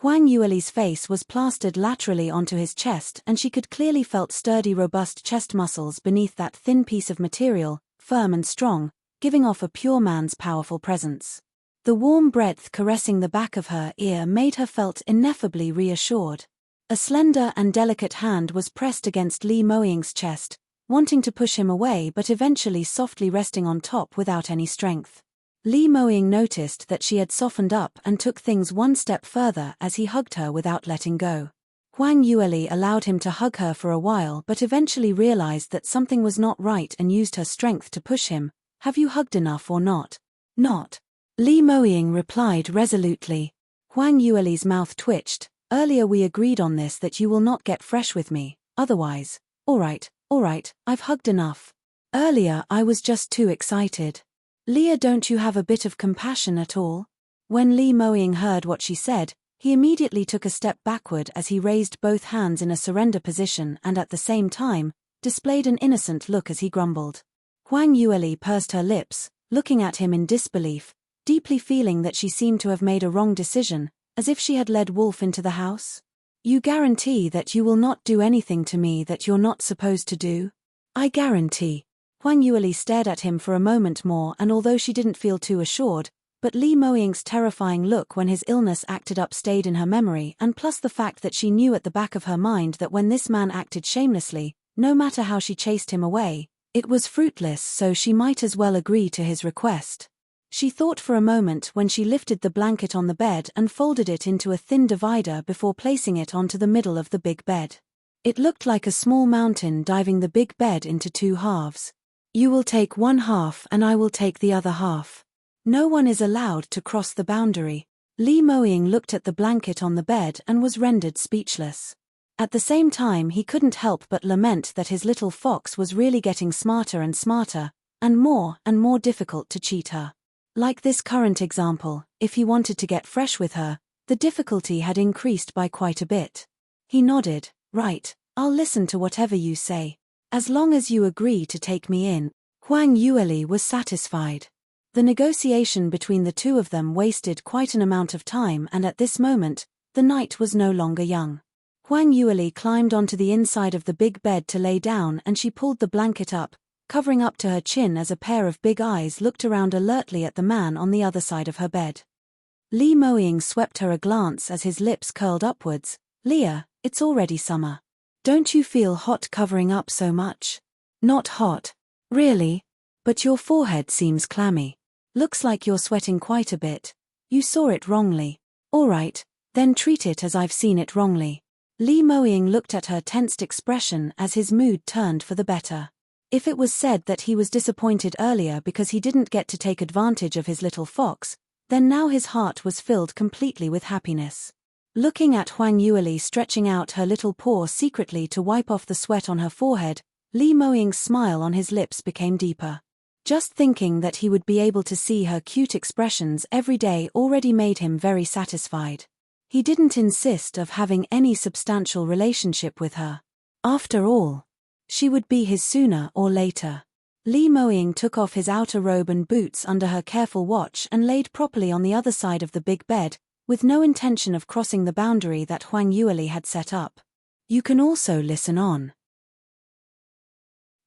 Huang Yueli's face was plastered laterally onto his chest, and she could clearly felt sturdy, robust chest muscles beneath that thin piece of material, firm and strong, giving off a pure man's powerful presence. The warm breath caressing the back of her ear made her felt ineffably reassured. A slender and delicate hand was pressed against Li Moying's chest, wanting to push him away but eventually softly resting on top without any strength. Li Moying noticed that she had softened up and took things one step further as he hugged her without letting go. Huang Yueli allowed him to hug her for a while but eventually realized that something was not right and used her strength to push him. "Have you hugged enough or not?" "Not," Li Moying replied resolutely. Huang Yueli's mouth twitched. "Earlier we agreed on this, that you will not get fresh with me, otherwise." All right, I've hugged enough. Earlier I was just too excited." "Leah, don't you have a bit of compassion at all?" When Li Moying heard what she said, he immediately took a step backward as he raised both hands in a surrender position and at the same time, displayed an innocent look as he grumbled. Huang Yueli pursed her lips, looking at him in disbelief, deeply feeling that she seemed to have made a wrong decision, as if she had led Wolf into the house. "You guarantee that you will not do anything to me that you're not supposed to do?" "I guarantee." Huang Yueli stared at him for a moment more, and although she didn't feel too assured, but Li Moying's terrifying look when his illness acted up stayed in her memory, and plus the fact that she knew at the back of her mind that when this man acted shamelessly, no matter how she chased him away, it was fruitless, so she might as well agree to his request. She thought for a moment when she lifted the blanket on the bed and folded it into a thin divider before placing it onto the middle of the big bed. It looked like a small mountain diving the big bed into two halves. "You will take one half and I will take the other half. No one is allowed to cross the boundary." Li Moying looked at the blanket on the bed and was rendered speechless. At the same time he couldn't help but lament that his little fox was really getting smarter and smarter, and more difficult to cheat her. Like this current example, if he wanted to get fresh with her, the difficulty had increased by quite a bit. He nodded. "Right, I'll listen to whatever you say. As long as you agree to take me in." Huang Yueli was satisfied. The negotiation between the two of them wasted quite an amount of time, and at this moment, the night was no longer young. Huang Yueli climbed onto the inside of the big bed to lay down, and she pulled the blanket up, covering up to her chin as a pair of big eyes looked around alertly at the man on the other side of her bed. Li Moying swept her a glance as his lips curled upwards. "Leah, it's already summer. Don't you feel hot covering up so much?" "Not hot. Really? But your forehead seems clammy. Looks like you're sweating quite a bit. You saw it wrongly." "All right, then treat it as I've seen it wrongly." Li Moying looked at her tensed expression as his mood turned for the better. If it was said that he was disappointed earlier because he didn't get to take advantage of his little fox, then now his heart was filled completely with happiness. Looking at Huang Yueli stretching out her little paw secretly to wipe off the sweat on her forehead, Li Moying's smile on his lips became deeper. Just thinking that he would be able to see her cute expressions every day already made him very satisfied. He didn't insist of having any substantial relationship with her. After all, she would be his sooner or later. Li Moying took off his outer robe and boots under her careful watch and laid properly on the other side of the big bed, with no intention of crossing the boundary that Huang Yueli had set up. "You can also listen on."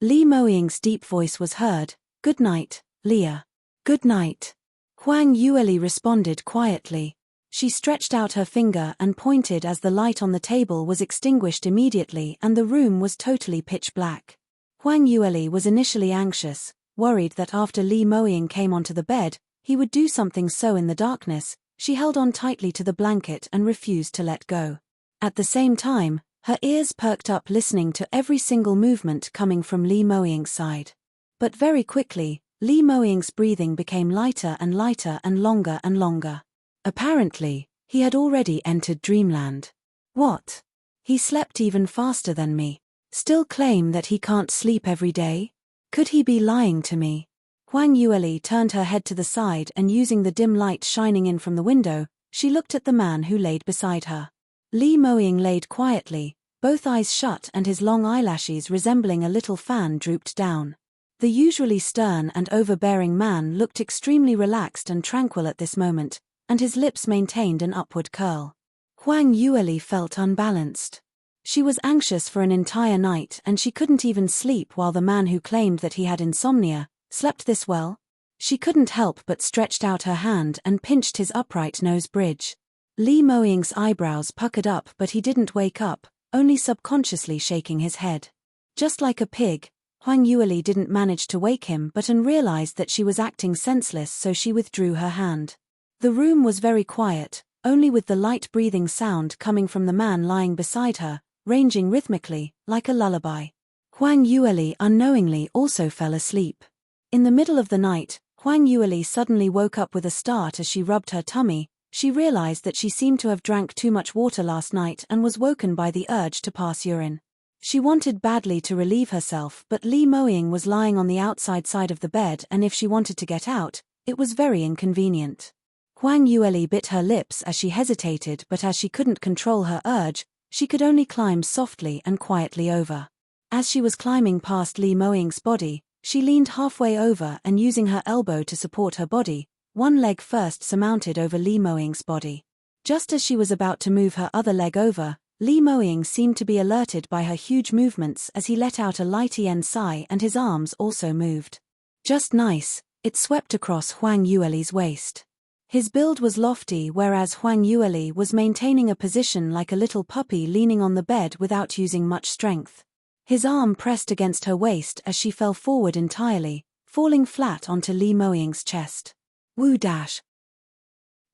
Li Moying's deep voice was heard. "Good night, Leah." "Good night." Huang Yueli responded quietly. She stretched out her finger and pointed as the light on the table was extinguished immediately and the room was totally pitch black. Huang Yueli was initially anxious, worried that after Li Moying came onto the bed, he would do something, so in the darkness, she held on tightly to the blanket and refused to let go. At the same time, her ears perked up listening to every single movement coming from Li Moying's side. But very quickly, Li Moying's breathing became lighter and lighter and longer and longer. Apparently, he had already entered dreamland. What? He slept even faster than me. Still claim that he can't sleep every day? Could he be lying to me? Huang Yueli turned her head to the side and using the dim light shining in from the window, she looked at the man who laid beside her. Li Moying laid quietly, both eyes shut and his long eyelashes resembling a little fan drooped down. The usually stern and overbearing man looked extremely relaxed and tranquil at this moment, and his lips maintained an upward curl. Huang Yueli felt unbalanced. She was anxious for an entire night and she couldn't even sleep while the man who claimed that he had insomnia slept this well. She couldn't help but stretched out her hand and pinched his upright nose bridge. Li Moying's eyebrows puckered up but he didn't wake up, only subconsciously shaking his head. Just like a pig, Huang Yueli didn't manage to wake him but realized that she was acting senseless, so she withdrew her hand. The room was very quiet, only with the light breathing sound coming from the man lying beside her, ranging rhythmically, like a lullaby. Huang Yueli unknowingly also fell asleep. In the middle of the night, Huang Yueli suddenly woke up with a start as she rubbed her tummy. She realized that she seemed to have drank too much water last night and was woken by the urge to pass urine. She wanted badly to relieve herself, but Li Moying was lying on the outside side of the bed, and if she wanted to get out, it was very inconvenient. Huang Yueli bit her lips as she hesitated, but as she couldn't control her urge, she could only climb softly and quietly over. As she was climbing past Li Moying's body, she leaned halfway over and using her elbow to support her body, one leg first surmounted over Li Moying's body. Just as she was about to move her other leg over, Li Moying seemed to be alerted by her huge movements as he let out a light yen sigh and his arms also moved. Just nice, it swept across Huang Yueli's waist. His build was lofty, whereas Huang Yueli was maintaining a position like a little puppy leaning on the bed without using much strength. His arm pressed against her waist as she fell forward entirely, falling flat onto Li Moying's chest. Woo dash.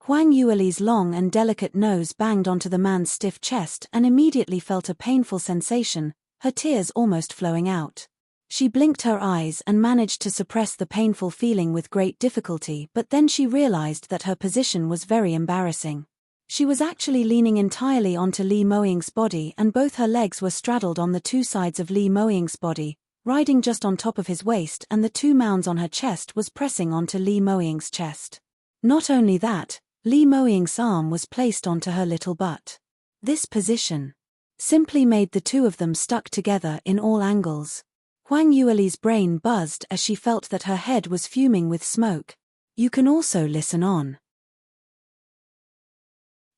Huang Yueli's long and delicate nose banged onto the man's stiff chest and immediately felt a painful sensation, her tears almost flowing out. She blinked her eyes and managed to suppress the painful feeling with great difficulty, but then she realized that her position was very embarrassing. She was actually leaning entirely onto Li Moying's body and both her legs were straddled on the two sides of Li Moying's body, riding just on top of his waist, and the two mounds on her chest was pressing onto Li Moying's chest. Not only that, Li Moying's arm was placed onto her little butt. This position simply made the two of them stuck together in all angles. Huang Yueli's brain buzzed as she felt that her head was fuming with smoke. You can also listen on.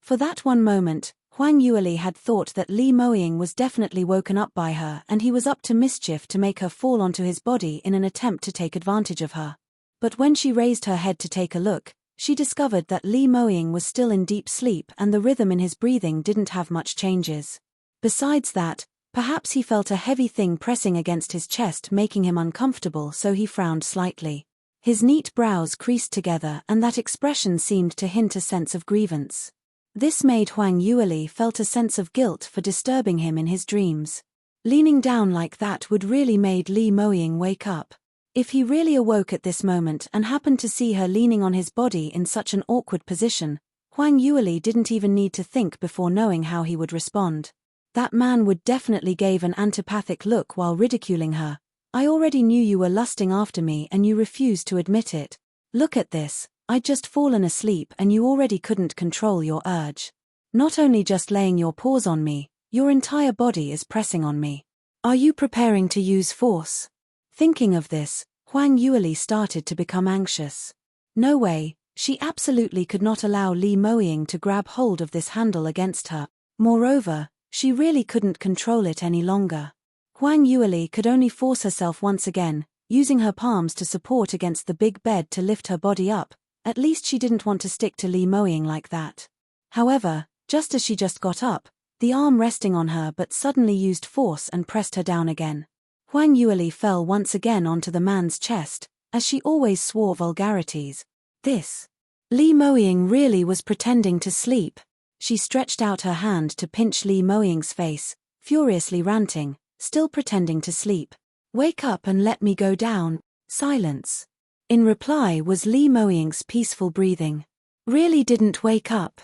For that one moment, Huang Yueli had thought that Li Moying was definitely woken up by her and he was up to mischief to make her fall onto his body in an attempt to take advantage of her. But when she raised her head to take a look, she discovered that Li Moying was still in deep sleep and the rhythm in his breathing didn't have much changes. Besides that, perhaps he felt a heavy thing pressing against his chest making him uncomfortable, so he frowned slightly. His neat brows creased together and that expression seemed to hint a sense of grievance. This made Huang Yueli felt a sense of guilt for disturbing him in his dreams. Leaning down like that would really made Li Moying wake up. If he really awoke at this moment and happened to see her leaning on his body in such an awkward position, Huang Yueli didn't even need to think before knowing how he would respond. That man would definitely give an antipathic look while ridiculing her. I already knew you were lusting after me and you refused to admit it. Look at this. I'd just fallen asleep and you already couldn't control your urge. Not only just laying your paws on me, your entire body is pressing on me. Are you preparing to use force? Thinking of this, Huang Yueli started to become anxious. No way, she absolutely could not allow Li Moying to grab hold of this handle against her. Moreover, she really couldn't control it any longer. Huang Yueli could only force herself once again, using her palms to support against the big bed to lift her body up. At least she didn't want to stick to Li Moying like that. However, just as she just got up, the arm resting on her but suddenly used force and pressed her down again. Huang Yueli fell once again onto the man's chest, as she always swore vulgarities. This Li Moying really was pretending to sleep. She stretched out her hand to pinch Li Moying's face, furiously ranting, still pretending to sleep. Wake up and let me go down. Silence. In reply was Li Moying's peaceful breathing. Really didn't wake up.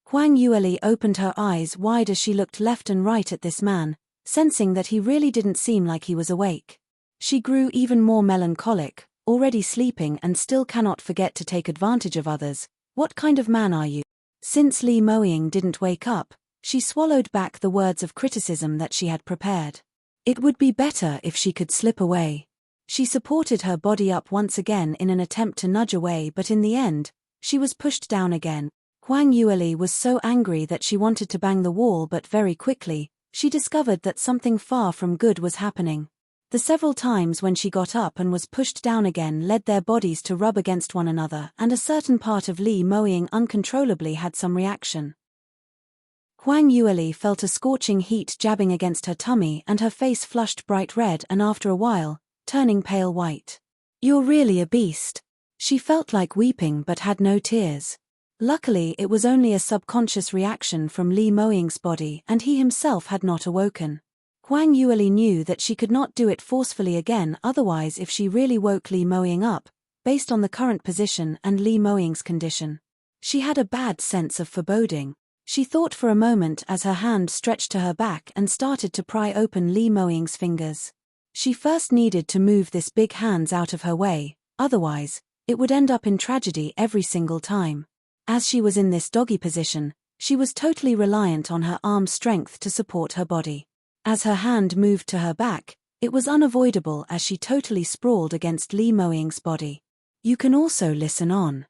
Huang Yueli opened her eyes wide as she looked left and right at this man, sensing that he really didn't seem like he was awake. She grew even more melancholic, already sleeping and still cannot forget to take advantage of others. What kind of man are you? Since Li Moying didn't wake up, she swallowed back the words of criticism that she had prepared. It would be better if she could slip away. She supported her body up once again in an attempt to nudge away, but in the end, she was pushed down again. Huang Yueli was so angry that she wanted to bang the wall, but very quickly, she discovered that something far from good was happening. The several times when she got up and was pushed down again led their bodies to rub against one another, and a certain part of Li Moying uncontrollably had some reaction. Huang Yueli felt a scorching heat jabbing against her tummy and her face flushed bright red and after a while, turning pale white. "You're really a beast." She felt like weeping but had no tears. Luckily it was only a subconscious reaction from Li Moying's body and he himself had not awoken. Huang Yueli knew that she could not do it forcefully again, otherwise if she really woke Li Moying up, based on the current position and Li Moying's condition, she had a bad sense of foreboding. She thought for a moment as her hand stretched to her back and started to pry open Li Moying's fingers. She first needed to move this big hands out of her way, otherwise, it would end up in tragedy every single time. As she was in this doggy position, she was totally reliant on her arm's strength to support her body. As her hand moved to her back, it was unavoidable as she totally sprawled against Li Moying's body. You can also listen on.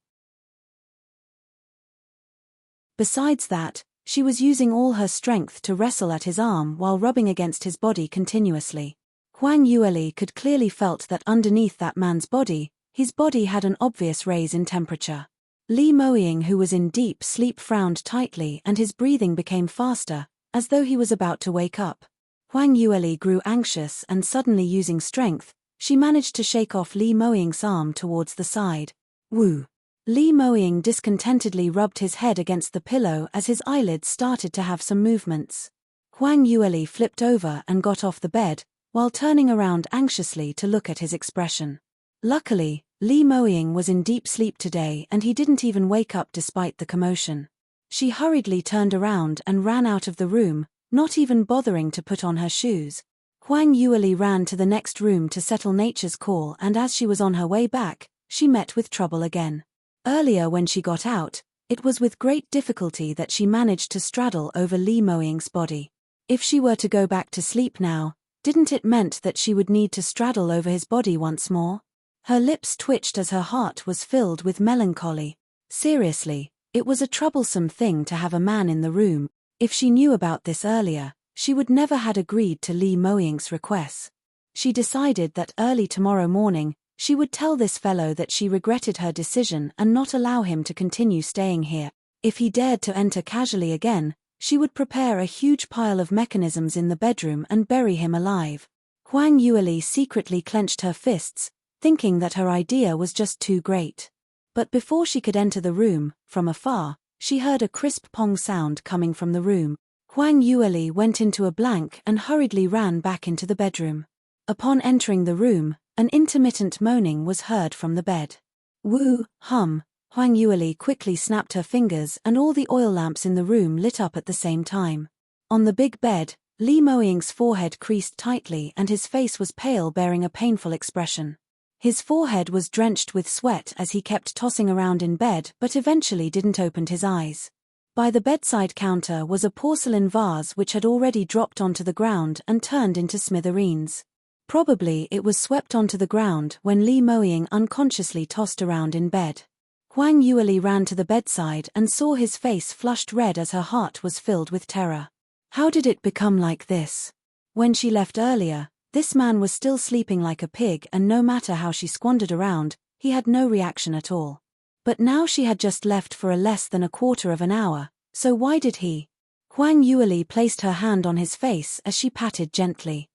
Besides that, she was using all her strength to wrestle at his arm while rubbing against his body continuously. Huang Yueli could clearly felt that underneath that man's body, his body had an obvious raise in temperature. Li Moying, who was in deep sleep, frowned tightly and his breathing became faster, as though he was about to wake up. Huang Yueli grew anxious and suddenly using strength, she managed to shake off Li Moying's arm towards the side. Woo! Li Moying discontentedly rubbed his head against the pillow as his eyelids started to have some movements. Huang Yueli flipped over and got off the bed, while turning around anxiously to look at his expression. Luckily, Li Moying was in deep sleep today and he didn't even wake up despite the commotion. She hurriedly turned around and ran out of the room, not even bothering to put on her shoes. Huang Yueli ran to the next room to settle nature's call, and as she was on her way back, she met with trouble again. Earlier when she got out, it was with great difficulty that she managed to straddle over Li Moying's body. If she were to go back to sleep now, didn't it meant that she would need to straddle over his body once more? Her lips twitched as her heart was filled with melancholy. Seriously, it was a troublesome thing to have a man in the room. If she knew about this earlier, she would never had agreed to Li Moying's request. She decided that early tomorrow morning, she would tell this fellow that she regretted her decision and not allow him to continue staying here. If he dared to enter casually again, she would prepare a huge pile of mechanisms in the bedroom and bury him alive. Huang Yueli secretly clenched her fists, thinking that her idea was just too great. But before she could enter the room, from afar, she heard a crisp pong sound coming from the room. Huang Yueli went into a blank and hurriedly ran back into the bedroom. Upon entering the room, an intermittent moaning was heard from the bed. Woo, hum. Huang Yueli quickly snapped her fingers and all the oil lamps in the room lit up at the same time. On the big bed, Li Moying's forehead creased tightly and his face was pale, bearing a painful expression. His forehead was drenched with sweat as he kept tossing around in bed but eventually didn't open his eyes. By the bedside counter was a porcelain vase which had already dropped onto the ground and turned into smithereens. Probably it was swept onto the ground when Li Moying unconsciously tossed around in bed. Huang Yueli ran to the bedside and saw his face flushed red as her heart was filled with terror. How did it become like this? When she left earlier, this man was still sleeping like a pig and no matter how she squandered around, he had no reaction at all. But now she had just left for less than a quarter of an hour, so why did he? Huang Yueli placed her hand on his face as she patted gently.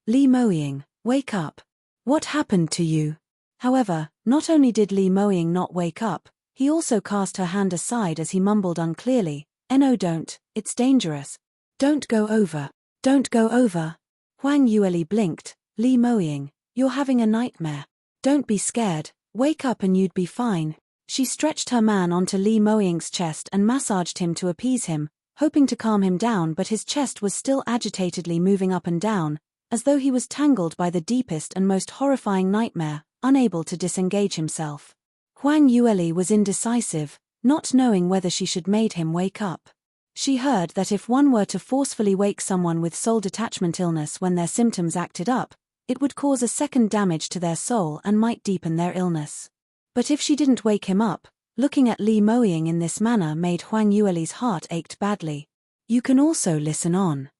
Li Moying, wake up. What happened to you? However, not only did Li Moying not wake up, he also cast her hand aside as he mumbled unclearly, "No, don't, it's dangerous. Don't go over. Don't go over." Huang Yueli blinked. Li Moying, you're having a nightmare. Don't be scared, wake up and you'd be fine. She stretched her man onto Li Moying's chest and massaged him to appease him, hoping to calm him down, but his chest was still agitatedly moving up and down, as though he was tangled by the deepest and most horrifying nightmare, unable to disengage himself. Huang Yueli was indecisive, not knowing whether she should make him wake up. She heard that if one were to forcefully wake someone with soul detachment illness when their symptoms acted up, it would cause a second damage to their soul and might deepen their illness. But if she didn't wake him up, Looking at Li Moying in this manner made Huang Yueli's heart ached badly. You can also listen on.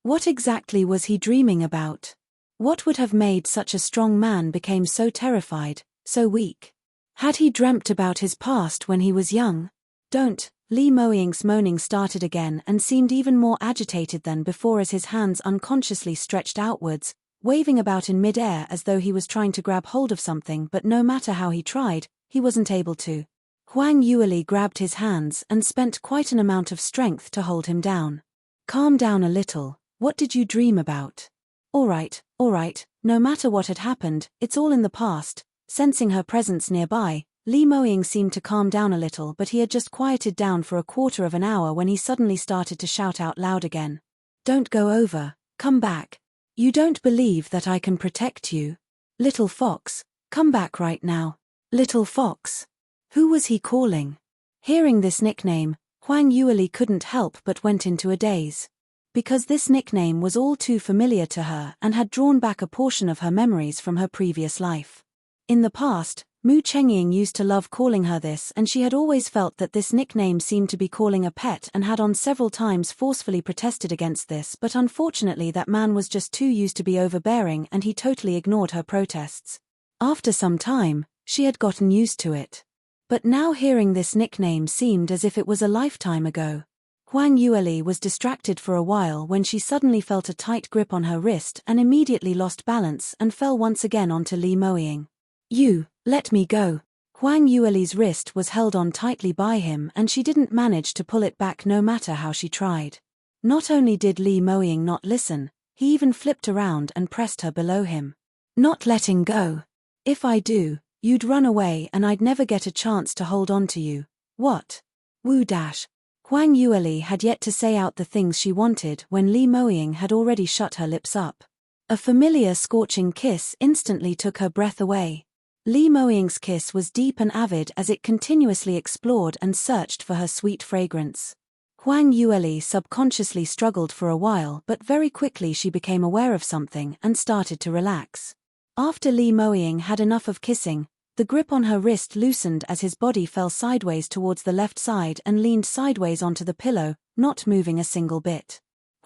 What exactly was he dreaming about? What would have made such a strong man become so terrified, so weak? Had he dreamt about his past when he was young? Don't. Li Moying's moaning started again and seemed even more agitated than before as his hands unconsciously stretched outwards, waving about in mid-air as though he was trying to grab hold of something, but no matter how he tried, he wasn't able to. Huang Yueli grabbed his hands and spent quite an amount of strength to hold him down. Calm down a little. What did you dream about? All right, no matter what had happened, it's all in the past. Sensing her presence nearby, Li Moying seemed to calm down a little, but he had just quieted down for a quarter of an hour when he suddenly started to shout out loud again. Don't go over, come back. You don't believe that I can protect you? Little fox, come back right now. Little fox. Who was he calling? Hearing this nickname, Huang Yueli couldn't help but went into a daze. Because this nickname was all too familiar to her and had drawn back a portion of her memories from her previous life. In the past, Mu Chengying used to love calling her this, and she had always felt that this nickname seemed to be calling a pet and had on several times forcefully protested against this, but unfortunately that man was just too used to be overbearing and he totally ignored her protests. After some time, she had gotten used to it. But now hearing this nickname seemed as if it was a lifetime ago. Huang Yueli was distracted for a while when she suddenly felt a tight grip on her wrist and immediately lost balance and fell once again onto Li Moying. You, let me go. Huang Yueli's wrist was held on tightly by him and she didn't manage to pull it back no matter how she tried. Not only did Li Moying not listen, he even flipped around and pressed her below him. Not letting go. If I do, you'd run away and I'd never get a chance to hold on to you. What? Woo dash. Huang Yueli had yet to say out the things she wanted when Li Moying had already shut her lips up. A familiar scorching kiss instantly took her breath away. Li Moying's kiss was deep and avid as it continuously explored and searched for her sweet fragrance. Huang Yueli subconsciously struggled for a while, but very quickly she became aware of something and started to relax. After Li Moying had enough of kissing, the grip on her wrist loosened as his body fell sideways towards the left side and leaned sideways onto the pillow, not moving a single bit.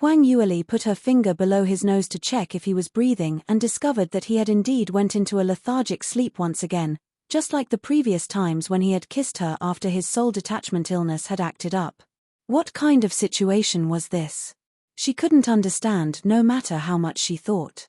Huang Yueli put her finger below his nose to check if he was breathing and discovered that he had indeed went into a lethargic sleep once again, just like the previous times when he had kissed her after his soul detachment illness had acted up. What kind of situation was this? She couldn't understand no matter how much she thought.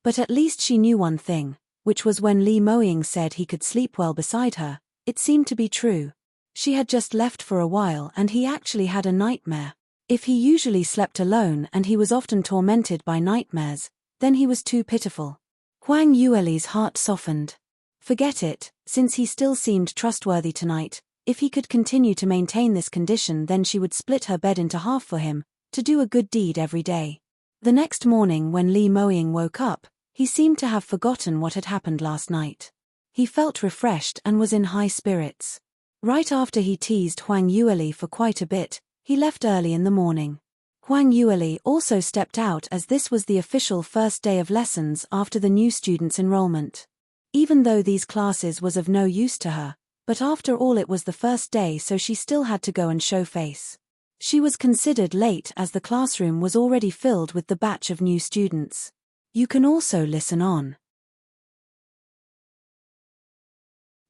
But at least she knew one thing, which was when Li Moying said he could sleep well beside her, it seemed to be true. She had just left for a while and he actually had a nightmare. If he usually slept alone and he was often tormented by nightmares, then he was too pitiful. Huang Yueli's heart softened. Forget it, since he still seemed trustworthy tonight, if he could continue to maintain this condition then she would split her bed into half for him, to do a good deed every day. The next morning when Li Moying woke up, he seemed to have forgotten what had happened last night. He felt refreshed and was in high spirits. Right after he teased Huang Yueli for quite a bit, he left early in the morning. Huang Yueli also stepped out as this was the official first day of lessons after the new students' enrollment. Even though these classes was of no use to her, but after all it was the first day so she still had to go and show face. She was considered late as the classroom was already filled with the batch of new students. You can also listen on.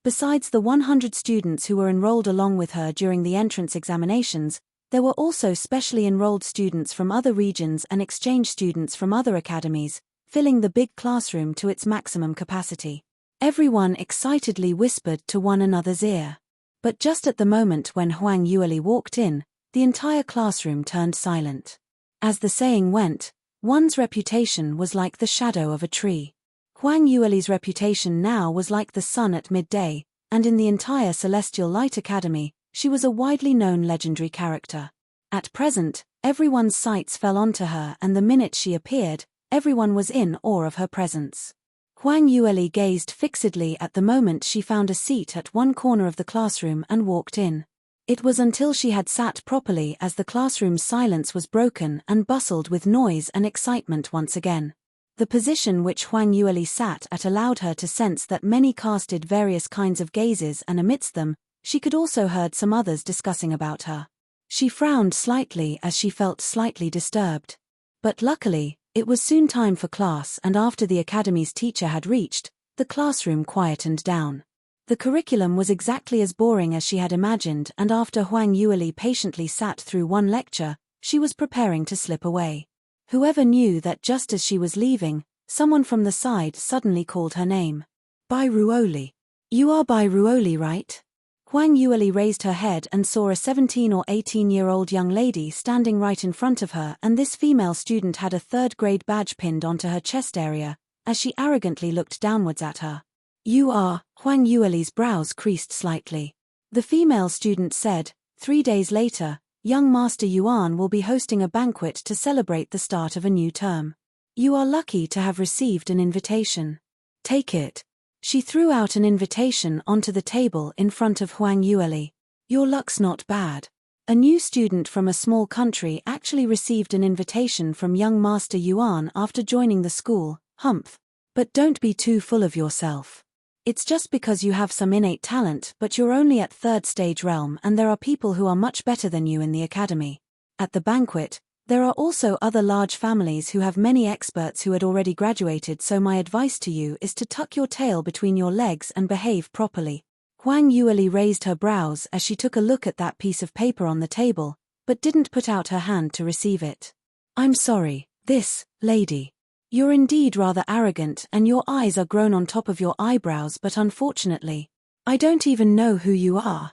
Besides the 100 students who were enrolled along with her during the entrance examinations, there were also specially enrolled students from other regions and exchange students from other academies, filling the big classroom to its maximum capacity. Everyone excitedly whispered to one another's ear. But just at the moment when Huang Yueli walked in, the entire classroom turned silent. As the saying went, one's reputation was like the shadow of a tree. Huang Yueli's reputation now was like the sun at midday, and in the entire Celestial Light Academy, she was a widely known legendary character. At present, everyone's sights fell onto her and the minute she appeared, everyone was in awe of her presence. Huang Yueli gazed fixedly at the moment she found a seat at one corner of the classroom and walked in. It was until she had sat properly as the classroom's silence was broken and bustled with noise and excitement once again. The position which Huang Yueli sat at allowed her to sense that many casted various kinds of gazes, and amidst them, she could also heard some others discussing about her. She frowned slightly as she felt slightly disturbed. But luckily, it was soon time for class, and after the academy's teacher had reached, the classroom quietened down. The curriculum was exactly as boring as she had imagined, and after Huang Yueli patiently sat through one lecture, she was preparing to slip away. Whoever knew that just as she was leaving, someone from the side suddenly called her name. Bai Ruoli. You are Bai Ruoli, right? Huang Yueli raised her head and saw a 17 or 18-year-old young lady standing right in front of her, and this female student had a third-grade badge pinned onto her chest area, as she arrogantly looked downwards at her. You are. Huang Yueli's brows creased slightly. The female student said, 3 days later, young Master Yuan will be hosting a banquet to celebrate the start of a new term. You are lucky to have received an invitation. Take it. She threw out an invitation onto the table in front of Huang Yueli. Your luck's not bad. A new student from a small country actually received an invitation from young Master Yuan after joining the school, humph. But don't be too full of yourself. It's just because you have some innate talent, but you're only at third stage realm, and there are people who are much better than you in the academy. At the banquet, there are also other large families who have many experts who had already graduated, so my advice to you is to tuck your tail between your legs and behave properly. Huang Yueli raised her brows as she took a look at that piece of paper on the table, but didn't put out her hand to receive it. I'm sorry, this, lady. You're indeed rather arrogant, and your eyes are grown on top of your eyebrows, but unfortunately, I don't even know who you are.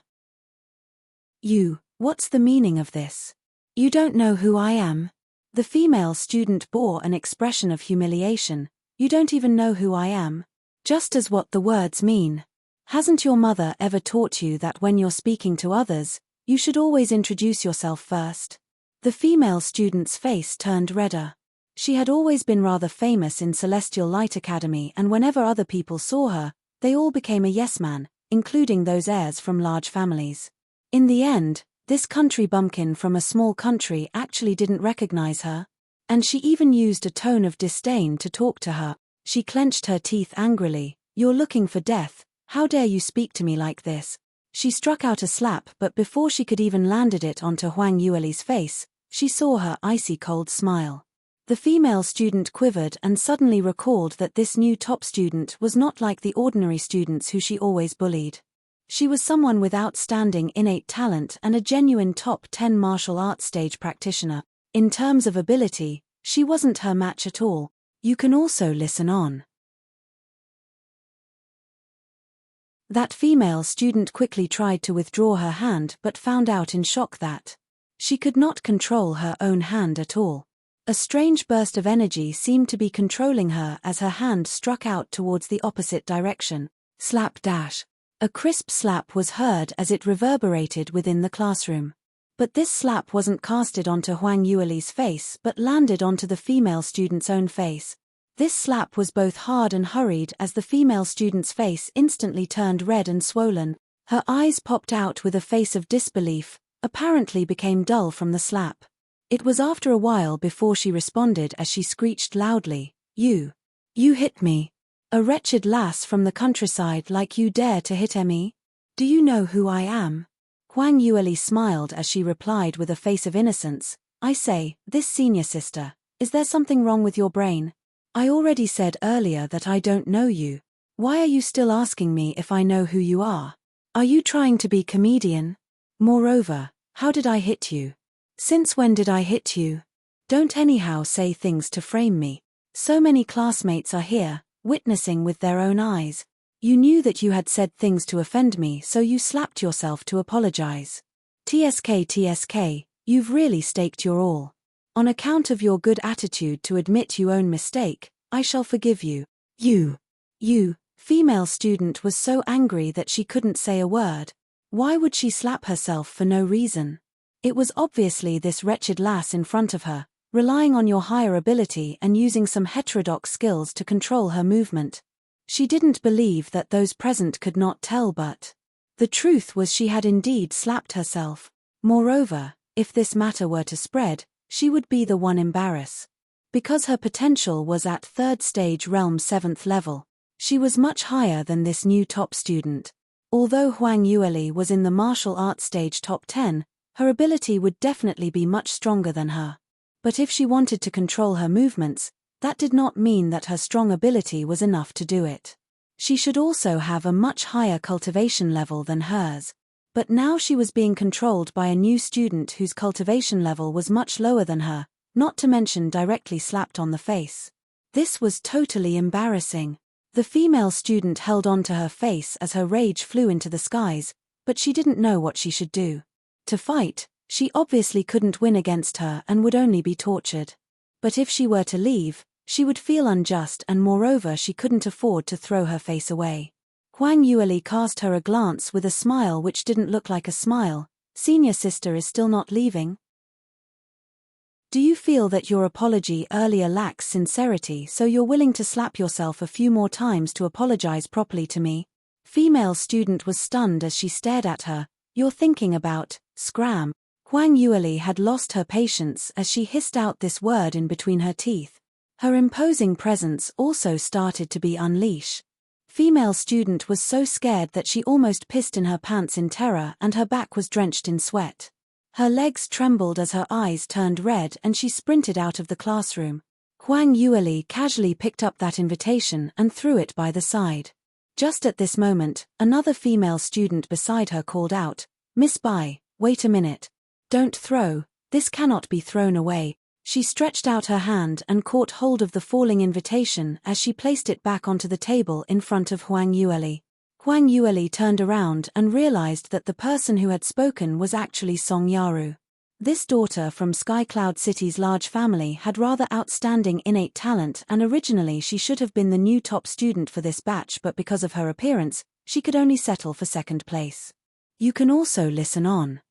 What's the meaning of this? You don't know who I am? The female student bore an expression of humiliation. You don't even know who I am? Just as what the words mean. Hasn't your mother ever taught you that when you're speaking to others, you should always introduce yourself first? The female student's face turned redder. She had always been rather famous in Celestial Light Academy, and whenever other people saw her, they all became a yes-man, including those heirs from large families. In the end, this country bumpkin from a small country actually didn't recognize her. And she even used a tone of disdain to talk to her. She clenched her teeth angrily. You're looking for death. How dare you speak to me like this? She struck out a slap, but before she could even landed it onto Huang Yueli's face, she saw her icy cold smile. The female student quivered and suddenly recalled that this new top student was not like the ordinary students who she always bullied. She was someone with outstanding innate talent and a genuine top 10 martial arts stage practitioner. In terms of ability, she wasn't her match at all. You can also listen on. That female student quickly tried to withdraw her hand but found out in shock that she could not control her own hand at all. A strange burst of energy seemed to be controlling her as her hand struck out towards the opposite direction. Slap dash. A crisp slap was heard as it reverberated within the classroom. But this slap wasn't casted onto Huang Yueli's face but landed onto the female student's own face. This slap was both hard and hurried as the female student's face instantly turned red and swollen. Her eyes popped out with a face of disbelief, apparently became dull from the slap. It was after a while before she responded as she screeched loudly, You hit me. A wretched lass from the countryside like you dare to hit me? Do you know who I am? Huang Yueli smiled as she replied with a face of innocence, I say, this senior sister, is there something wrong with your brain? I already said earlier that I don't know you. Why are you still asking me if I know who you are? Are you trying to be comedian? Moreover, how did I hit you? Since when did I hit you? Don't anyhow say things to frame me. So many classmates are here, witnessing with their own eyes. You knew that you had said things to offend me, so you slapped yourself to apologize. TSK, you've really staked your all. On account of your good attitude to admit you own mistake, I shall forgive you. Female student was so angry that she couldn't say a word. Why would she slap herself for no reason? It was obviously this wretched lass in front of her, relying on your higher ability and using some heterodox skills to control her movement. She didn't believe that those present could not tell, but the truth was she had indeed slapped herself. Moreover, if this matter were to spread, she would be the one embarrassed. because her potential was at 3rd stage realm 7th level. She was much higher than this new top student. Although Huang Yueli was in the martial arts stage top 10, her ability would definitely be much stronger than her. But if she wanted to control her movements, that did not mean that her strong ability was enough to do it. She should also have a much higher cultivation level than hers. But now she was being controlled by a new student whose cultivation level was much lower than her, not to mention directly slapped on the face. This was totally embarrassing. The female student held on to her face as her rage flew into the skies, but she didn't know what she should do. To fight, she obviously couldn't win against her and would only be tortured. But if she were to leave, she would feel unjust, and moreover she couldn't afford to throw her face away. Huang Yueli cast her a glance with a smile which didn't look like a smile. Senior sister is still not leaving? Do you feel that your apology earlier lacks sincerity, so you're willing to slap yourself a few more times to apologize properly to me? Female student was stunned as she stared at her. You're thinking about, scram. Huang Yueli had lost her patience as she hissed out this word in between her teeth. Her imposing presence also started to be unleashed. Female student was so scared that she almost pissed in her pants in terror, and her back was drenched in sweat. Her legs trembled as her eyes turned red and she sprinted out of the classroom. Huang Yueli casually picked up that invitation and threw it by the side. Just at this moment, another female student beside her called out, "Miss Bai, wait a minute. Don't throw, this cannot be thrown away." She stretched out her hand and caught hold of the falling invitation as she placed it back onto the table in front of Huang Yueli. Huang Yueli turned around and realized that the person who had spoken was actually Song Yaru. This daughter from Sky Cloud City's large family had rather outstanding innate talent, and originally she should have been the new top student for this batch, but because of her appearance, she could only settle for 2nd place. You can also listen on.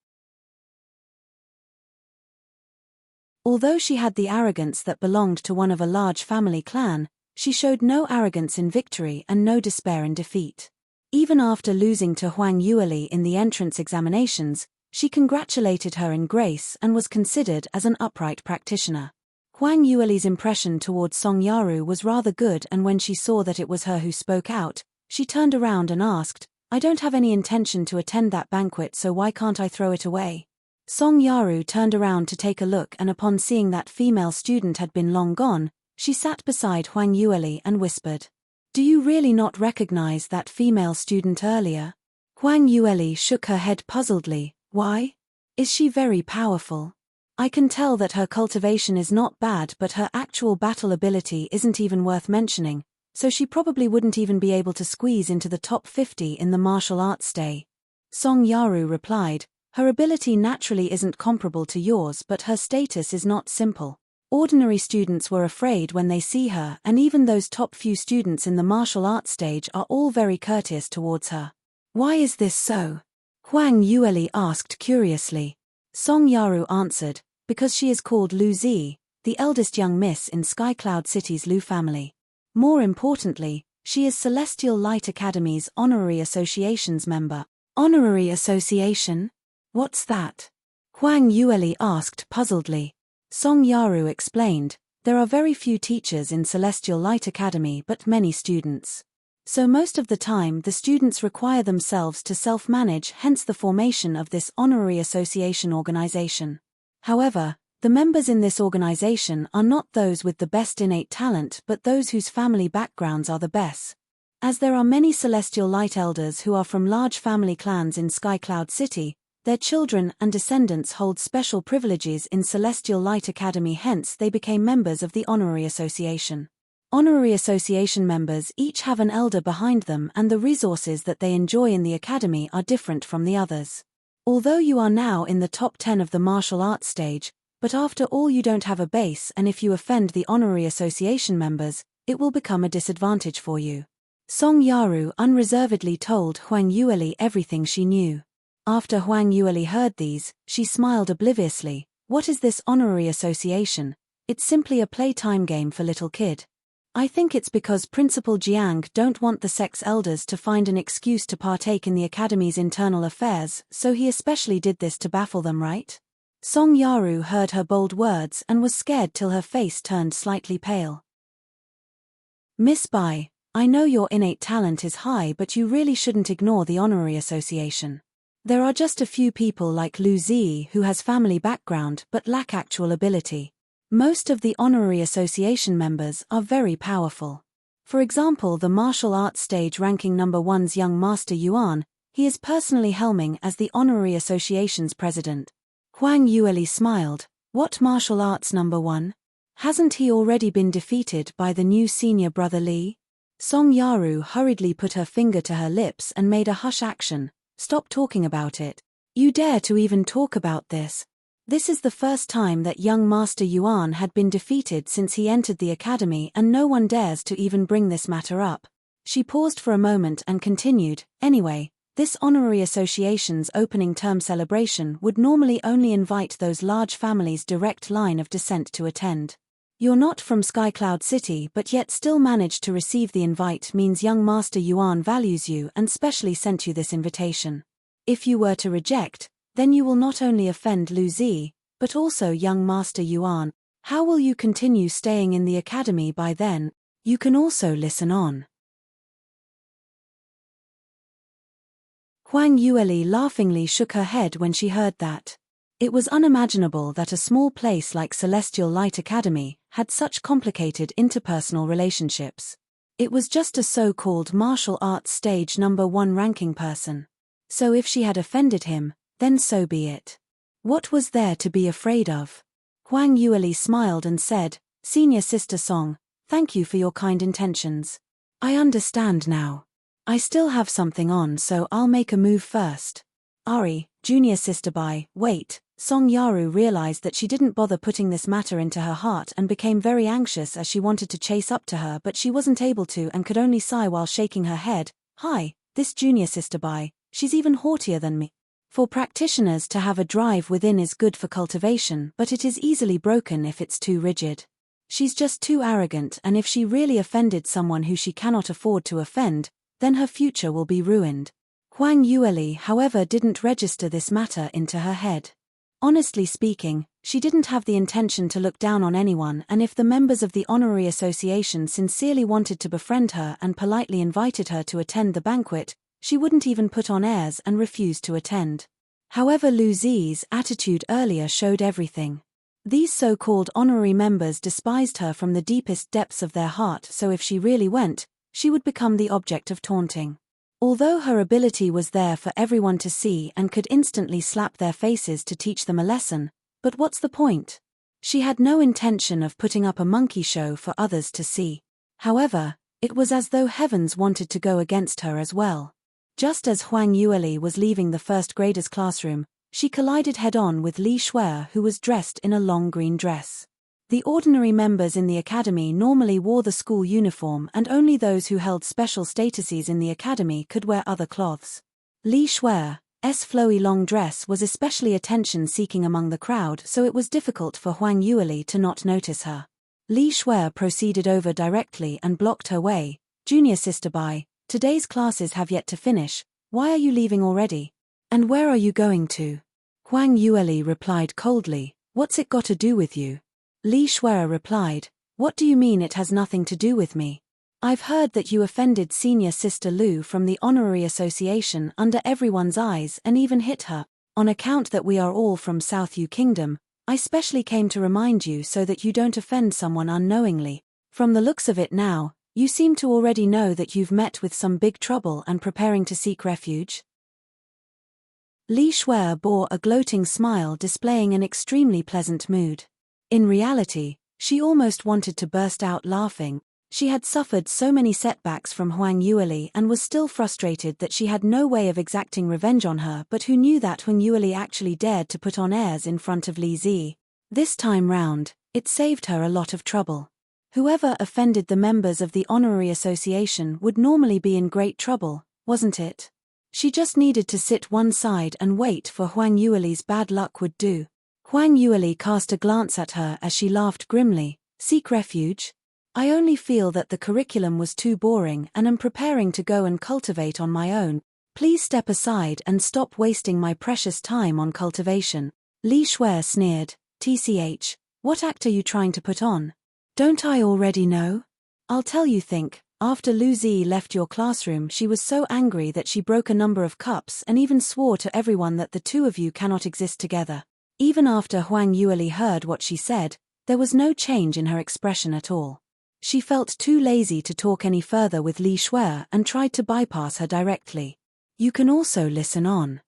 Although she had the arrogance that belonged to one of a large family clan, she showed no arrogance in victory and no despair in defeat. Even after losing to Huang Yueli in the entrance examinations, she congratulated her in grace and was considered as an upright practitioner. Huang Yueli's impression towards Song Yaru was rather good, and when she saw that it was her who spoke out, she turned around and asked, "I don't have any intention to attend that banquet, so why can't I throw it away?" Song Yaru turned around to take a look, and upon seeing that female student had been long gone, she sat beside Huang Yueli and whispered, "Do you really not recognize that female student earlier?" Huang Yueli shook her head puzzledly. "Why? Is she very powerful? I can tell that her cultivation is not bad, but her actual battle ability isn't even worth mentioning, so she probably wouldn't even be able to squeeze into the top 50 in the martial arts day." Song Yaru replied, "Her ability naturally isn't comparable to yours, but her status is not simple. Ordinary students were afraid when they see her, and even those top few students in the martial arts stage are all very courteous towards her." "Why is this so?" Huang Yueli asked curiously. Song Yaru answered, "Because she is called Lu Zi, the eldest young miss in Sky Cloud City's Lu family. More importantly, she is Celestial Light Academy's Honorary Association's member." "Honorary Association? What's that?" Huang Yueli asked puzzledly. Song Yaru explained, "There are very few teachers in Celestial Light Academy but many students. So most of the time the students require themselves to self-manage, hence the formation of this honorary association organization. However, the members in this organization are not those with the best innate talent but those whose family backgrounds are the best. As there are many Celestial Light Elders who are from large family clans in Sky Cloud City, their children and descendants hold special privileges in Celestial Light Academy, hence they became members of the Honorary Association. Honorary Association members each have an elder behind them, and the resources that they enjoy in the academy are different from the others. Although you are now in the top 10 of the martial arts stage, but after all you don't have a base, and if you offend the Honorary Association members, it will become a disadvantage for you." Song Yaru unreservedly told Huang Yueli everything she knew. After Huang Yueli heard these, she smiled obliviously. "What is this honorary association? It's simply a playtime game for little kid. I think it's because Principal Jiang don't want the sex elders to find an excuse to partake in the academy's internal affairs, so he especially did this to baffle them, right?" Song Yaru heard her bold words and was scared till her face turned slightly pale. Miss Bai, I know your innate talent is high, but you really shouldn't ignore the honorary association. There are just a few people like Lu Zi who has family background but lack actual ability. Most of the honorary association members are very powerful. For example, the martial arts stage ranking number 1's young master Yuan, he is personally helming as the honorary association's president. Huang Yueli smiled. What martial arts number 1? Hasn't he already been defeated by the new senior brother Li? Song Yaru hurriedly put her finger to her lips and made a hush action. Stop talking about it. You dare to even talk about this? This is the first time that young Master Yuan had been defeated since he entered the academy, and no one dares to even bring this matter up. She paused for a moment and continued, anyway, this honorary association's opening term celebration would normally only invite those large families' direct line of descent to attend. You're not from Skycloud City but yet still managed to receive the invite means young Master Yuan values you and specially sent you this invitation. If you were to reject, then you will not only offend Lu Zi, but also young Master Yuan. How will you continue staying in the academy by then? You can also listen on. Huang Yueli laughingly shook her head when she heard that. It was unimaginable that a small place like Celestial Light Academy had such complicated interpersonal relationships. It was just a so-called martial arts stage number 1 ranking person. So if she had offended him, then so be it. What was there to be afraid of? Huang Yueli smiled and said, Senior Sister Song, thank you for your kind intentions. I understand now. I still have something on, so I'll make a move first. Ari, Junior Sister Bai, wait. Song Yaru realized that she didn't bother putting this matter into her heart and became very anxious as she wanted to chase up to her, but she wasn't able to and could only sigh while shaking her head. Hi, this Junior Sister Bai, she's even haughtier than me. For practitioners to have a drive within is good for cultivation, but it is easily broken if it's too rigid. She's just too arrogant, and if she really offended someone who she cannot afford to offend, then her future will be ruined. Huang Yueli, however, didn't register this matter into her head. Honestly speaking, she didn't have the intention to look down on anyone, and if the members of the honorary association sincerely wanted to befriend her and politely invited her to attend the banquet, she wouldn't even put on airs and refuse to attend. However, Lu Zi's attitude earlier showed everything. These so-called honorary members despised her from the deepest depths of their heart, so if she really went, she would become the object of taunting. Although her ability was there for everyone to see and could instantly slap their faces to teach them a lesson, but what's the point? She had no intention of putting up a monkey show for others to see. However, it was as though heavens wanted to go against her as well. Just as Huang Yueli was leaving the first graders' classroom, she collided head-on with Li Shuer, who was dressed in a long green dress. The ordinary members in the academy normally wore the school uniform, and only those who held special statuses in the academy could wear other cloths. Li Shuer's flowy long dress was especially attention-seeking among the crowd, so it was difficult for Huang Yueli to not notice her. Li Shuer proceeded over directly and blocked her way. Junior Sister Bai, today's classes have yet to finish. Why are you leaving already? And where are you going to? Huang Yueli replied coldly, what's it got to do with you? Li Shuer replied, what do you mean it has nothing to do with me? I've heard that you offended Senior Sister Lu from the Honorary Association under everyone's eyes and even hit her. On account that we are all from South Yu Kingdom, I specially came to remind you so that you don't offend someone unknowingly. From the looks of it now, you seem to already know that you've met with some big trouble and preparing to seek refuge. Li Shuer bore a gloating smile, displaying an extremely pleasant mood. In reality, she almost wanted to burst out laughing. She had suffered so many setbacks from Huang Yueli and was still frustrated that she had no way of exacting revenge on her, but who knew that Huang Yueli actually dared to put on airs in front of Li Zi. This time round, it saved her a lot of trouble. Whoever offended the members of the Honorary Association would normally be in great trouble, wasn't it? She just needed to sit one side and wait for Huang Yueli's bad luck would do. Huang Yueli cast a glance at her as she laughed grimly. Seek refuge? I only feel that the curriculum was too boring and am preparing to go and cultivate on my own. Please step aside and stop wasting my precious time on cultivation. Li Shuai sneered. "TCH, what act are you trying to put on? Don't I already know? I'll tell you. Think, after Lu Zi left your classroom she was so angry that she broke a number of cups and even swore to everyone that the two of you cannot exist together." Even after Huang Yueli heard what she said, there was no change in her expression at all. She felt too lazy to talk any further with Li Shuai and tried to bypass her directly. "You can also listen on."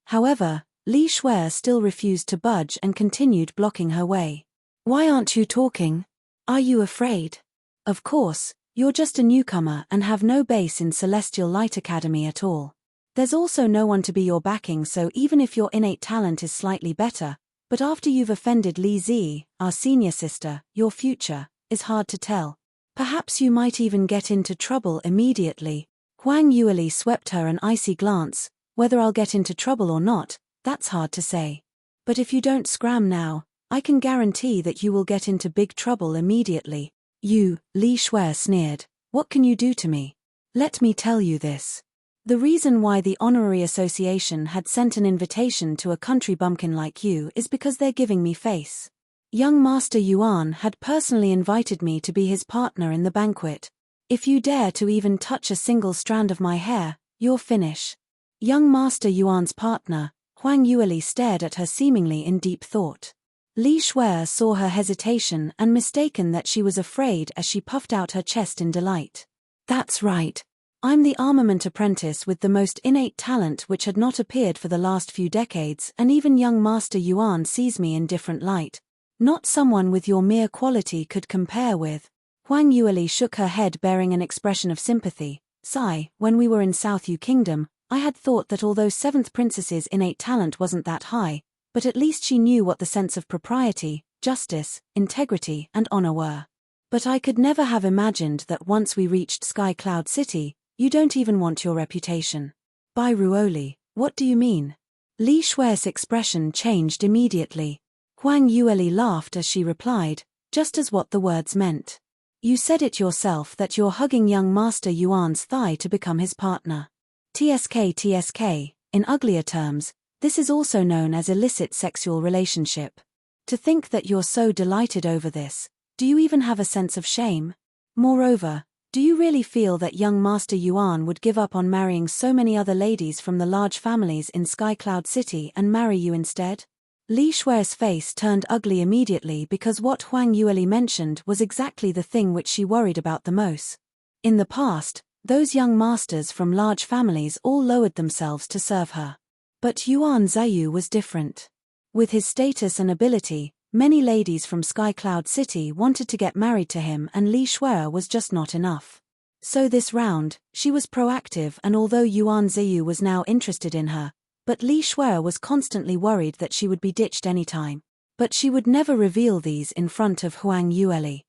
However, Li Shuai still refused to budge and continued blocking her way. "Why aren't you talking? Are you afraid? Of course, you're just a newcomer and have no base in Celestial Light Academy at all. There's also no one to be your backing, so even if your innate talent is slightly better, but after you've offended Li Zi, our senior sister, your future is hard to tell. Perhaps you might even get into trouble immediately." Huang Yueli swept her an icy glance. "Whether I'll get into trouble or not, that's hard to say. But if you don't scram now, I can guarantee that you will get into big trouble immediately." "You," Li Shuai sneered, "what can you do to me? Let me tell you this. The reason why the Honorary Association had sent an invitation to a country bumpkin like you is because they're giving me face. Young Master Yuan had personally invited me to be his partner in the banquet. If you dare to even touch a single strand of my hair, you're finish." Young Master Yuan's partner, Huang Yueli stared at her seemingly in deep thought. Li Shuai saw her hesitation and mistaken that she was afraid as she puffed out her chest in delight. "That's right. I'm the armament apprentice with the most innate talent which had not appeared for the last few decades, and even young Master Yuan sees me in different light. Not someone with your mere quality could compare with." Huang Yueli shook her head bearing an expression of sympathy. "Sigh, when we were in South Yu Kingdom, I had thought that although 7th Princess's innate talent wasn't that high, but at least she knew what the sense of propriety, justice, integrity, and honor were. But I could never have imagined that once we reached Sky Cloud City, you don't even want your reputation." "By Ruoli, what do you mean?" Li Shuai's expression changed immediately. Huang Yueli laughed as she replied, just as what the words meant. "You said it yourself that you're hugging young Master Yuan's thigh to become his partner. TSK, in uglier terms, this is also known as illicit sexual relationship. To think that you're so delighted over this, do you even have a sense of shame? Moreover, do you really feel that young Master Yuan would give up on marrying so many other ladies from the large families in Sky Cloud City and marry you instead?" Li Shuai's face turned ugly immediately because what Huang Yueli mentioned was exactly the thing which she worried about the most. In the past, those young masters from large families all lowered themselves to serve her. But Yuan Ziyu was different. With his status and ability, many ladies from Sky Cloud City wanted to get married to him, and Li Shuai was just not enough. So this round, she was proactive, and although Yuan Ziyu was now interested in her, but Li Shuai was constantly worried that she would be ditched anytime. But she would never reveal these in front of Huang Yueli.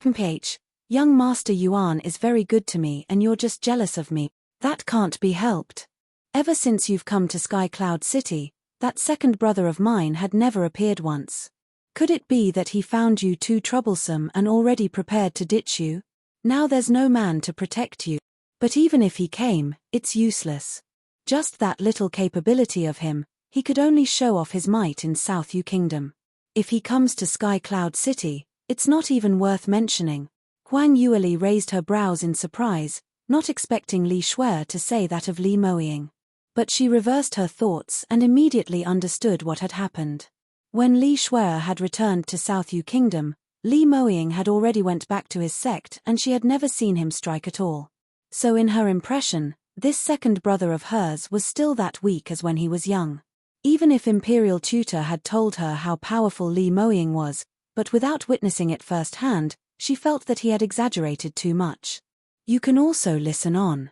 "PH, young Master Yuan is very good to me and you're just jealous of me. That can't be helped. Ever since you've come to Sky Cloud City, that second brother of mine had never appeared once. Could it be that he found you too troublesome and already prepared to ditch you? Now there's no man to protect you. But even if he came, it's useless. Just that little capability of him, he could only show off his might in South Yu Kingdom. If he comes to Sky Cloud City, it's not even worth mentioning." Huang Yueli raised her brows in surprise, not expecting Li Shuai to say that of Li Moying. But she reversed her thoughts and immediately understood what had happened. When Li Shuai had returned to South Yu Kingdom, Li Moying had already went back to his sect and she had never seen him strike at all. So in her impression, this second brother of hers was still that weak as when he was young. Even if Imperial Tutor had told her how powerful Li Moying was, but without witnessing it firsthand, she felt that he had exaggerated too much. "You can also listen on."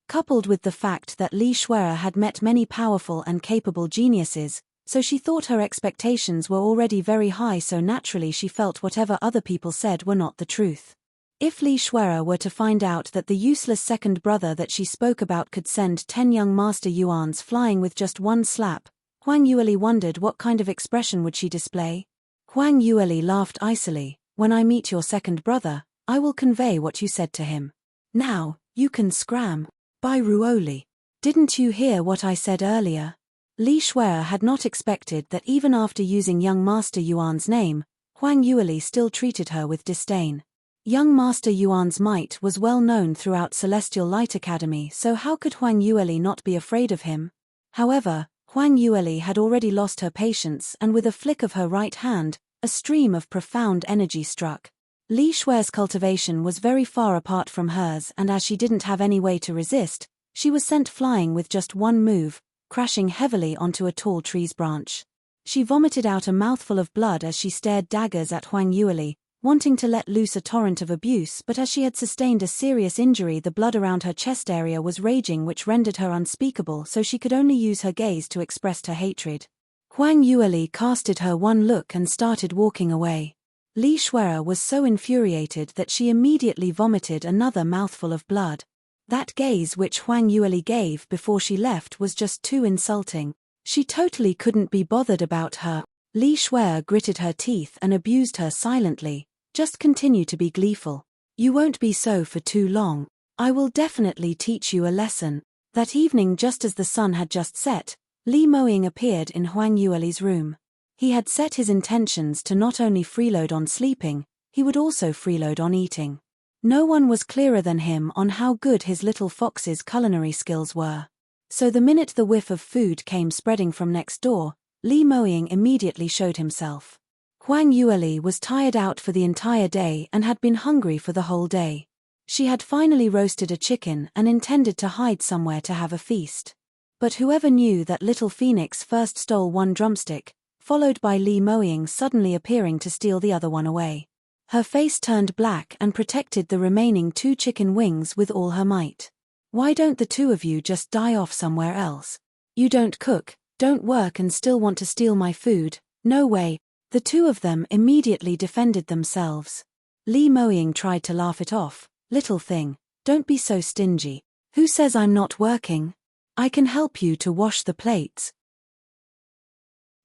Coupled with the fact that Li Shuai had met many powerful and capable geniuses, so she thought her expectations were already very high, so naturally she felt whatever other people said were not the truth. If Li Shuai were to find out that the useless second brother that she spoke about could send 10 young Master Yuans flying with just one slap, Huang Yueli wondered what kind of expression would she display. Huang Yueli laughed icily. "When I meet your second brother, I will convey what you said to him. Now, you can scram. By Ruoli. Didn't you hear what I said earlier? Li Shuai had not expected that even after using young Master Yuan's name, Huang Yueli still treated her with disdain. Young Master Yuan's might was well known throughout Celestial Light Academy, so how could Huang Yueli not be afraid of him? However, Huang Yueli had already lost her patience, and with a flick of her right hand, a stream of profound energy struck. Li Shuai's cultivation was very far apart from hers, and as she didn't have any way to resist, she was sent flying with just one move, crashing heavily onto a tall tree's branch. She vomited out a mouthful of blood as she stared daggers at Huang Yueli, wanting to let loose a torrent of abuse, but as she had sustained a serious injury, the blood around her chest area was raging, which rendered her unspeakable, so she could only use her gaze to express her hatred. Huang Yueli casted her one look and started walking away. Li Shuai was so infuriated that she immediately vomited another mouthful of blood. That gaze which Huang Yueli gave before she left was just too insulting. She totally couldn't be bothered about her. Li Shuai gritted her teeth and abused her silently. Just continue to be gleeful. You won't be so for too long. I will definitely teach you a lesson. That evening, just as the sun had just set, Li Moying appeared in Huang Yueli's room. He had set his intentions to not only freeload on sleeping, he would also freeload on eating. No one was clearer than him on how good his little fox's culinary skills were. So the minute the whiff of food came spreading from next door, Li Moying immediately showed himself. Huang Yueli was tired out for the entire day and had been hungry for the whole day. She had finally roasted a chicken and intended to hide somewhere to have a feast. But whoever knew that little Phoenix first stole one drumstick, followed by Li Moying suddenly appearing to steal the other one away. Her face turned black and protected the remaining 2 chicken wings with all her might. Why don't the two of you just die off somewhere else? You don't cook, don't work, and still want to steal my food? No way. The two of them immediately defended themselves. Li Moying tried to laugh it off. Little thing, don't be so stingy. Who says I'm not working? I can help you to wash the plates.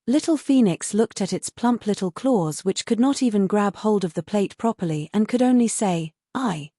Little Phoenix looked at its plump little claws, which could not even grab hold of the plate properly, and could only say, I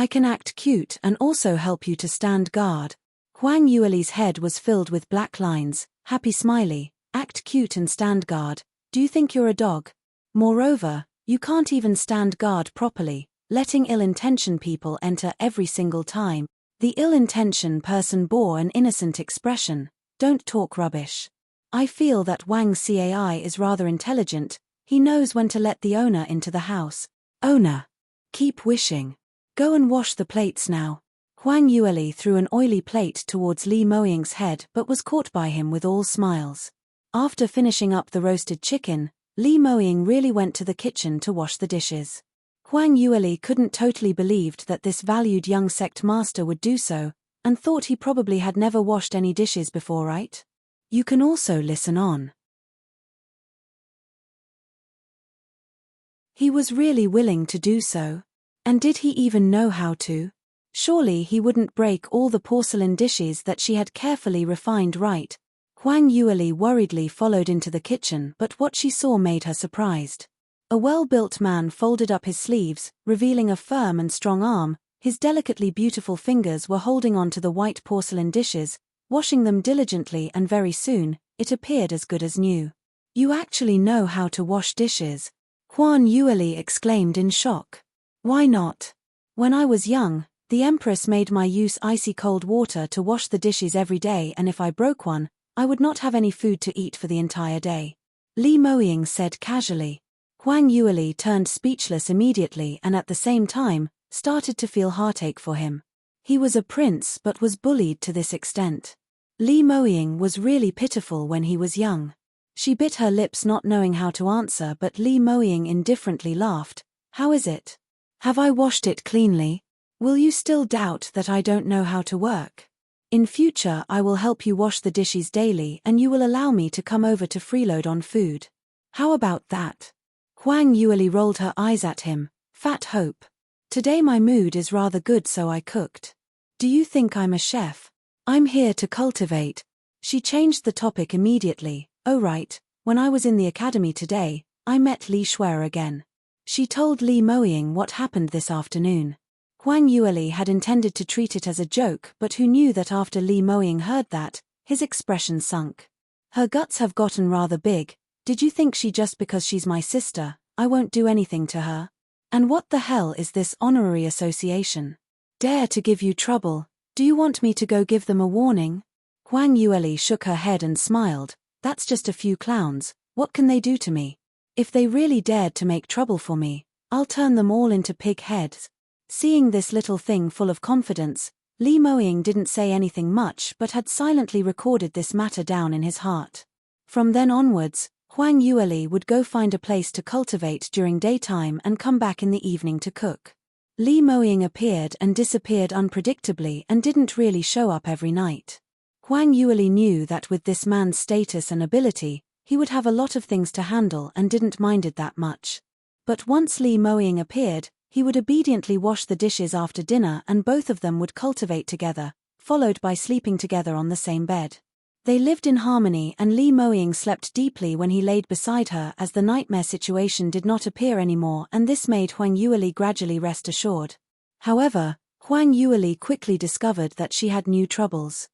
can act cute and also help you to stand guard. Huang Yueli's head was filled with black lines. Happy smiley, act cute and stand guard. Do you think you're a dog? Moreover, you can't even stand guard properly, letting ill-intentioned people enter every single time. The ill-intentioned person bore an innocent expression. Don't talk rubbish. I feel that Wang Cai is rather intelligent. He knows when to let the owner into the house. Owner. Keep wishing. Go and wash the plates now. Huang Yueli threw an oily plate towards Li Moying's head but was caught by him with all smiles. After finishing up the roasted chicken, Li Moying really went to the kitchen to wash the dishes. Huang Yueli couldn't totally believed that this valued young sect master would do so, and thought he probably had never washed any dishes before, right? You can also listen on. He was really willing to do so. And did he even know how to? Surely he wouldn't break all the porcelain dishes that she had carefully refined, right? Huang Yueli worriedly followed into the kitchen, but what she saw made her surprised. A well-built man folded up his sleeves, revealing a firm and strong arm. His delicately beautiful fingers were holding on to the white porcelain dishes, washing them diligently, and very soon, it appeared as good as new. You actually know how to wash dishes? Huang Yueli exclaimed in shock. Why not? When I was young, the Empress made my use icy cold water to wash the dishes every day, and if I broke one, I would not have any food to eat for the entire day. Li Moying said casually. Huang Yueli turned speechless immediately and at the same time, started to feel heartache for him. He was a prince but was bullied to this extent. Li Moying was really pitiful when he was young. She bit her lips not knowing how to answer, but Li Moying indifferently laughed. How is it? Have I washed it cleanly? Will you still doubt that I don't know how to work? In future I will help you wash the dishes daily and you will allow me to come over to freeload on food. How about that? Huang Yueli rolled her eyes at him. Fat hope. Today my mood is rather good, so I cooked. Do you think I'm a chef? I'm here to cultivate. She changed the topic immediately. Oh right, when I was in the academy today, I met Li Shuai again. She told Li Moying what happened this afternoon. Huang Yueli had intended to treat it as a joke, but who knew that after Li Moying heard that, his expression sunk. Her guts have gotten rather big. Did you think just because she's my sister, I won't do anything to her? And what the hell is this honorary association? Dare to give you trouble? Do you want me to go give them a warning? Huang Yueli shook her head and smiled. That's just a few clowns, what can they do to me? If they really dared to make trouble for me, I'll turn them all into pig heads. Seeing this little thing full of confidence, Li Moying didn't say anything much but had silently recorded this matter down in his heart. From then onwards, Huang Yueli would go find a place to cultivate during daytime and come back in the evening to cook. Li Moying appeared and disappeared unpredictably and didn't really show up every night. Huang Yueli knew that with this man's status and ability, he would have a lot of things to handle and didn't mind it that much. But once Li Moying appeared, he would obediently wash the dishes after dinner and both of them would cultivate together, followed by sleeping together on the same bed. They lived in harmony and Li Moying slept deeply when he laid beside her as the nightmare situation did not appear anymore, and this made Huang Yueli gradually rest assured. However, Huang Yueli quickly discovered that she had new troubles.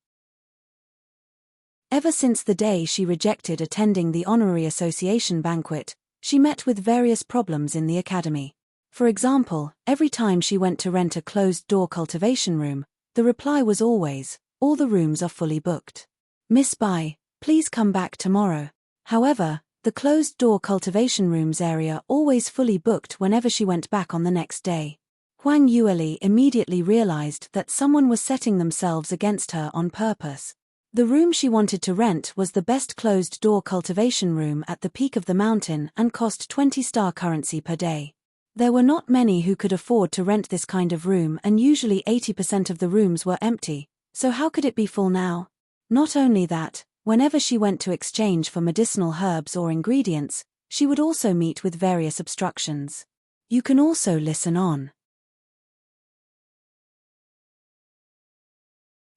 Ever since the day she rejected attending the honorary association banquet, she met with various problems in the academy. For example, every time she went to rent a closed-door cultivation room, the reply was always, "All the rooms are fully booked. Miss Bai, please come back tomorrow." However, the closed-door cultivation rooms area always fully booked whenever she went back on the next day. Huang Yueli immediately realized that someone was setting themselves against her on purpose. The room she wanted to rent was the best closed-door cultivation room at the peak of the mountain and cost 20-star currency per day. There were not many who could afford to rent this kind of room and usually 80% of the rooms were empty, so how could it be full now? Not only that, whenever she went to exchange for medicinal herbs or ingredients, she would also meet with various obstructions. You can also listen on.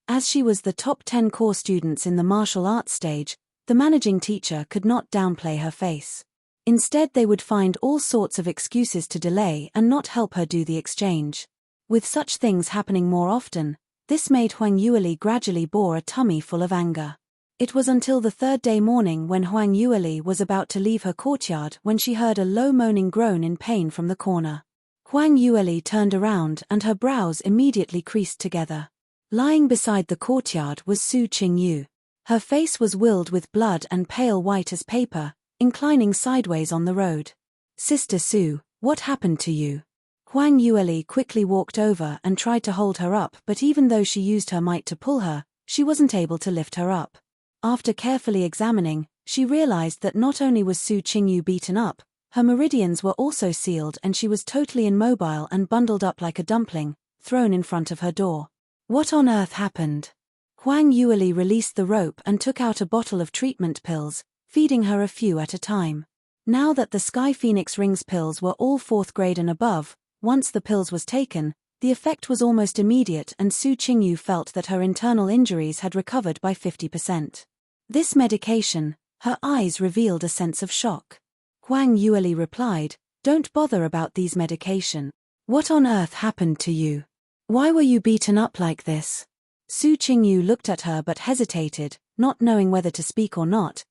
As she was the top 10 core students in the martial arts stage, the managing teacher could not downplay her face. Instead they would find all sorts of excuses to delay and not help her do the exchange. With such things happening more often, this made Huang Yueli gradually bore a tummy full of anger. It was until the third day morning when Huang Yueli was about to leave her courtyard when she heard a low moaning groan in pain from the corner. Huang Yueli turned around and her brows immediately creased together. Lying beside the courtyard was Su Qingyu. Her face was willed with blood and pale white as paper, inclining sideways on the road. "Sister Su, what happened to you?" Huang Yueli quickly walked over and tried to hold her up, but even though she used her might to pull her, she wasn't able to lift her up. After carefully examining, she realized that not only was Su Qingyu beaten up, her meridians were also sealed and she was totally immobile and bundled up like a dumpling, thrown in front of her door. What on earth happened? Huang Yueli released the rope and took out a bottle of treatment pills, feeding her a few at a time. Now that the Sky Phoenix Rings pills were all 4th grade and above, once the pills was taken, the effect was almost immediate and Su Qingyu felt that her internal injuries had recovered by 50%. This medication, her eyes revealed a sense of shock. Huang Yueli replied, "Don't bother about these medication. What on earth happened to you? Why were you beaten up like this?" Su Qingyu looked at her but hesitated, not knowing whether to speak or not.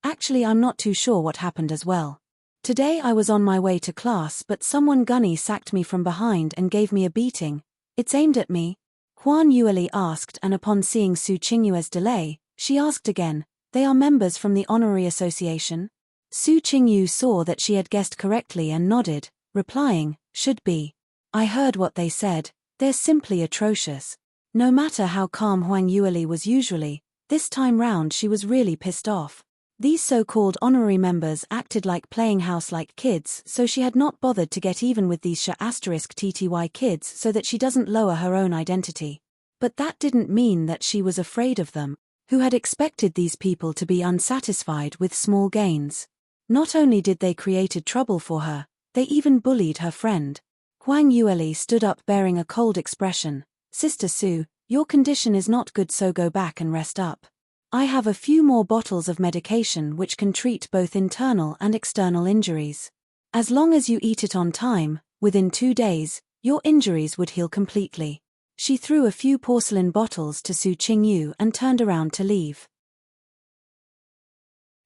Actually I'm not too sure what happened as well. Today I was on my way to class but someone gunny sacked me from behind and gave me a beating. It's aimed at me?" Huang Yueli asked, and upon seeing Su Qingyu's delay, she asked again, "They are members from the honorary association?" Su Qingyu saw that she had guessed correctly and nodded, replying, "Should be. I heard what they said, they're simply atrocious." No matter how calm Huang Yueli was usually, this time round she was really pissed off. These so-called honorary members acted like playing house-like kids, so she had not bothered to get even with these *TTY kids so that she doesn't lower her own identity. But that didn't mean that she was afraid of them, who had expected these people to be unsatisfied with small gains. Not only did they created trouble for her, they even bullied her friend. Huang Yueli stood up bearing a cold expression. "Sister Su, your condition is not good, so go back and rest up. I have a few more bottles of medication which can treat both internal and external injuries. As long as you eat it on time, within 2 days, Your injuries would heal completely. She threw a few porcelain bottles to Su Qingyu and turned around to leave.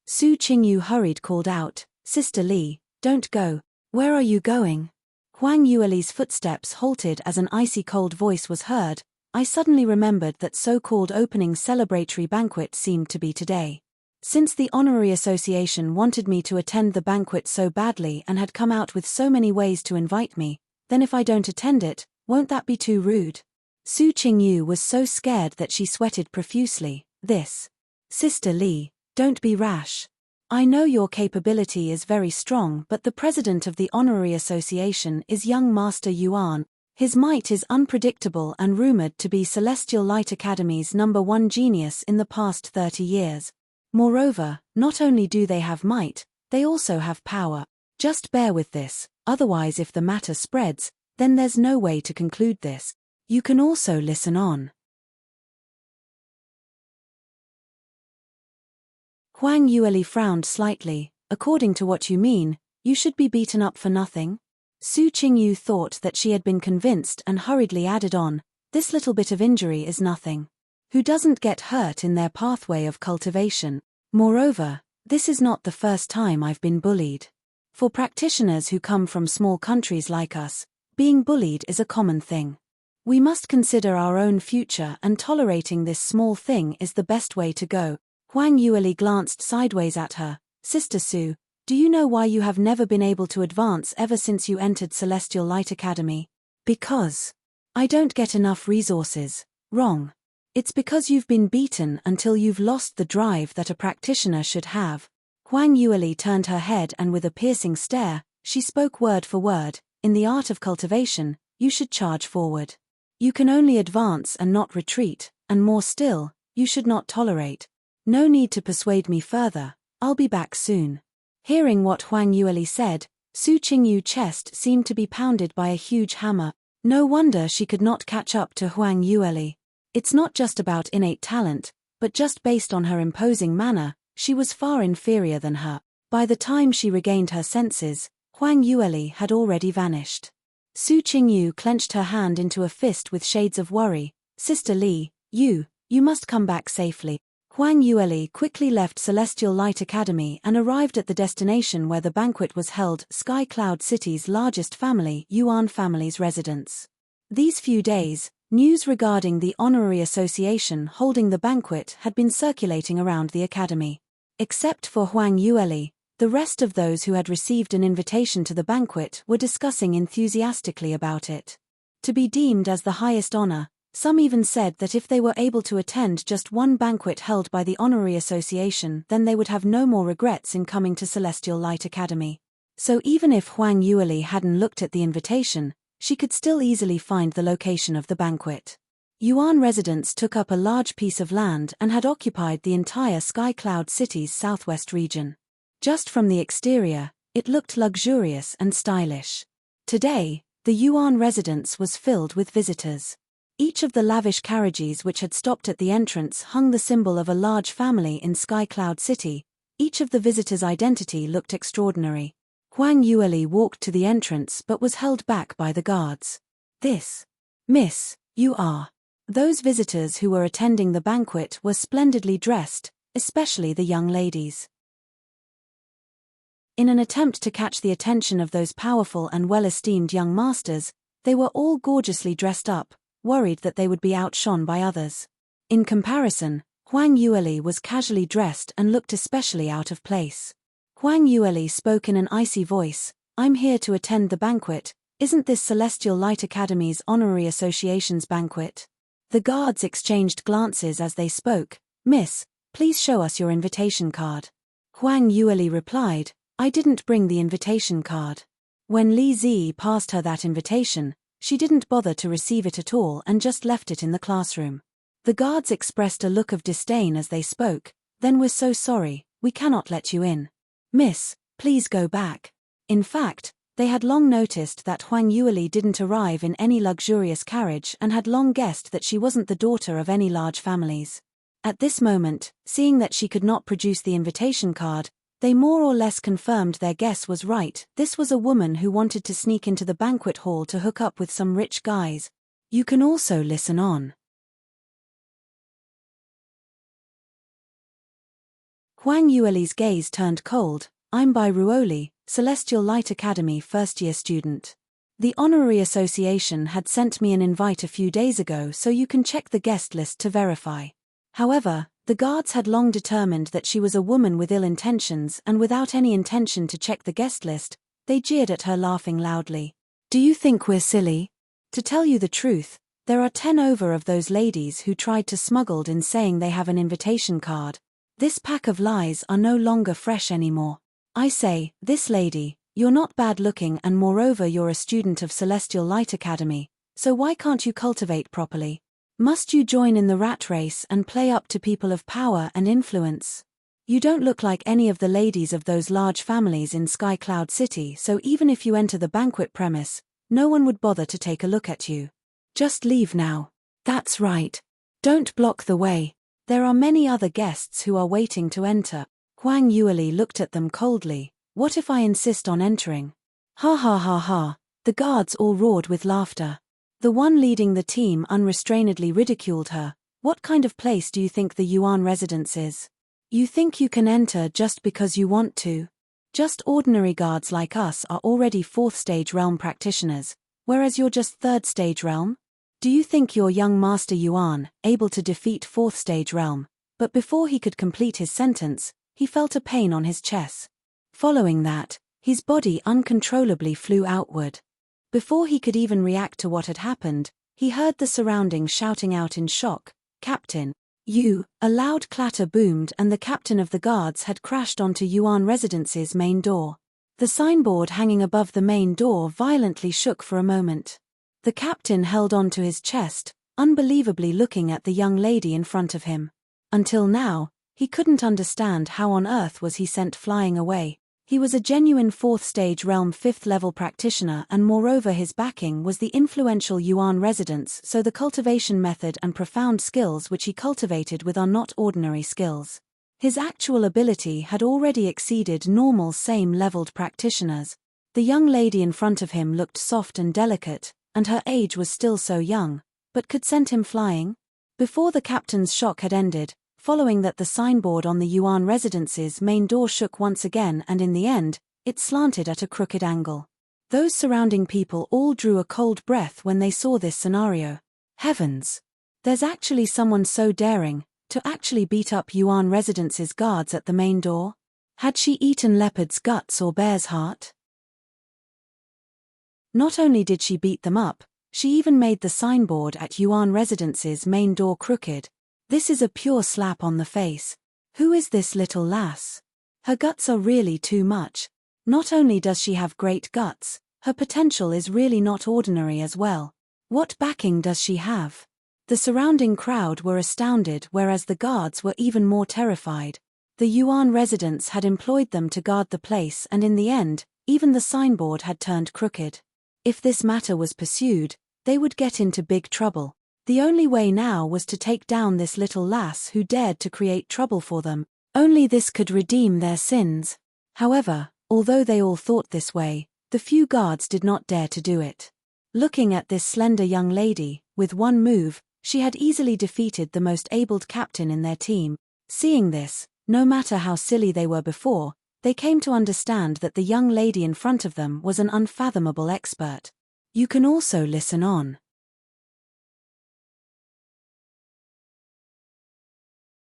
Su Qingyu hurried called out, Sister Li, don't go. Where are you going? Huang Yueli's footsteps halted as an icy cold voice was heard. I suddenly remembered that so-called opening celebratory banquet seemed to be today. Since the Honorary Association wanted me to attend the banquet so badly and had come out with so many ways to invite me, then if I don't attend it, won't that be too rude? Su Qingyu was so scared that she sweated profusely. Sister Li, don't be rash. I know your capability is very strong, but the president of the Honorary Association is young Master Yuan. His might is unpredictable and rumored to be Celestial Light Academy's #1 genius in the past 30 years. Moreover, not only do they have might, they also have power. Just bear with this, otherwise if the matter spreads, then there's no way to conclude this. You can also listen on. Huang Yueli frowned slightly. According to what you mean, you should be beaten up for nothing? Su Qingyu thought that she had been convinced and hurriedly added on, this little bit of injury is nothing. Who doesn't get hurt in their pathway of cultivation? Moreover, this is not the first time I've been bullied. For practitioners who come from small countries like us, being bullied is a common thing. We must consider our own future, and tolerating this small thing is the best way to go. Huang Yueli glanced sideways at her. Sister Su, do you know why you have never been able to advance ever since you entered Celestial Light Academy? Because I don't get enough resources. Wrong. It's because you've been beaten until you've lost the drive that a practitioner should have. Huang Yueli turned her head and with a piercing stare, she spoke word for word, in the art of cultivation, you should charge forward. You can only advance and not retreat, and more still, you should not tolerate. No need to persuade me further, I'll be back soon. Hearing what Huang Yueli said, Su Qingyu's chest seemed to be pounded by a huge hammer. No wonder she could not catch up to Huang Yueli. It's not just about innate talent, but just based on her imposing manner, she was far inferior than her. By the time she regained her senses, Huang Yueli had already vanished. Su Qingyu clenched her hand into a fist with shades of worry. Sister Li, you must come back safely. Huang Yueli quickly left Celestial Light Academy and arrived at the destination where the banquet was held, Sky Cloud City's largest family, Yuan family's residence. These few days, news regarding the Honorary Association holding the banquet had been circulating around the academy. Except for Huang Yueli, the rest of those who had received an invitation to the banquet were discussing enthusiastically about it. To be deemed as the highest honor, some even said that if they were able to attend just one banquet held by the Honorary Association, then they would have no more regrets in coming to Celestial Light Academy. So even if Huang Yueli hadn't looked at the invitation, she could still easily find the location of the banquet. Yuan residents took up a large piece of land and had occupied the entire Sky Cloud City's southwest region. Just from the exterior, it looked luxurious and stylish. Today, the Yuan residence was filled with visitors. Each of the lavish carriages which had stopped at the entrance hung the symbol of a large family in Sky Cloud City. Each of the visitors' identity looked extraordinary. Huang Yueli walked to the entrance but was held back by the guards. Miss, you are. Those visitors who were attending the banquet were splendidly dressed, especially the young ladies. In an attempt to catch the attention of those powerful and well-esteemed young masters, they were all gorgeously dressed up, worried that they would be outshone by others. In comparison, Huang Yueli was casually dressed and looked especially out of place. Huang Yueli spoke in an icy voice, I'm here to attend the banquet, isn't this Celestial Light Academy's Honorary Association's banquet? The guards exchanged glances as they spoke. Miss, please show us your invitation card. Huang Yueli replied, I didn't bring the invitation card. When Li Zi passed her that invitation, she didn't bother to receive it at all and just left it in the classroom. The guards expressed a look of disdain as they spoke, then we're so sorry, we cannot let you in. Miss, please go back. In fact, they had long noticed that Huang Yueli didn't arrive in any luxurious carriage and had long guessed that she wasn't the daughter of any large families. At this moment, seeing that she could not produce the invitation card, They more or less confirmed their guess was right. This was a woman who wanted to sneak into the banquet hall to hook up with some rich guys. You can also listen on. Huang Yueli's gaze turned cold. I'm Bai Ruoli, Celestial Light Academy first-year student. The Honorary Association had sent me an invite a few days ago, so you can check the guest list to verify. However, the guards had long determined that she was a woman with ill intentions, and without any intention to check the guest list, they jeered at her, laughing loudly. Do you think we're silly? To tell you the truth, there are 10 over of those ladies who tried to smuggled in saying they have an invitation card. This pack of lies are no longer fresh anymore. I say, this lady, you're not bad looking, and moreover you're a student of Celestial Light Academy, so why can't you cultivate properly? Must you join in the rat race and play up to people of power and influence? You don't look like any of the ladies of those large families in Sky Cloud City, so even if you enter the banquet premise, no one would bother to take a look at you. Just leave now. That's right. Don't block the way. There are many other guests who are waiting to enter. Huang Yueli looked at them coldly. What if I insist on entering? Ha ha ha ha. The guards all roared with laughter. The one leading the team unrestrainedly ridiculed her. What kind of place do you think the Yuan residence is? You think you can enter just because you want to? Just ordinary guards like us are already 4th stage realm practitioners, whereas you're just 3rd stage realm? Do you think your young Master Yuan, able to defeat 4th stage realm? But before he could complete his sentence, he felt a pain on his chest. Following that, his body uncontrollably flew outward. Before he could even react to what had happened, he heard the surroundings shouting out in shock, "Captain, you!" A loud clatter boomed and the captain of the guards had crashed onto Yuan Residence's main door. The signboard hanging above the main door violently shook for a moment. The captain held on to his chest, unbelievably looking at the young lady in front of him. Until now, he couldn't understand how on earth was he sent flying away. He was a genuine 4th stage realm 5th level practitioner, and moreover his backing was the influential Yuan residence, so the cultivation method and profound skills which he cultivated with are not ordinary skills. His actual ability had already exceeded normal same-leveled practitioners. The young lady in front of him looked soft and delicate, and her age was still so young, but could send him flying? Before the captain's shock had ended, following that the signboard on the Yuan residence's main door shook once again, and in the end, it slanted at a crooked angle. Those surrounding people all drew a cold breath when they saw this scenario. Heavens! There's actually someone so daring, to actually beat up Yuan residence's guards at the main door? Had she eaten leopard's guts or bear's heart? Not only did she beat them up, she even made the signboard at Yuan residence's main door crooked. This is a pure slap on the face. Who is this little lass? Her guts are really too much. Not only does she have great guts, her potential is really not ordinary as well. What backing does she have? The surrounding crowd were astounded, whereas the guards were even more terrified. The Yuan residents had employed them to guard the place, and in the end, even the signboard had turned crooked. If this matter was pursued, they would get into big trouble. The only way now was to take down this little lass who dared to create trouble for them. Only this could redeem their sins. However, although they all thought this way, the few guards did not dare to do it. Looking at this slender young lady, with one move, she had easily defeated the most abled captain in their team. Seeing this, no matter how silly they were before, they came to understand that the young lady in front of them was an unfathomable expert. You can also listen on.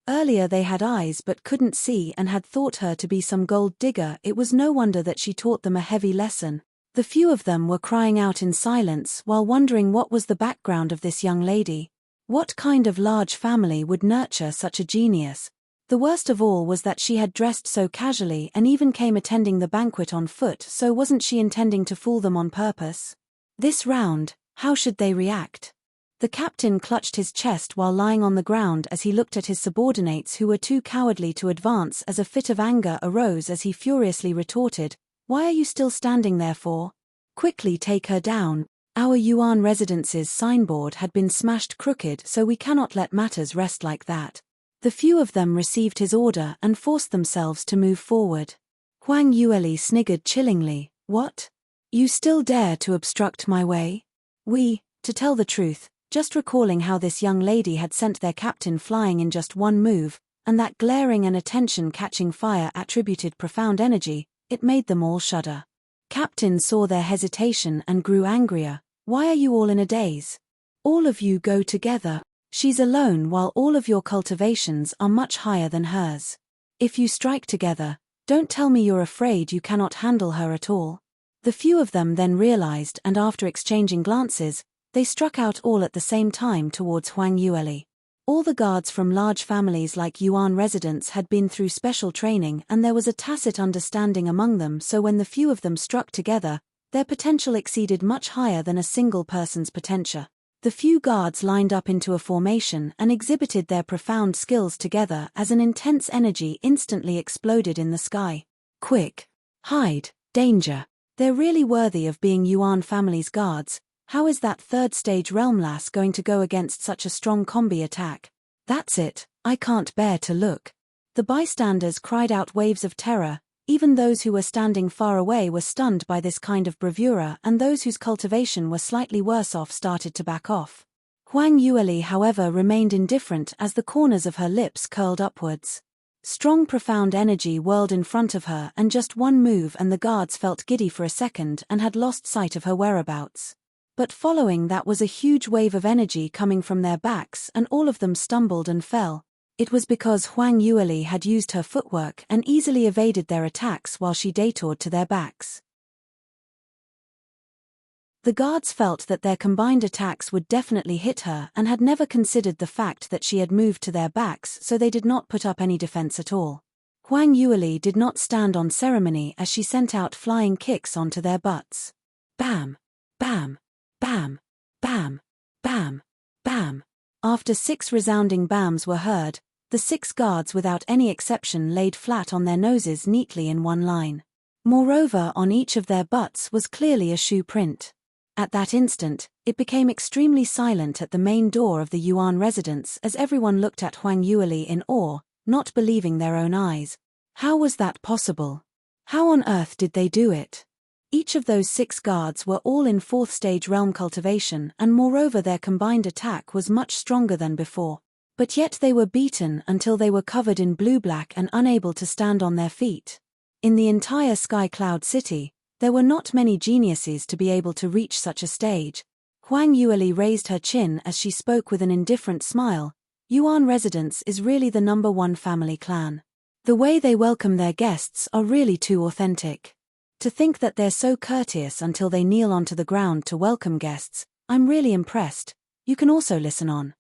Earlier they had eyes but couldn't see and had thought her to be some gold digger. It was no wonder that she taught them a heavy lesson. The few of them were crying out in silence while wondering what was the background of this young lady. What kind of large family would nurture such a genius? The worst of all was that she had dressed so casually and even came attending the banquet on foot, so wasn't she intending to fool them on purpose? This round, how should they react? The captain clutched his chest while lying on the ground as he looked at his subordinates who were too cowardly to advance, as a fit of anger arose as he furiously retorted, "Why are you still standing there for? Quickly take her down. Our Yuan residence's signboard had been smashed crooked, so we cannot let matters rest like that." The few of them received his order and forced themselves to move forward. Huang Yueli sniggered chillingly. What? You still dare to obstruct my way? To tell the truth, just recalling how this young lady had sent their captain flying in just one move, and that glaring and attention-catching fire attributed profound energy, it made them all shudder. Captain saw their hesitation and grew angrier. Why are you all in a daze? All of you go together. She's alone while all of your cultivations are much higher than hers. If you strike together, don't tell me you're afraid you cannot handle her at all. The few of them then realized, and after exchanging glances, they struck out all at the same time towards Huang Yueli. All the guards from large families like Yuan residents had been through special training, and there was a tacit understanding among them, so when the few of them struck together, their potential exceeded much higher than a single person's potential. The few guards lined up into a formation and exhibited their profound skills together as an intense energy instantly exploded in the sky. Quick! Hide! Danger! They're really worthy of being Yuan family's guards. How is that third-stage realm lass going to go against such a strong combi attack? That's it, I can't bear to look. The bystanders cried out waves of terror. Even those who were standing far away were stunned by this kind of bravura, and those whose cultivation were slightly worse off started to back off. Huang Yueli, however, remained indifferent as the corners of her lips curled upwards. Strong profound energy whirled in front of her, and just one move and the guards felt giddy for a second and had lost sight of her whereabouts. But following that was a huge wave of energy coming from their backs, and all of them stumbled and fell. It was because Huang Yueli had used her footwork and easily evaded their attacks while she detoured to their backs. The guards felt that their combined attacks would definitely hit her and had never considered the fact that she had moved to their backs, so they did not put up any defense at all. Huang Yueli did not stand on ceremony as she sent out flying kicks onto their butts. Bam! Bam! Bam! Bam! Bam! Bam! After 6 resounding bams were heard, the 6 guards without any exception laid flat on their noses neatly in one line. Moreover, on each of their butts was clearly a shoe print. At that instant, it became extremely silent at the main door of the Yuan residence as everyone looked at Huang Yueli in awe, not believing their own eyes. How was that possible? How on earth did they do it? Each of those 6 guards were all in 4th stage realm cultivation, and moreover their combined attack was much stronger than before. But yet they were beaten until they were covered in blue-black and unable to stand on their feet. In the entire Sky Cloud City, there were not many geniuses to be able to reach such a stage. Huang Yueli raised her chin as she spoke with an indifferent smile. Yuan residence is really the #1 family clan. The way they welcome their guests are really too authentic. To think that they're so courteous until they kneel onto the ground to welcome guests, I'm really impressed. You can also listen on.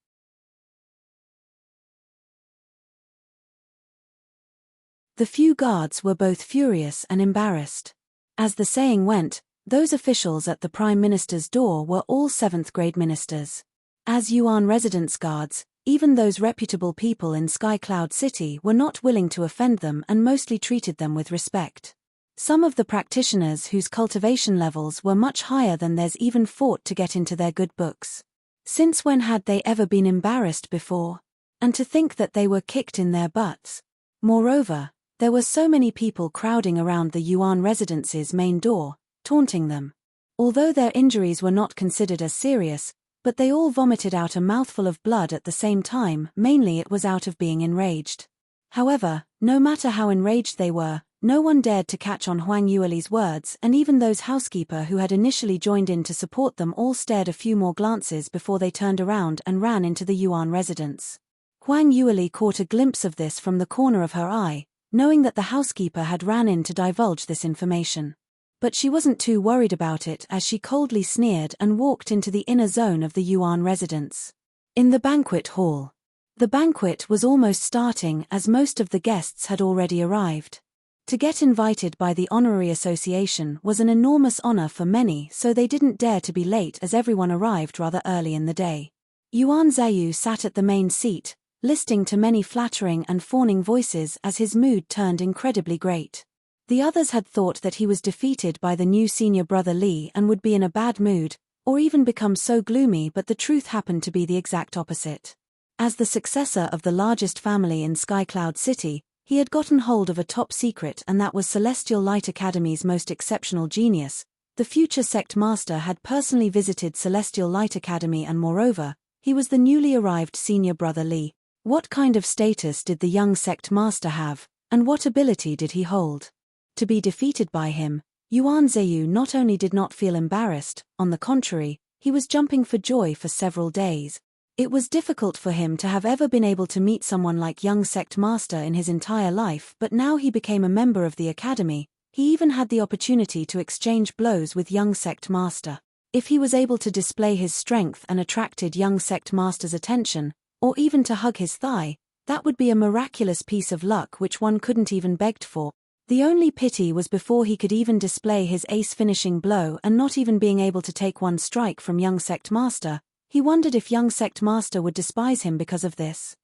The few guards were both furious and embarrassed. As the saying went, those officials at the Prime Minister's door were all 7th grade ministers. As Yuan residence guards, even those reputable people in Sky Cloud City were not willing to offend them and mostly treated them with respect. Some of the practitioners whose cultivation levels were much higher than theirs even fought to get into their good books. Since when had they ever been embarrassed before? And to think that they were kicked in their butts. Moreover, there were so many people crowding around the Yuan residence's main door, taunting them. Although their injuries were not considered as serious, but they all vomited out a mouthful of blood at the same time. Mainly it was out of being enraged. However, no matter how enraged they were, no one dared to catch on Huang Yueli's words, and even those housekeeper who had initially joined in to support them all stared a few more glances before they turned around and ran into the Yuan residence. Huang Yueli caught a glimpse of this from the corner of her eye, knowing that the housekeeper had ran in to divulge this information. But she wasn't too worried about it as she coldly sneered and walked into the inner zone of the Yuan residence. In the banquet hall. The banquet was almost starting as most of the guests had already arrived. To get invited by the Honorary Association was an enormous honor for many, so they didn't dare to be late as everyone arrived rather early in the day. Yuan Zhayu sat at the main seat, listening to many flattering and fawning voices as his mood turned incredibly great. The others had thought that he was defeated by the new senior brother Li and would be in a bad mood, or even become so gloomy, but the truth happened to be the exact opposite. As the successor of the largest family in Skycloud City, he had gotten hold of a top secret, and that was Celestial Light Academy's most exceptional genius. The future sect master had personally visited Celestial Light Academy, and moreover, he was the newly arrived senior brother Li. What kind of status did the young sect master have, and what ability did he hold? To be defeated by him, Yuan Zheyu not only did not feel embarrassed, on the contrary, he was jumping for joy for several days. It was difficult for him to have ever been able to meet someone like young sect master in his entire life, but now he became a member of the academy. He even had the opportunity to exchange blows with young sect master. If he was able to display his strength and attracted young sect master's attention, or even to hug his thigh, that would be a miraculous piece of luck which one couldn't even beg for. The only pity was before he could even display his ace finishing blow and not even being able to take one strike from young sect master, he wondered if young sect master would despise him because of this.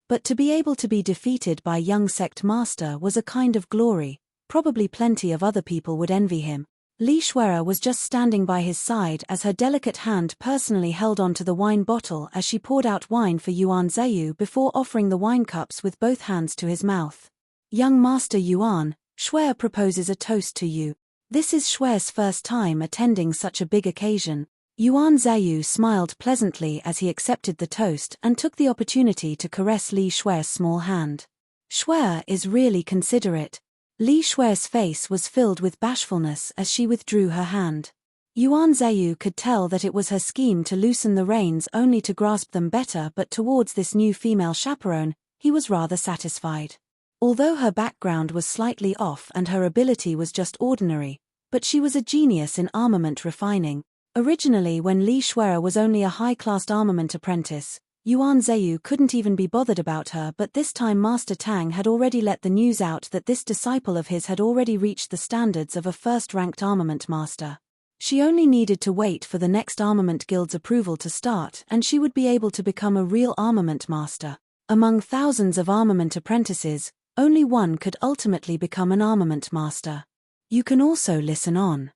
But to be able to be defeated by young sect master was a kind of glory. Probably plenty of other people would envy him. Li Shuera was just standing by his side as her delicate hand personally held onto the wine bottle as she poured out wine for Yuan Zheyu before offering the wine cups with both hands to his mouth. Young Master Yuan, Shuer proposes a toast to you. This is Shuer's first time attending such a big occasion. Yuan Zheyu smiled pleasantly as he accepted the toast and took the opportunity to caress Li Shuer's small hand. Shuer is really considerate. Li Shuer's face was filled with bashfulness as she withdrew her hand. Yuan Zheyu could tell that it was her scheme to loosen the reins only to grasp them better, but towards this new female chaperone, he was rather satisfied. Although her background was slightly off and her ability was just ordinary, but she was a genius in armament refining. Originally, when Li Shuera was only a high-class armament apprentice, Yuan Zheyu couldn't even be bothered about her, but this time Master Tang had already let the news out that this disciple of his had already reached the standards of a first-ranked armament master. She only needed to wait for the next armament guild's approval to start, and she would be able to become a real armament master. Among thousands of armament apprentices, only one could ultimately become an armament master. You can also listen on.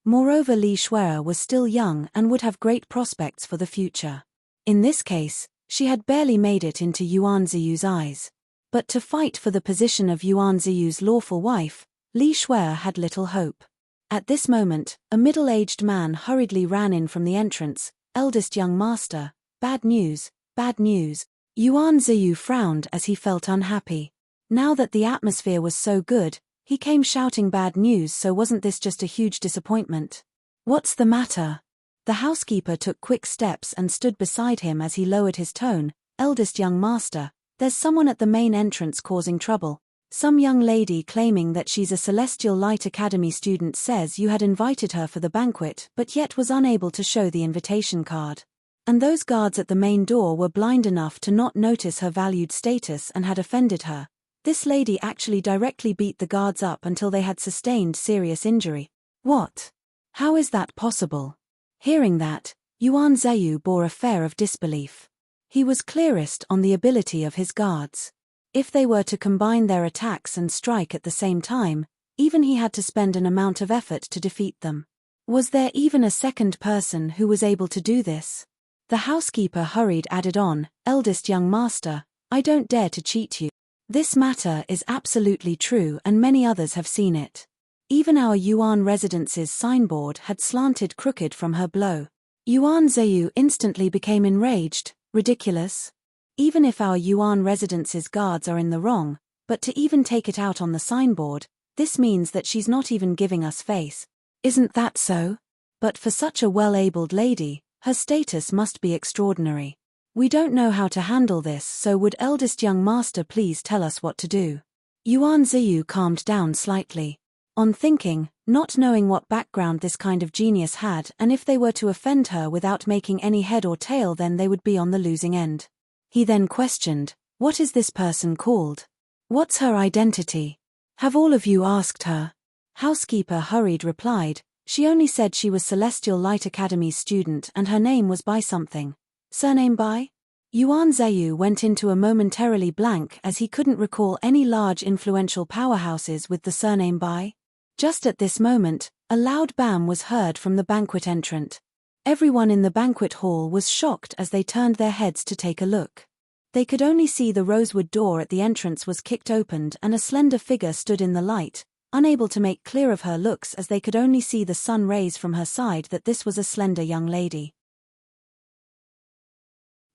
Moreover, Li Shuera was still young and would have great prospects for the future. In this case, she had barely made it into Yuan Zheyu's eyes. But to fight for the position of Yuan Zheyu's lawful wife, Li Shuera had little hope. At this moment, a middle-aged man hurriedly ran in from the entrance. Eldest young master, bad news, bad news. Yuan Zheyu frowned as he felt unhappy. Now that the atmosphere was so good, he came shouting bad news, so wasn't this just a huge disappointment? What's the matter? The housekeeper took quick steps and stood beside him as he lowered his tone. Eldest young master, there's someone at the main entrance causing trouble. Some young lady claiming that she's a Celestial Light Academy student says you had invited her for the banquet but yet was unable to show the invitation card. And those guards at the main door were blind enough to not notice her valued status and had offended her. This lady actually directly beat the guards up until they had sustained serious injury. What? How is that possible? Hearing that, Yuan Zheyu bore a fair of disbelief. He was clearest on the ability of his guards. If they were to combine their attacks and strike at the same time, even he had to spend an amount of effort to defeat them. Was there even a second person who was able to do this? The housekeeper hurried added on, eldest young master, I don't dare to cheat you. This matter is absolutely true and many others have seen it. Even our Yuan residence's signboard had slanted crooked from her blow. Yuan Zheyu instantly became enraged. Ridiculous. Even if our Yuan residence's guards are in the wrong, but to even take it out on the signboard, this means that she's not even giving us face. Isn't that so? But for such a well-abled lady, her status must be extraordinary. We don't know how to handle this, so would eldest young master please tell us what to do? Yuan Zheyu calmed down slightly. On thinking, not knowing what background this kind of genius had, and if they were to offend her without making any head or tail, then they would be on the losing end. He then questioned, what is this person called? What's her identity? Have all of you asked her? Housekeeper hurried replied, she only said she was Celestial Light Academy's student and her name was Bai something. Surname Bai? Yuan Zheyu went into a momentarily blank as he couldn't recall any large influential powerhouses with the surname Bai. Just at this moment, a loud bam was heard from the banquet entrant. Everyone in the banquet hall was shocked as they turned their heads to take a look. They could only see the rosewood door at the entrance was kicked open and a slender figure stood in the light, unable to make clear of her looks as they could only see the sun rays from her side that this was a slender young lady.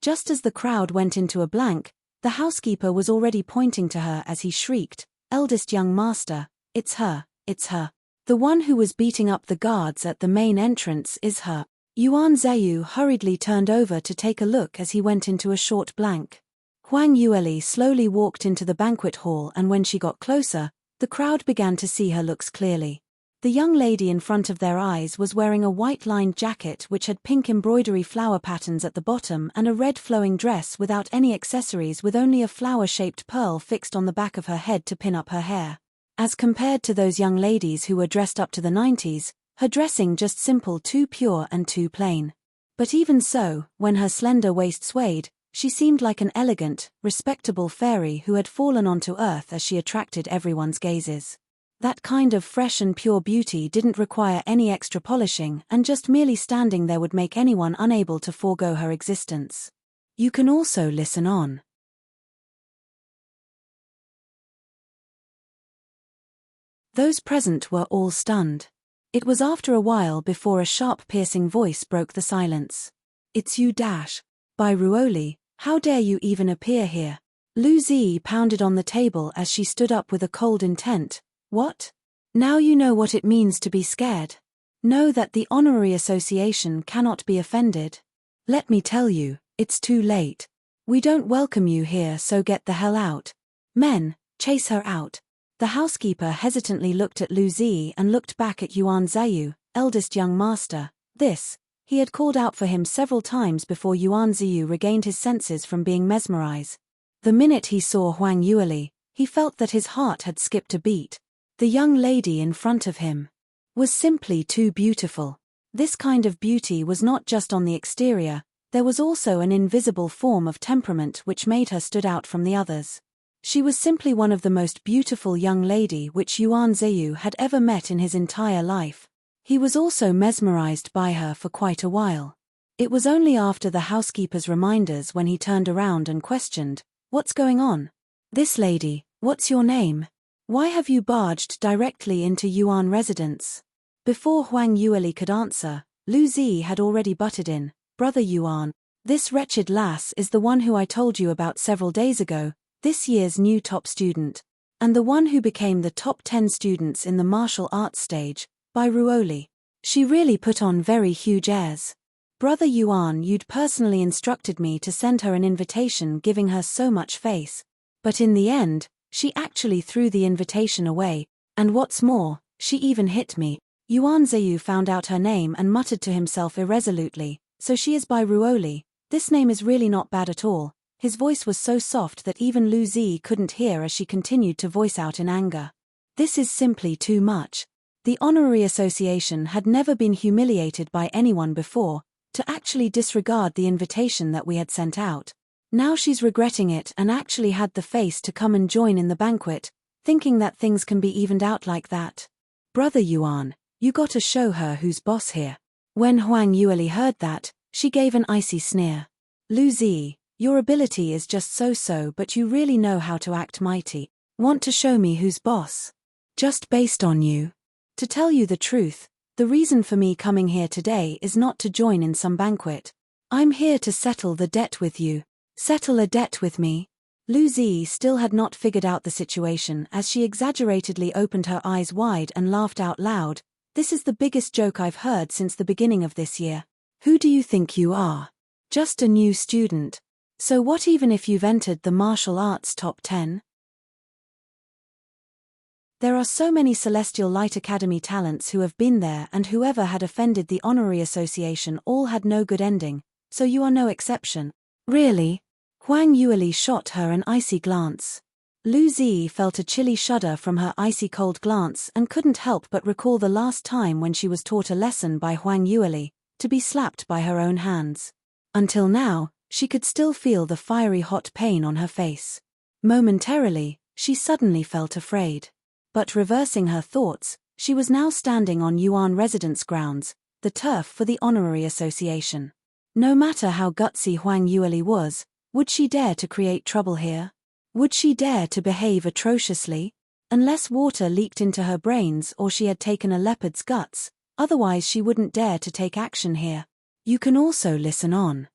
Just as the crowd went into a blank, the housekeeper was already pointing to her as he shrieked, "Eldest young master, it's her, it's her. The one who was beating up the guards at the main entrance is her." Yuan Zheyu hurriedly turned over to take a look as he went into a short blank. Huang Yueli slowly walked into the banquet hall, and when she got closer, the crowd began to see her looks clearly. The young lady in front of their eyes was wearing a white-lined jacket which had pink embroidery flower patterns at the bottom and a red flowing dress without any accessories, with only a flower-shaped pearl fixed on the back of her head to pin up her hair. As compared to those young ladies who were dressed up to the 90s, her dressing just simple, too pure and too plain. But even so, when her slender waist swayed, she seemed like an elegant, respectable fairy who had fallen onto earth as she attracted everyone's gazes. That kind of fresh and pure beauty didn't require any extra polishing, and just merely standing there would make anyone unable to forego her existence. You can also listen on. Those present were all stunned. It was after a while before a sharp piercing voice broke the silence. "It's you dash. By Ruoli, how dare you even appear here?" Lu Zi pounded on the table as she stood up with a cold intent. "What? Now you know what it means to be scared. Know that the honorary association cannot be offended. Let me tell you, it's too late. We don't welcome you here, so get the hell out. Men, chase her out." The housekeeper hesitantly looked at Lu Zi and looked back at Yuan Zheyu, "Eldest young master." He had called out for him several times before Yuan Zheyu regained his senses from being mesmerized. The minute he saw Huang Yueli, he felt that his heart had skipped a beat. The young lady in front of him was simply too beautiful. This kind of beauty was not just on the exterior, there was also an invisible form of temperament which made her stood out from the others. She was simply one of the most beautiful young lady which Yuan Zheyu had ever met in his entire life. He was also mesmerized by her for quite a while. It was only after the housekeeper's reminders when he turned around and questioned, "What's going on? This lady, what's your name? Why have you barged directly into Yuan residence?" Before Huang Yueli could answer, Lu Zi had already butted in. "Brother Yuan, this wretched lass is the one who I told you about several days ago, this year's new top student, and the one who became the top 10 students in the martial arts stage, by Ruoli. She really put on very huge airs. Brother Yuan, you'd personally instructed me to send her an invitation giving her so much face. But in the end, she actually threw the invitation away, and what's more, she even hit me." Yuan Zheyu found out her name and muttered to himself irresolutely, "So she is by Ruoli. This name is really not bad at all." His voice was so soft that even Lu Zi couldn't hear as she continued to voice out in anger. "This is simply too much. The honorary association had never been humiliated by anyone before, to actually disregard the invitation that we had sent out. Now she's regretting it and actually had the face to come and join in the banquet, thinking that things can be evened out like that. Brother Yuan, you gotta show her who's boss here." When Huang Yueli heard that, she gave an icy sneer. "Lu Zi, your ability is just so-so, but you really know how to act mighty. Want to show me who's boss? Just based on you? To tell you the truth, the reason for me coming here today is not to join in some banquet. I'm here to settle the debt with you." "Settle a debt with me?" Lu Zi still had not figured out the situation as she exaggeratedly opened her eyes wide and laughed out loud. "This is the biggest joke I've heard since the beginning of this year. Who do you think you are? Just a new student. So what even if you've entered the martial arts top 10? There are so many Celestial Light Academy talents who have been there, and whoever had offended the honorary association all had no good ending, so you are no exception." "Really?" Huang Yueli shot her an icy glance. Lu Zi felt a chilly shudder from her icy cold glance and couldn't help but recall the last time when she was taught a lesson by Huang Yueli, to be slapped by her own hands. Until now, she could still feel the fiery hot pain on her face. Momentarily, she suddenly felt afraid. But reversing her thoughts, She was now standing on Yuan residence grounds, the turf for the honorary association. No matter how gutsy Huang Yueli was, would she dare to create trouble here? Would she dare to behave atrociously? Unless water leaked into her brains or she had taken a leopard's guts, otherwise she wouldn't dare to take action here. You can also listen on.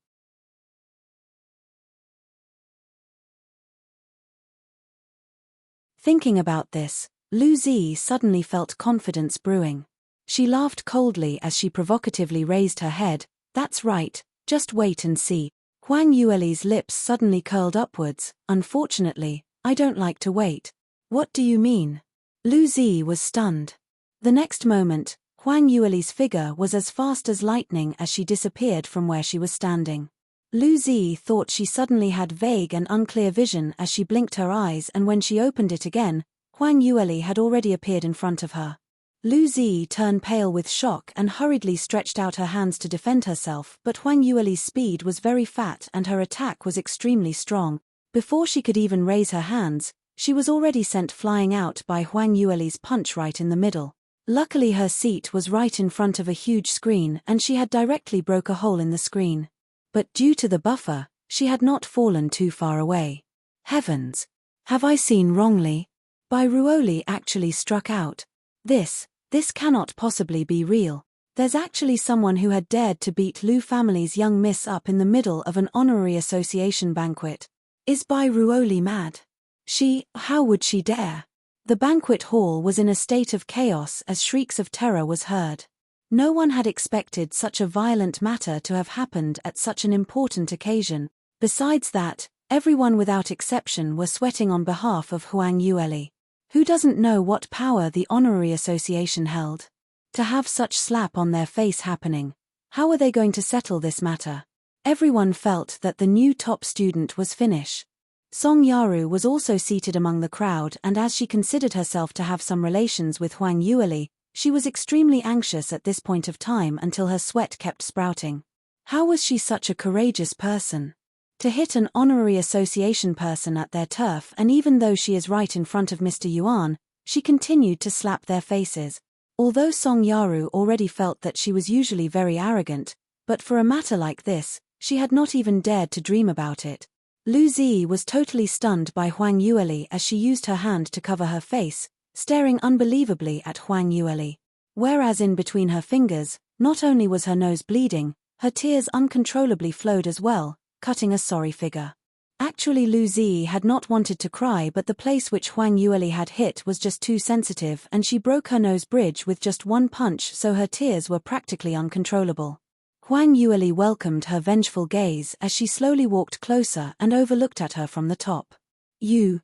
Thinking about this, Lu Zi suddenly felt confidence brewing. She laughed coldly as she provocatively raised her head. That's right, just wait and see. Huang Yueli's lips suddenly curled upwards. Unfortunately, I don't like to wait. What do you mean? Lu Zi was stunned. The next moment, Huang Yueli's figure was as fast as lightning as she disappeared from where she was standing. Lu Zi thought she suddenly had vague and unclear vision as she blinked her eyes, and when she opened it again, Huang Yueli had already appeared in front of her. Lu Zi turned pale with shock and hurriedly stretched out her hands to defend herself, but Huang Yueli's speed was very fat and her attack was extremely strong. Before she could even raise her hands, she was already sent flying out by Huang Yueli's punch right in the middle. Luckily her seat was right in front of a huge screen and she had directly broke a hole in the screen. But due to the buffer, she had not fallen too far away. Heavens! Have I seen wrongly? Bai Ruoli actually struck out. This cannot possibly be real. There's actually someone who had dared to beat Lu family's young miss up in the middle of an honorary association banquet. Is Bai Ruoli mad? How would she dare? The banquet hall was in a state of chaos as shrieks of terror was heard. No one had expected such a violent matter to have happened at such an important occasion. Besides that, everyone without exception were sweating on behalf of Huang Yueli. Who doesn't know what power the honorary association held? To have such slap on their face happening, how are they going to settle this matter? Everyone felt that the new top student was finished. Song Yaru was also seated among the crowd, and as she considered herself to have some relations with Huang Yueli, she was extremely anxious at this point of time until her sweat kept sprouting. How was she such a courageous person? To hit an honorary association person at their turf, and even though she is right in front of Mr. Yuan, she continued to slap their faces. Although Song Yaru already felt that she was usually very arrogant, but for a matter like this, she had not even dared to dream about it. Lu Zi was totally stunned by Huang Yueli as she used her hand to cover her face, staring unbelievably at Huang Yueli. Whereas in between her fingers, not only was her nose bleeding, her tears uncontrollably flowed as well, cutting a sorry figure. Actually Lu Zi had not wanted to cry, but the place which Huang Yueli had hit was just too sensitive and she broke her nose bridge with just one punch, so her tears were practically uncontrollable. Huang Yueli welcomed her vengeful gaze as she slowly walked closer and overlooked at her from the top. You.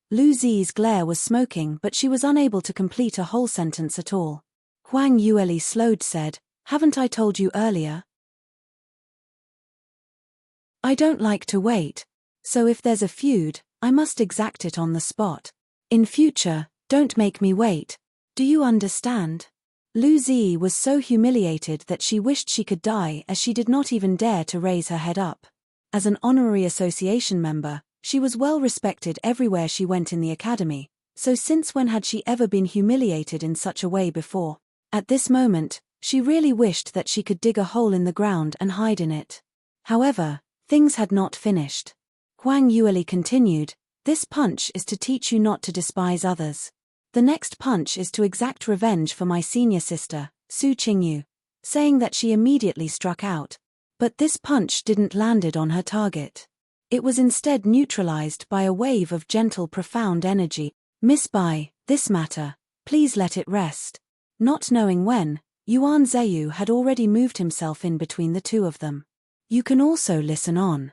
Lu Zi's glare was smoking, but she was unable to complete a whole sentence at all. Huang Yueli slowed said, "Haven't I told you earlier? I don't like to wait, so if there's a feud, I must exact it on the spot. In future, don't make me wait. Do you understand?" Lu Zi was so humiliated that she wished she could die, as she did not even dare to raise her head up. As an honorary association member, she was well respected everywhere she went in the academy, so since when had she ever been humiliated in such a way before? At this moment, she really wished that she could dig a hole in the ground and hide in it. However, things had not finished. Huang Yueli continued, "This punch is to teach you not to despise others. The next punch is to exact revenge for my senior sister, Su Qingyu," saying that she immediately struck out. But this punch didn't landed on her target. It was instead neutralized by a wave of gentle profound energy. "Miss Bai, this matter, please let it rest." Not knowing when, Yuan Zheyu had already moved himself in between the two of them. You can also listen on.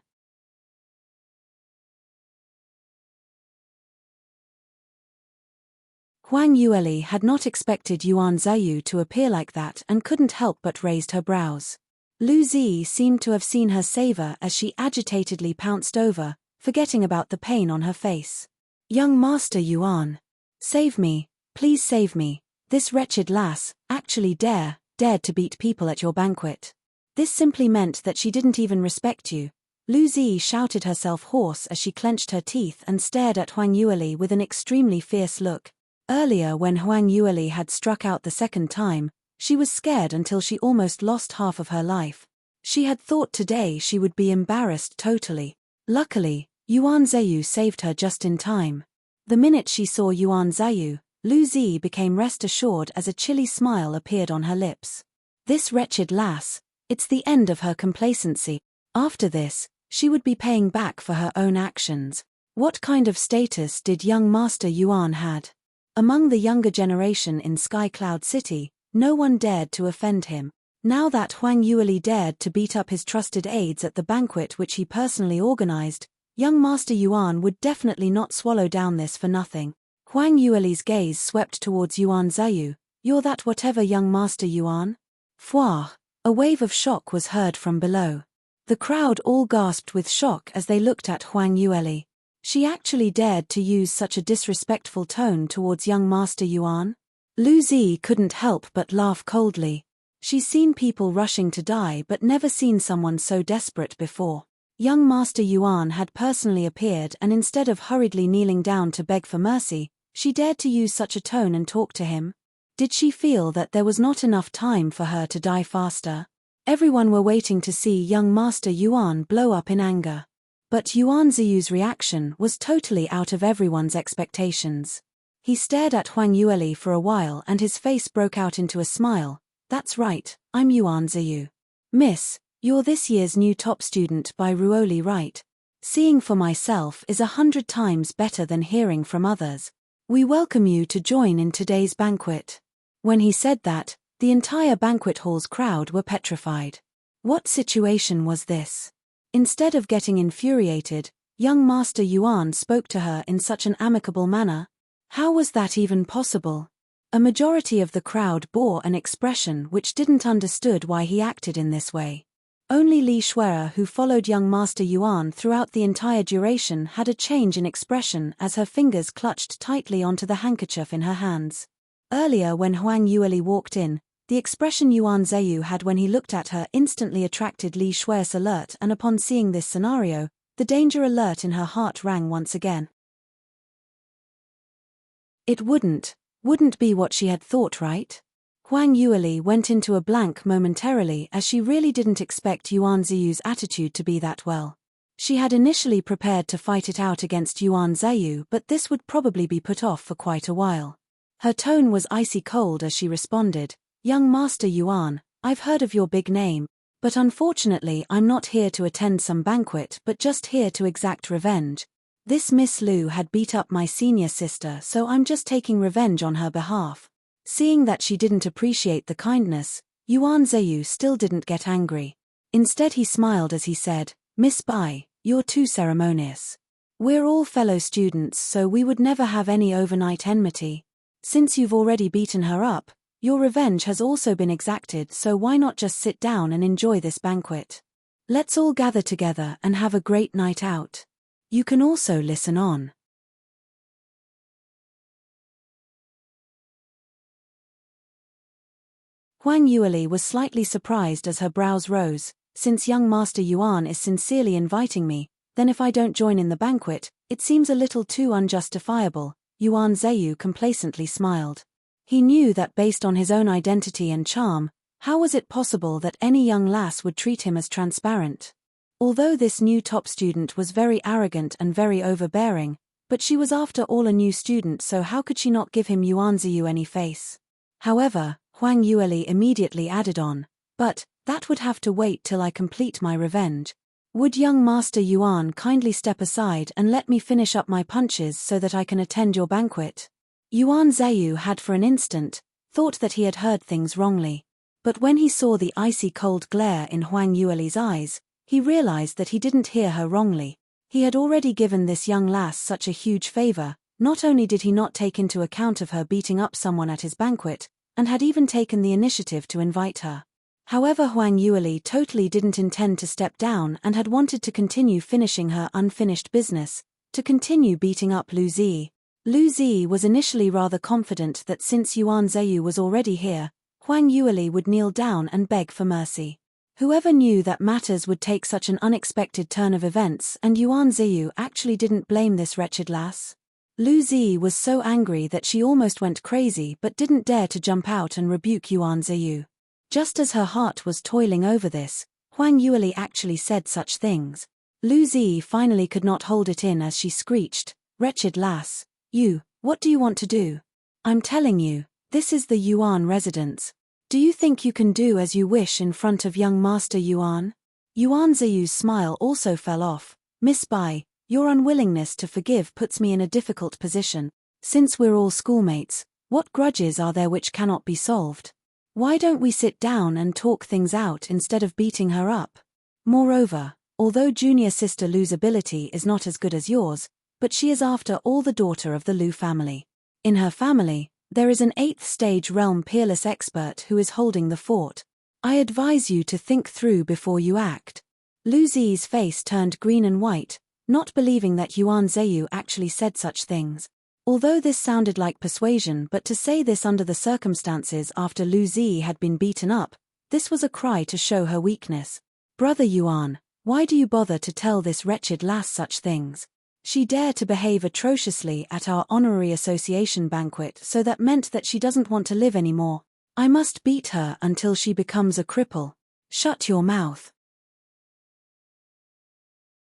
Huang Yueli had not expected Yuan Zheyu to appear like that and couldn't help but raised her brows. Lu Zi seemed to have seen her savor as she agitatedly pounced over, forgetting about the pain on her face. "Young Master Yuan, save me, please save me. This wretched lass actually dared to beat people at your banquet. This simply meant that she didn't even respect you." Lu Zi shouted herself hoarse as she clenched her teeth and stared at Huang Yueli with an extremely fierce look. Earlier when Huang Yueli had struck out the second time, she was scared until she almost lost half of her life. She had thought today she would be embarrassed totally. Luckily, Yuan Zheyu saved her just in time. The minute she saw Yuan Zheyu, Lu Zi became rest assured as a chilly smile appeared on her lips. This wretched lass, it's the end of her complacency. After this, she would be paying back for her own actions. What kind of status did young Master Yuan had? Among the younger generation in Sky Cloud City, no one dared to offend him. Now that Huang Yueli dared to beat up his trusted aides at the banquet which he personally organized, young Master Yuan would definitely not swallow down this for nothing. Huang Yueli's gaze swept towards Yuan Zheyu. You're that whatever young Master Yuan? Fwah! A wave of shock was heard from below. The crowd all gasped with shock as they looked at Huang Yueli. She actually dared to use such a disrespectful tone towards young Master Yuan? Lu Zi couldn't help but laugh coldly. She's seen people rushing to die but never seen someone so desperate before. Young Master Yuan had personally appeared, and instead of hurriedly kneeling down to beg for mercy, she dared to use such a tone and talk to him. Did she feel that there was not enough time for her to die faster? Everyone were waiting to see young Master Yuan blow up in anger. But Yuan Ziyu's reaction was totally out of everyone's expectations. He stared at Huang Yueli for a while and his face broke out into a smile. That's right, I'm Yuan Ziyu. Miss, you're this year's new top student by Ruoli, right? Seeing for myself is 100 times better than hearing from others. We welcome you to join in today's banquet. When he said that, the entire banquet hall's crowd were petrified. What situation was this? Instead of getting infuriated, young Master Yuan spoke to her in such an amicable manner. How was that even possible? A majority of the crowd bore an expression which didn't understood why he acted in this way. Only Li Shuer, who followed young Master Yuan throughout the entire duration, had a change in expression as her fingers clutched tightly onto the handkerchief in her hands. Earlier when Huang Yueli walked in, the expression Yuan Zheyu had when he looked at her instantly attracted Li Shuer's alert, and upon seeing this scenario, the danger alert in her heart rang once again. It wouldn't be what she had thought, right? Huang Yueli went into a blank momentarily as she really didn't expect Yuan Ziyu's attitude to be that well. She had initially prepared to fight it out against Yuan Zheyu, but this would probably be put off for quite a while. Her tone was icy cold as she responded, Young Master Yuan, I've heard of your big name, but unfortunately I'm not here to attend some banquet but just here to exact revenge. This Miss Lu had beat up my senior sister, so I'm just taking revenge on her behalf. Seeing that she didn't appreciate the kindness, Yuan Zheyu still didn't get angry. Instead he smiled as he said, Miss Bai, you're too ceremonious. We're all fellow students, so we would never have any overnight enmity. Since you've already beaten her up, your revenge has also been exacted, so why not just sit down and enjoy this banquet? Let's all gather together and have a great night out. You can also listen on. Huang Yueli was slightly surprised as her brows rose. Since young Master Yuan is sincerely inviting me, then if I don't join in the banquet, it seems a little too unjustifiable. Yuan Zheyu complacently smiled. He knew that based on his own identity and charm, how was it possible that any young lass would treat him as transparent? Although this new top student was very arrogant and very overbearing, but she was after all a new student, so how could she not give him Yuan Zheyu any face? However, Huang Yueli immediately added on, but that would have to wait till I complete my revenge. Would young Master Yuan kindly step aside and let me finish up my punches so that I can attend your banquet? Yuan Zheyu had for an instant thought that he had heard things wrongly. But when he saw the icy cold glare in Huang Yueli's eyes, he realized that he didn't hear her wrongly. He had already given this young lass such a huge favor. Not only did he not take into account of her beating up someone at his banquet, and had even taken the initiative to invite her. However, Huang Yueli totally didn't intend to step down and had wanted to continue finishing her unfinished business, to continue beating up Lu Zi. Lu Zi was initially rather confident that since Yuan Zheyu was already here, Huang Yueli would kneel down and beg for mercy. Whoever knew that matters would take such an unexpected turn of events, and Yuan Zheyu actually didn't blame this wretched lass? Lu Zi was so angry that she almost went crazy but didn't dare to jump out and rebuke Yuan Ziyu. Just as her heart was toiling over this, Huang Yueli actually said such things. Lu Zi finally could not hold it in as she screeched, "Wretched lass, what do you want to do? I'm telling you, this is the Yuan residence. Do you think you can do as you wish in front of young Master Yuan?" Yuan Ziyu's smile also fell off. "Miss Bai, your unwillingness to forgive puts me in a difficult position. Since we're all schoolmates, what grudges are there which cannot be solved? Why don't we sit down and talk things out instead of beating her up? Moreover, although junior sister Lu's ability is not as good as yours, but she is after all the daughter of the Lu family. In her family, there is an 8th stage realm peerless expert who is holding the fort. I advise you to think through before you act." Lu Zi's face turned green and white, not believing that Yuan Ziyu actually said such things. Although this sounded like persuasion, but to say this under the circumstances after Lu Zi had been beaten up, this was a cry to show her weakness. "Brother Yuan, why do you bother to tell this wretched lass such things? She dared to behave atrociously at our honorary association banquet, so that meant that she doesn't want to live anymore. I must beat her until she becomes a cripple. Shut your mouth."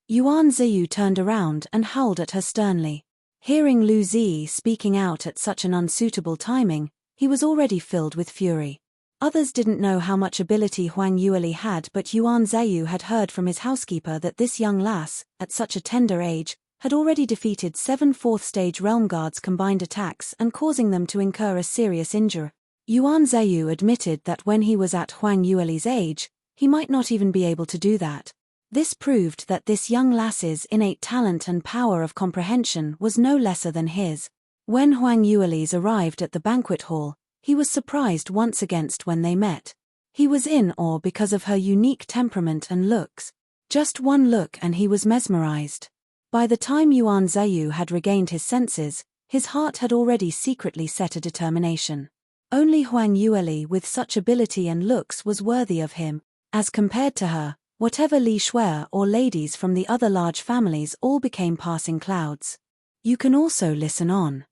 Yuan Ziyu turned around and howled at her sternly. Hearing Lu Zi speaking out at such an unsuitable timing, he was already filled with fury. Others didn't know how much ability Huang Yueli had, but Yuan Ziyu had heard from his housekeeper that this young lass, at such a tender age, had already defeated 7 4th-stage realm guards' combined attacks and causing them to incur a serious injury. Yuan Ziyu admitted that when he was at Huang Yueli's age, he might not even be able to do that. This proved that this young lass's innate talent and power of comprehension was no lesser than his. When Huang Yueli's arrived at the banquet hall, he was surprised once again when they met. He was in awe because of her unique temperament and looks. Just one look and he was mesmerized. By the time Yuan Ziyu had regained his senses, his heart had already secretly set a determination. Only Huang Yueli with such ability and looks was worthy of him. As compared to her, whatever Li Shuer or ladies from the other large families all became passing clouds. You can also listen on.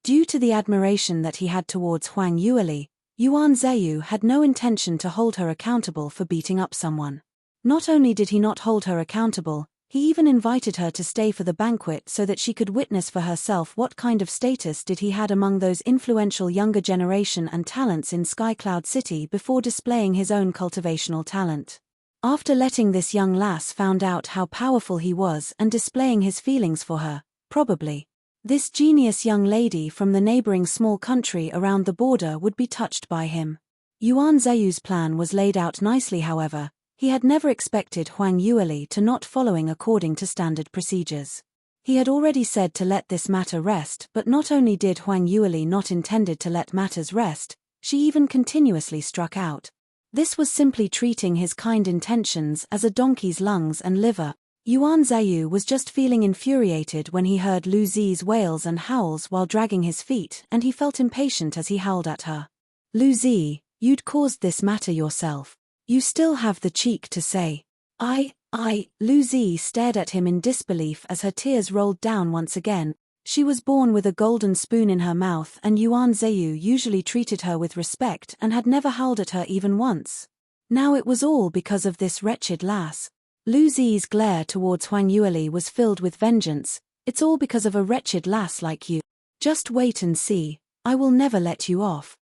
Due to the admiration that he had towards Huang Yueli, Yuan Ziyu had no intention to hold her accountable for beating up someone. Not only did he not hold her accountable, he even invited her to stay for the banquet so that she could witness for herself what kind of status did he had among those influential younger generation and talents in Skycloud City before displaying his own cultivational talent. After letting this young lass found out how powerful he was and displaying his feelings for her, probably, this genius young lady from the neighboring small country around the border would be touched by him. Yuan Ziyu's plan was laid out nicely, however. He had never expected Huang Yueli to not following according to standard procedures. He had already said to let this matter rest, but not only did Huang Yueli not intended to let matters rest, she even continuously struck out. This was simply treating his kind intentions as a donkey's lungs and liver. Yuan Ziyu was just feeling infuriated when he heard Lu Zi's wails and howls while dragging his feet, and he felt impatient as he howled at her. "Lu Zi, you'd caused this matter yourself. You still have the cheek to say, Lu Zi stared at him in disbelief as her tears rolled down once again. She was born with a golden spoon in her mouth, and Yuan Ziyu usually treated her with respect and had never howled at her even once. Now it was all because of this wretched lass. Lu Zi's glare towards Huang Yueli was filled with vengeance. "It's all because of a wretched lass like you. Just wait and see, I will never let you off."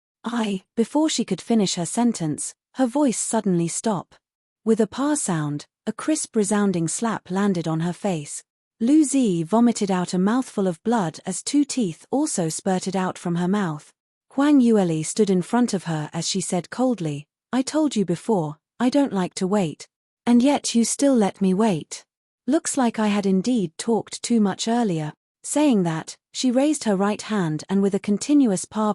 Before she could finish her sentence, her voice suddenly stopped. With a pa sound, a crisp resounding slap landed on her face. Lu Zi vomited out a mouthful of blood as 2 teeth also spurted out from her mouth. Huang Yueli stood in front of her as she said coldly, "I told you before, I don't like to wait. And yet you still let me wait. Looks like I had indeed talked too much earlier." Saying that, she raised her right hand and with a continuous pa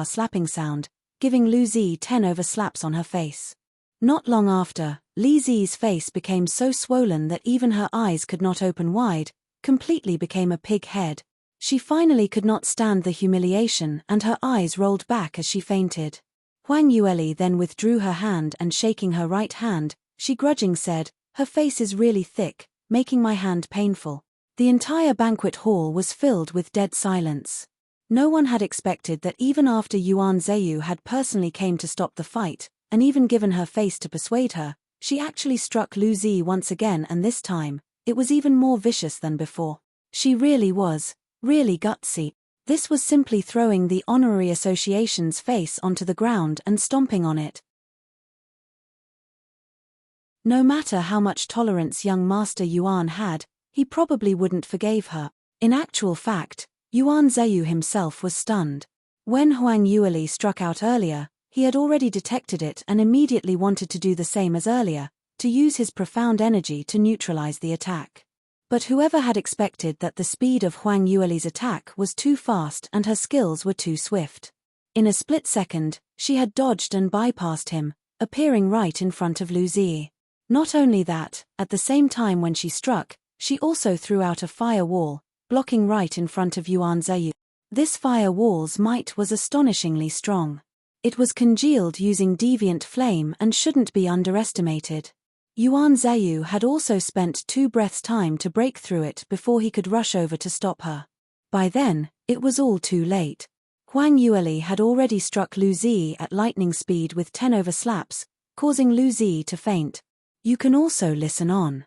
slapping sound, giving Lu Zi 10 over slaps on her face. Not long after, Li Zi's face became so swollen that even her eyes could not open wide, completely became a pig head. She finally could not stand the humiliation and her eyes rolled back as she fainted. Huang Yueli then withdrew her hand and shaking her right hand, she grudgingly said. Her face is really thick, making my hand painful. The entire banquet hall was filled with dead silence. No one had expected that even after Yuan Zheyu had personally came to stop the fight, and even given her face to persuade her, she actually struck Lu Zi once again, and this time, it was even more vicious than before. She really was, really gutsy. This was simply throwing the honorary association's face onto the ground and stomping on it. No matter how much tolerance young Master Yuan had, he probably wouldn't forgive her. In actual fact, Yuan Zheyu himself was stunned. When Huang Yueli struck out earlier, he had already detected it and immediately wanted to do the same as earlier, to use his profound energy to neutralize the attack. But whoever had expected that the speed of Huang Yueli's attack was too fast and her skills were too swift. In a split second, she had dodged and bypassed him, appearing right in front of Lu Zi. Not only that, at the same time when she struck, she also threw out a fire wall, blocking right in front of Yuan Zheyu. This fire wall's might was astonishingly strong. It was congealed using deviant flame and shouldn't be underestimated. Yuan Zheyu had also spent 2 breaths' time to break through it before he could rush over to stop her. By then, it was all too late. Huang Yueli had already struck Lu Zi at lightning speed with 10 overslaps, causing Lu Zi to faint. You can also listen on.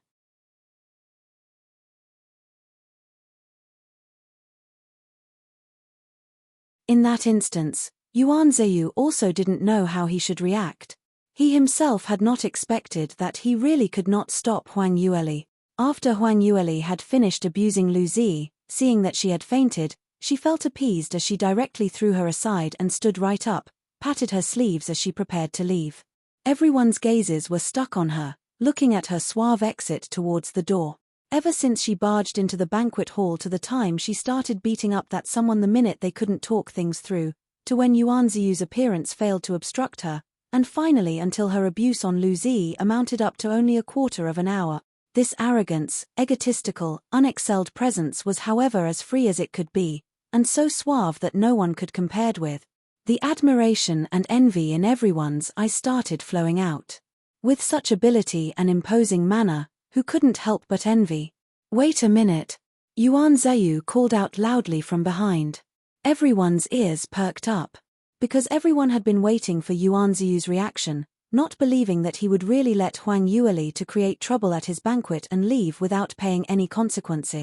In that instance, Yuan Zheyu also didn't know how he should react. He himself had not expected that he really could not stop Huang Yueli. After Huang Yueli had finished abusing Lu Zi, seeing that she had fainted, she felt appeased as she directly threw her aside and stood right up, patted her sleeves as she prepared to leave. Everyone's gazes were stuck on her, looking at her suave exit towards the door. Ever since she barged into the banquet hall to the time she started beating up that someone the minute they couldn't talk things through, to when Yuan Zhiyu's appearance failed to obstruct her, and finally until her abuse on Lu Zi amounted up to only a quarter of an hour. This arrogance, egotistical, unexcelled presence was however as free as it could be, and so suave that no one could compare with. The admiration and envy in everyone's eyes started flowing out. With such ability and imposing manner, who couldn't help but envy? Wait a minute. Yuan Zheyu called out loudly from behind. Everyone's ears perked up. Because everyone had been waiting for Yuan Zhiyu's reaction, not believing that he would really let Huang Yueli to create trouble at his banquet and leave without paying any consequence.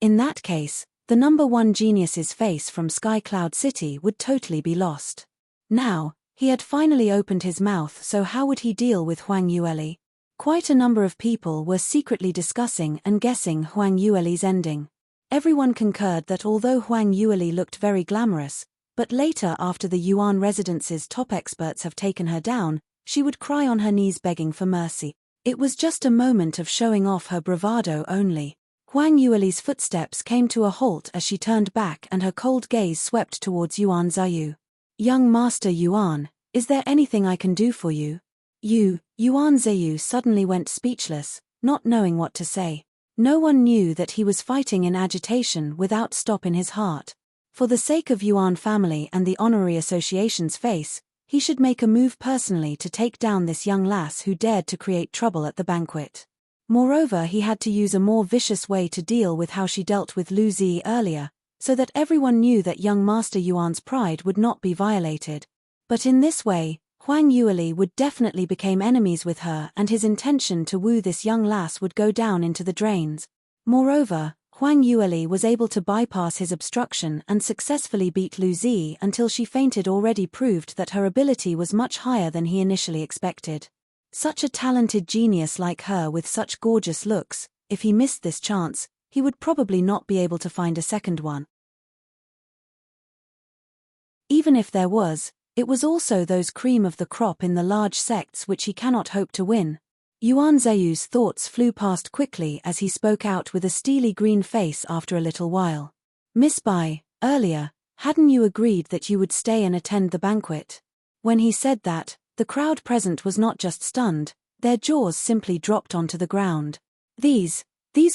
In that case, the #1 genius's face from Sky Cloud City would totally be lost. Now, he had finally opened his mouth, so how would he deal with Huang Yueli? Quite a number of people were secretly discussing and guessing Huang Yueli's ending. Everyone concurred that although Huang Yueli looked very glamorous, but later after the Yuan residence's top experts have taken her down, she would cry on her knees begging for mercy. It was just a moment of showing off her bravado only. Huang Yueli's footsteps came to a halt as she turned back and her cold gaze swept towards Yuan Zheyu. Young Master Yuan, is there anything I can do for you? Yuan Zheyu suddenly went speechless, not knowing what to say. No one knew that he was fighting in agitation without stop in his heart. For the sake of Yuan family and the honorary association's face, he should make a move personally to take down this young lass who dared to create trouble at the banquet. Moreover, he had to use a more vicious way to deal with how she dealt with Lu Zi earlier, so that everyone knew that young Master Yuan's pride would not be violated. But in this way, Huang Yueli would definitely become enemies with her, and his intention to woo this young lass would go down into the drains. Moreover, Huang Yueli was able to bypass his obstruction and successfully beat Lu Zi until she fainted, already proved that her ability was much higher than he initially expected. Such a talented genius like her with such gorgeous looks, if he missed this chance, he would probably not be able to find a second one. Even if there was, it was also those cream of the crop in the large sects which he cannot hope to win. Yuan Zheyu's thoughts flew past quickly as he spoke out with a steely green face after a little while. Miss Bai, earlier, hadn't you agreed that you would stay and attend the banquet? When he said that, the crowd present was not just stunned, their jaws simply dropped onto the ground. These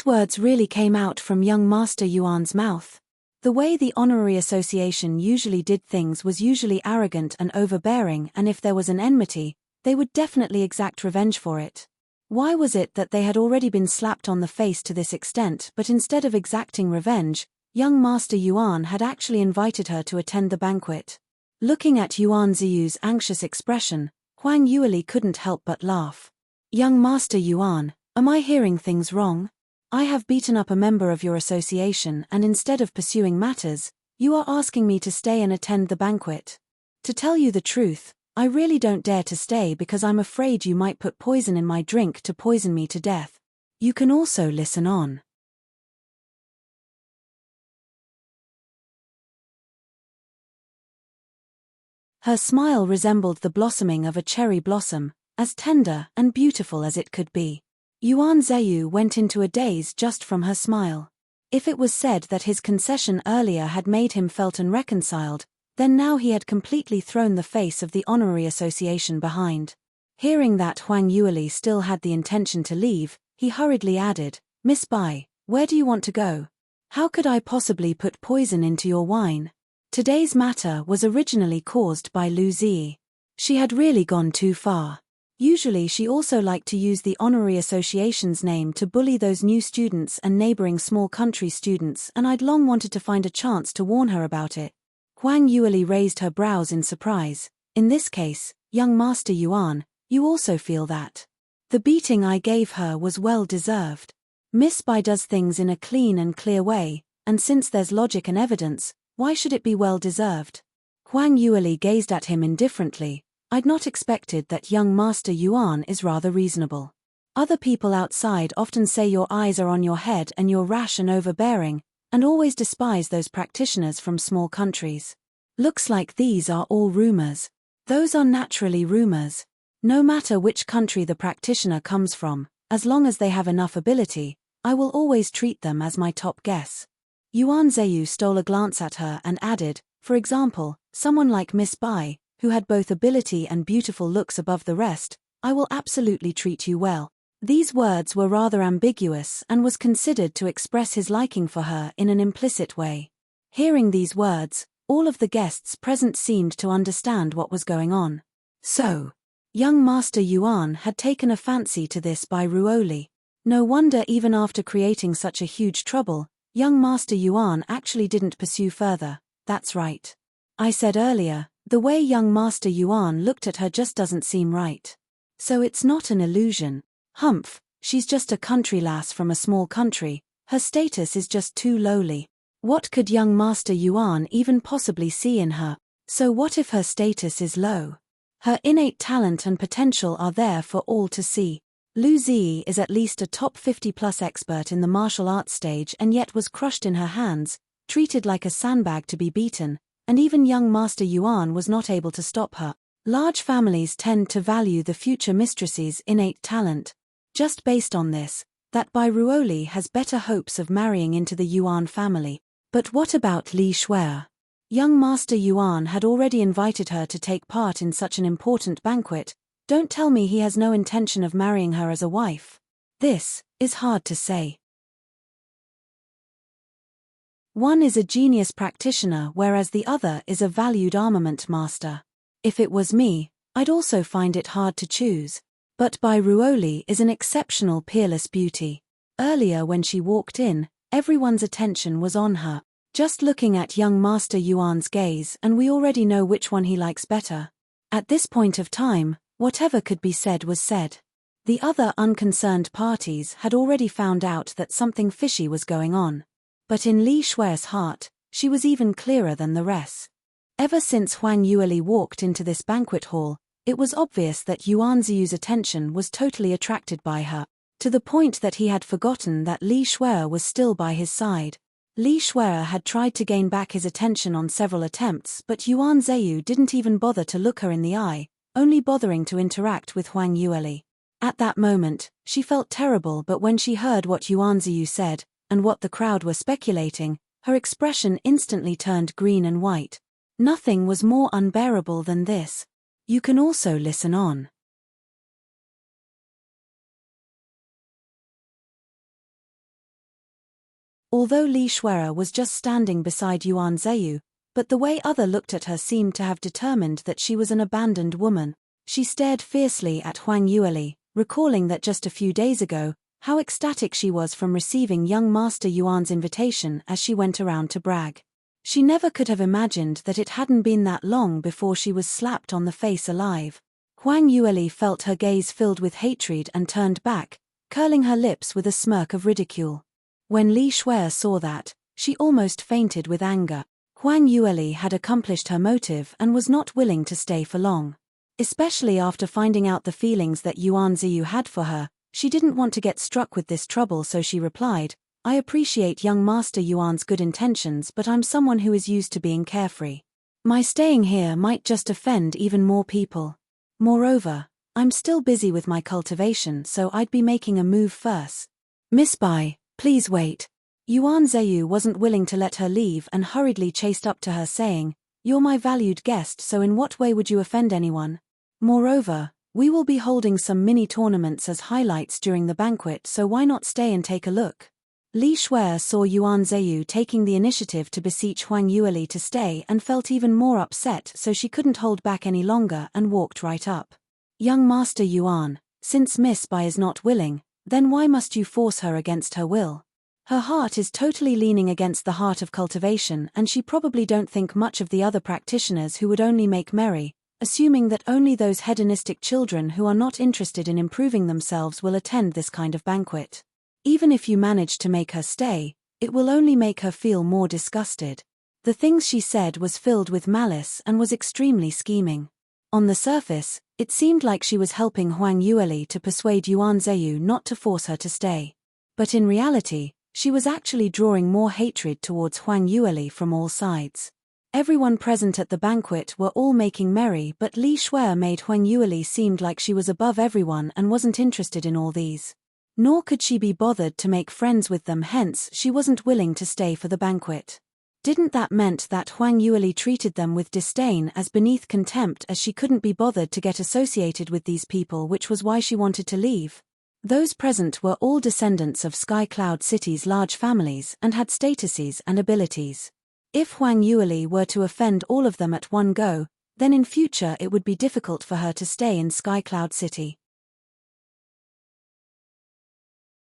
words really came out from young Master Yuan's mouth. The way the honorary association usually did things was usually arrogant and overbearing, and if there was an enmity, they would definitely exact revenge for it. Why was it that they had already been slapped on the face to this extent, but instead of exacting revenge, young Master Yuan had actually invited her to attend the banquet? Looking at Yuan Ziyu's anxious expression, Huang Yueli couldn't help but laugh. Young Master Yuan, am I hearing things wrong? I have beaten up a member of your association and instead of pursuing matters, you are asking me to stay and attend the banquet. To tell you the truth, I really don't dare to stay because I'm afraid you might put poison in my drink to poison me to death. You can also listen on. Her smile resembled the blossoming of a cherry blossom, as tender and beautiful as it could be. Yuan Zheyu went into a daze just from her smile. If it was said that his concession earlier had made him felt unreconciled, then now he had completely thrown the face of the honorary association behind. Hearing that Huang Yueli still had the intention to leave, he hurriedly added, Miss Bai, where do you want to go? How could I possibly put poison into your wine? Today's matter was originally caused by Lu Ziyi. She had really gone too far. Usually she also liked to use the honorary association's name to bully those new students and neighboring small country students, and I'd long wanted to find a chance to warn her about it. Huang Yueli raised her brows in surprise. In this case, young Master Yuan, you also feel that. The beating I gave her was well deserved. Miss Bai does things in a clean and clear way, and since there's logic and evidence, why should it be well deserved? Huang Yueli gazed at him indifferently. I'd not expected that young Master Yuan is rather reasonable. Other people outside often say your eyes are on your head and you're rash and overbearing, and always despise those practitioners from small countries. Looks like these are all rumors. Those are naturally rumors. No matter which country the practitioner comes from, as long as they have enough ability, I will always treat them as my top guess. Yuan Zheyu stole a glance at her and added, for example, someone like Miss Bai, who had both ability and beautiful looks above the rest, I will absolutely treat you well. These words were rather ambiguous and was considered to express his liking for her in an implicit way. Hearing these words, all of the guests present seemed to understand what was going on. So, young Master Yuan had taken a fancy to this Bai Ruoli. No wonder even after creating such a huge trouble, young Master Yuan actually didn't pursue further. That's right. I said earlier, the way young Master Yuan looked at her just doesn't seem right. So it's not an illusion. Humph, she's just a country lass from a small country, her status is just too lowly. What could young Master Yuan even possibly see in her? So what if her status is low? Her innate talent and potential are there for all to see. Lu Ziyi is at least a top 50+ expert in the martial arts stage and yet was crushed in her hands, treated like a sandbag to be beaten, and even young Master Yuan was not able to stop her. Large families tend to value the future mistress's innate talent. Just based on this, that Bai Ruoli has better hopes of marrying into the Yuan family. But what about Li Shuer? Young Master Yuan had already invited her to take part in such an important banquet. Don't tell me he has no intention of marrying her as a wife. This is hard to say. One is a genius practitioner whereas the other is a valued armament master. If it was me, I'd also find it hard to choose. But Bai Ruoli is an exceptional peerless beauty. Earlier when she walked in, everyone's attention was on her. Just looking at young Master Yuan's gaze and we already know which one he likes better. At this point of time, whatever could be said was said. The other unconcerned parties had already found out that something fishy was going on. But in Li Shuer's heart, she was even clearer than the rest. Ever since Huang Yueli walked into this banquet hall, it was obvious that Yuan Ziyu's attention was totally attracted by her, to the point that he had forgotten that Li Shuer was still by his side. Li Shuer had tried to gain back his attention on several attempts, but Yuan Zheyu didn't even bother to look her in the eye, only bothering to interact with Huang Yueli. At that moment, she felt terrible, but when she heard what Yuan Zheyu said, and what the crowd were speculating, her expression instantly turned green and white. Nothing was more unbearable than this. You can also listen on. Although Li Shuer was just standing beside Yuan Zheyu, but the way other looked at her seemed to have determined that she was an abandoned woman. She stared fiercely at Huang Yueli, recalling that just a few days ago, how ecstatic she was from receiving young Master Yuan's invitation as she went around to brag. She never could have imagined that it hadn't been that long before she was slapped on the face alive. Huang Yueli felt her gaze filled with hatred and turned back, curling her lips with a smirk of ridicule. When Li Shuer saw that, she almost fainted with anger. Huang Yueli had accomplished her motive and was not willing to stay for long. Especially after finding out the feelings that Yuan Ziyu had for her, she didn't want to get struck with this trouble, so she replied, "I appreciate young Master Yuan's good intentions, but I'm someone who is used to being carefree. My staying here might just offend even more people. Moreover, I'm still busy with my cultivation, so I'd be making a move first." "Miss Bai, please wait." Yuan Ziyu wasn't willing to let her leave and hurriedly chased up to her saying, "You're my valued guest, so in what way would you offend anyone? Moreover, we will be holding some mini-tournaments as highlights during the banquet, so why not stay and take a look?" Li Shuer saw Yuan Ziyu taking the initiative to beseech Huang Yueli to stay and felt even more upset, so she couldn't hold back any longer and walked right up. "Young Master Yuan, since Miss Bai is not willing, then why must you force her against her will? Her heart is totally leaning against the heart of cultivation, and she probably don't think much of the other practitioners who would only make merry, assuming that only those hedonistic children who are not interested in improving themselves will attend this kind of banquet. Even if you manage to make her stay, it will only make her feel more disgusted." The things she said was filled with malice and was extremely scheming. On the surface, it seemed like she was helping Huang Yueli to persuade Yuan Ziyu not to force her to stay. But in reality, she was actually drawing more hatred towards Huang Yueli from all sides. Everyone present at the banquet were all making merry, but Li Shuer made Huang Yueli seem like she was above everyone and wasn't interested in all these. Nor could she be bothered to make friends with them, hence she wasn't willing to stay for the banquet. Didn't that meant that Huang Yueli treated them with disdain as beneath contempt, as she couldn't be bothered to get associated with these people, which was why she wanted to leave? Those present were all descendants of Sky Cloud City's large families and had statuses and abilities. If Huang Yueli were to offend all of them at one go, then in future it would be difficult for her to stay in Sky Cloud City.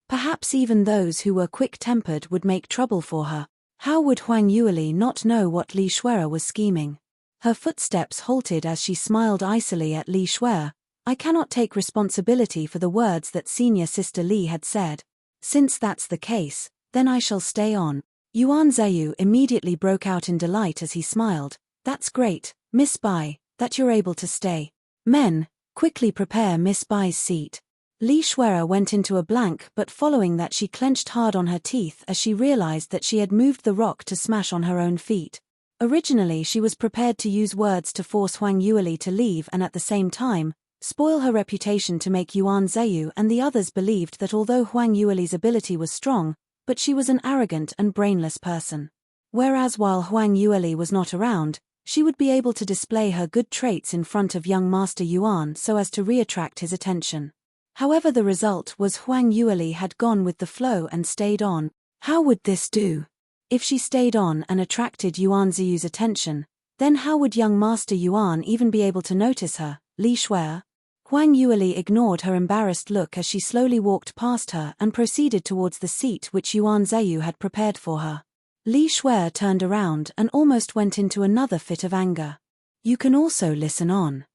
Perhaps even those who were quick-tempered would make trouble for her. How would Huang Yueli not know what Li Shuer was scheming? Her footsteps halted as she smiled icily at Li Shuer. "I cannot take responsibility for the words that senior sister Li had said. Since that's the case, then I shall stay on." Yuan Ziyu immediately broke out in delight as he smiled. "That's great, Miss Bai, that you're able to stay. Men, quickly prepare Miss Bai's seat." Li Shuer went into a blank, but following that she clenched hard on her teeth as she realized that she had moved the rock to smash on her own feet. Originally she was prepared to use words to force Huang Yueli to leave and at the same time, spoil her reputation to make Yuan Ziyu and the others believed that although Huang Yueli's ability was strong, but she was an arrogant and brainless person. Whereas while Huang Yueli was not around, she would be able to display her good traits in front of young Master Yuan so as to reattract his attention. However, the result was Huang Yueli had gone with the flow and stayed on. How would this do? If she stayed on and attracted Yuan Ziyu's attention, then how would young Master Yuan even be able to notice her? Li Shuer? Huang Yueli ignored her embarrassed look as she slowly walked past her and proceeded towards the seat which Yuan Ziyu had prepared for her. Li Shuer turned around and almost went into another fit of anger. You can also listen on.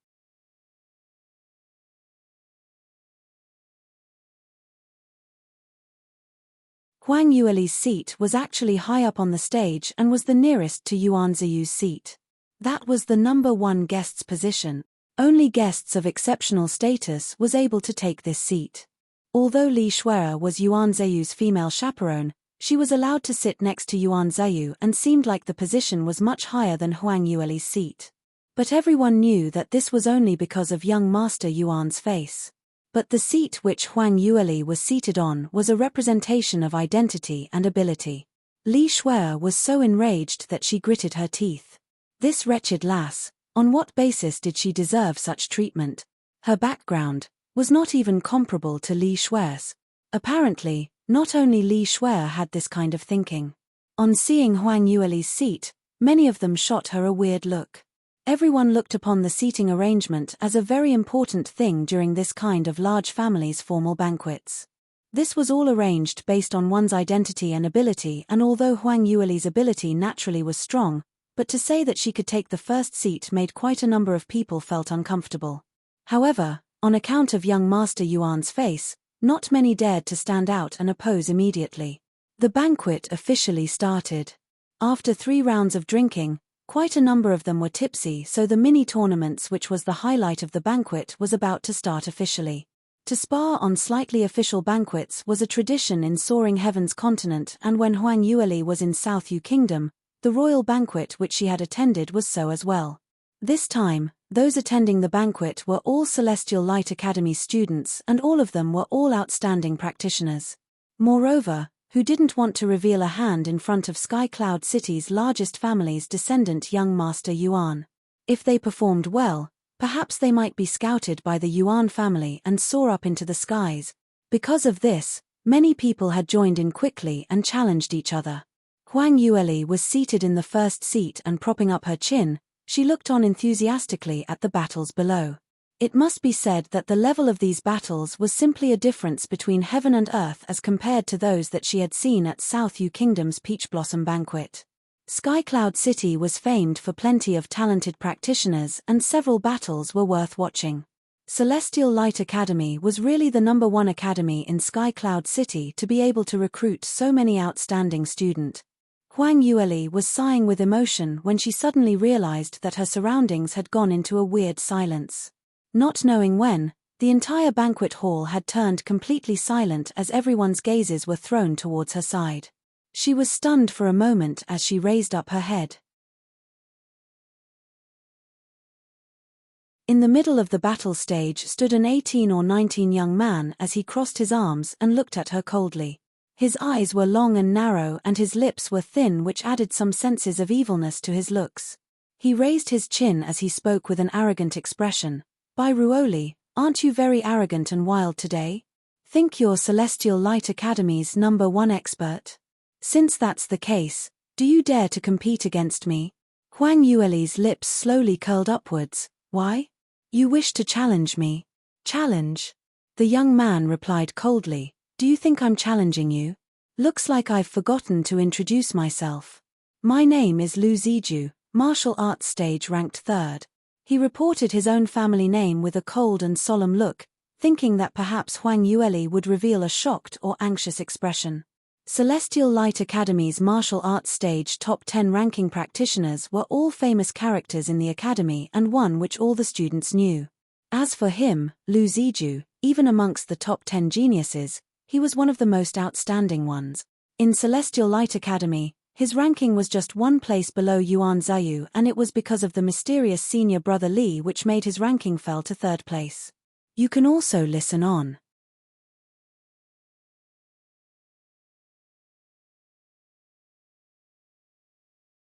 Huang Yueli's seat was actually high up on the stage and was the nearest to Yuan Ziyu's seat. That was the number one guest's position. Only guests of exceptional status was able to take this seat. Although Li Shuer was Yuan Ziyu's female chaperone, she was allowed to sit next to Yuan Ziyu and seemed like the position was much higher than Huang Yueli's seat. But everyone knew that this was only because of young Master Yuan's face. But the seat which Huang Yueli was seated on was a representation of identity and ability. Li Shuer was so enraged that she gritted her teeth. This wretched lass, on what basis did she deserve such treatment? Her background was not even comparable to Li Shuer's. Apparently, not only Li Shuer had this kind of thinking. On seeing Huang Yueli's seat, many of them shot her a weird look. Everyone looked upon the seating arrangement as a very important thing during this kind of large family's formal banquets. This was all arranged based on one's identity and ability, and although Huang Yueli's ability naturally was strong, but to say that she could take the first seat made quite a number of people felt uncomfortable. However, on account of young Master Yuan's face, not many dared to stand out and oppose immediately. The banquet officially started. After 3 rounds of drinking, quite a number of them were tipsy, so the mini-tournaments, which was the highlight of the banquet, was about to start officially. To spar on slightly official banquets was a tradition in Soaring Heaven's continent, and when Huang Yueli was in South Yu Kingdom, the royal banquet which she had attended was so as well. This time, those attending the banquet were all Celestial Light Academy students, and all of them were all outstanding practitioners. Moreover, who didn't want to reveal a hand in front of Sky Cloud City's largest family's descendant, young Master Yuan? If they performed well, perhaps they might be scouted by the Yuan family and soar up into the skies. Because of this, many people had joined in quickly and challenged each other. Huang Yueli was seated in the first seat and propping up her chin, she looked on enthusiastically at the battles below. It must be said that the level of these battles was simply a difference between heaven and earth as compared to those that she had seen at South Yu Kingdom's Peach Blossom Banquet. Sky Cloud City was famed for plenty of talented practitioners, and several battles were worth watching. Celestial Light Academy was really the #1 academy in Sky Cloud City to be able to recruit so many outstanding students. Huang Yueli was sighing with emotion when she suddenly realized that her surroundings had gone into a weird silence. Not knowing when, the entire banquet hall had turned completely silent as everyone's gazes were thrown towards her side. She was stunned for a moment as she raised up her head. In the middle of the battle stage stood an 18 or 19 young man as he crossed his arms and looked at her coldly. His eyes were long and narrow and his lips were thin, which added some senses of evilness to his looks. He raised his chin as he spoke with an arrogant expression. "By Ruoli, aren't you very arrogant and wild today? Think you're Celestial Light Academy's #1 expert? Since that's the case, do you dare to compete against me?" Huang Yueli's lips slowly curled upwards. "Why? You wish to challenge me?" "Challenge?" The young man replied coldly. "Do you think I'm challenging you? Looks like I've forgotten to introduce myself. My name is Lu Ziju, martial arts stage ranked 3rd. He reported his own family name with a cold and solemn look, thinking that perhaps Huang Yueli would reveal a shocked or anxious expression. Celestial Light Academy's martial arts stage top 10 ranking practitioners were all famous characters in the academy and one which all the students knew. As for him, Lu Ziju, even amongst the top 10 geniuses, he was one of the most outstanding ones. In Celestial Light Academy, his ranking was just 1 place below Yuan Ziyu, and it was because of the mysterious senior brother Li which made his ranking fell to 3rd place. You can also listen on.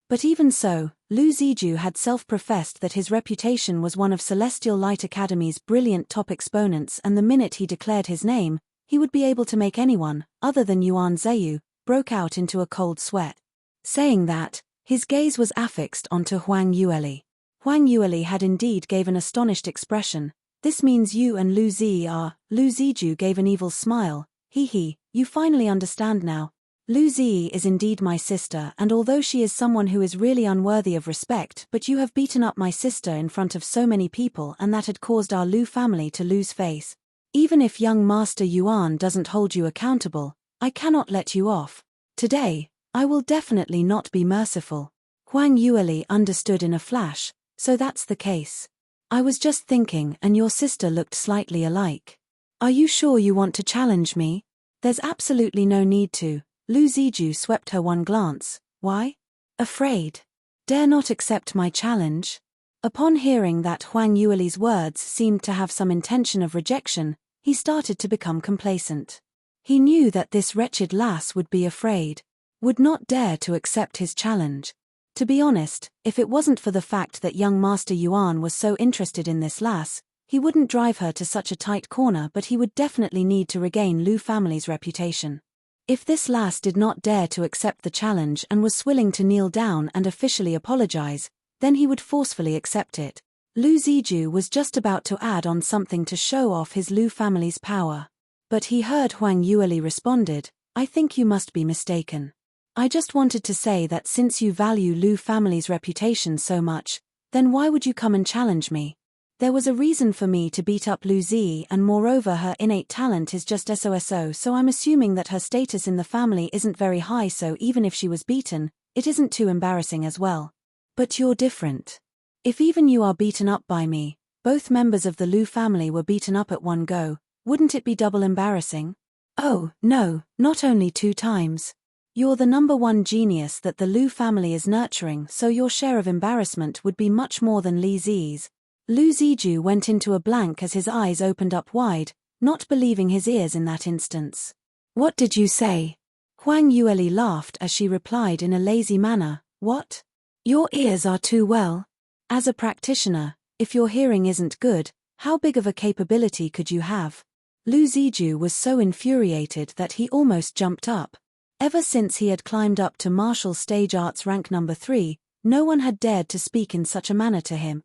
But even so, Lu Ziju had self-professed that his reputation was one of Celestial Light Academy's brilliant top exponents, and the minute he declared his name, he would be able to make anyone, other than Yuan Ziyu, broke out into a cold sweat. Saying that, his gaze was affixed onto Huang Yueli. Huang Yueli had indeed gave an astonished expression. "This means you and Lu Zi are..." Lu Ziju gave an evil smile. "He, you finally understand now. Lu Zi is indeed my sister, and although she is someone who is really unworthy of respect, but you have beaten up my sister in front of so many people, and that had caused our Lu family to lose face. Even if young Master Yuan doesn't hold you accountable, I cannot let you off. Today, I will definitely not be merciful." Huang Yueli understood in a flash. "So that's the case. I was just thinking, and your sister looked slightly alike. Are you sure you want to challenge me?" "There's absolutely no need to." Lu Ziju swept her one glance. "Why? Afraid? Dare not accept my challenge?" Upon hearing that Huang Yueli's words seemed to have some intention of rejection, he started to become complacent. He knew that this wretched lass would be afraid, would not dare to accept his challenge. To be honest, if it wasn't for the fact that young Master Yuan was so interested in this lass, he wouldn't drive her to such a tight corner, but he would definitely need to regain Lu family's reputation. If this lass did not dare to accept the challenge and was willing to kneel down and officially apologize, then he would forcefully accept it. Lu Ziju was just about to add on something to show off his Lu family's power. But he heard Huang Yueli responded, "I think you must be mistaken. I just wanted to say that since you value Lu family's reputation so much, then why would you come and challenge me? There was a reason for me to beat up Lu Zi, and moreover her innate talent is just so I'm assuming that her status in the family isn't very high, so even if she was beaten, it isn't too embarrassing as well. But you're different. If even you are beaten up by me, both members of the Lu family were beaten up at one go, wouldn't it be double embarrassing? Oh, no, not only 2 times. You're the #1 genius that the Lu family is nurturing, so your share of embarrassment would be much more than Li Zi's." Lu Ziju went into a blank as his eyes opened up wide, not believing his ears in that instance. "What did you say?" Huang Yueli laughed as she replied in a lazy manner, "What? Your ears are too well. As a practitioner, if your hearing isn't good, how big of a capability could you have?" Lu Ziju was so infuriated that he almost jumped up. Ever since he had climbed up to martial stage arts rank number 3, no one had dared to speak in such a manner to him.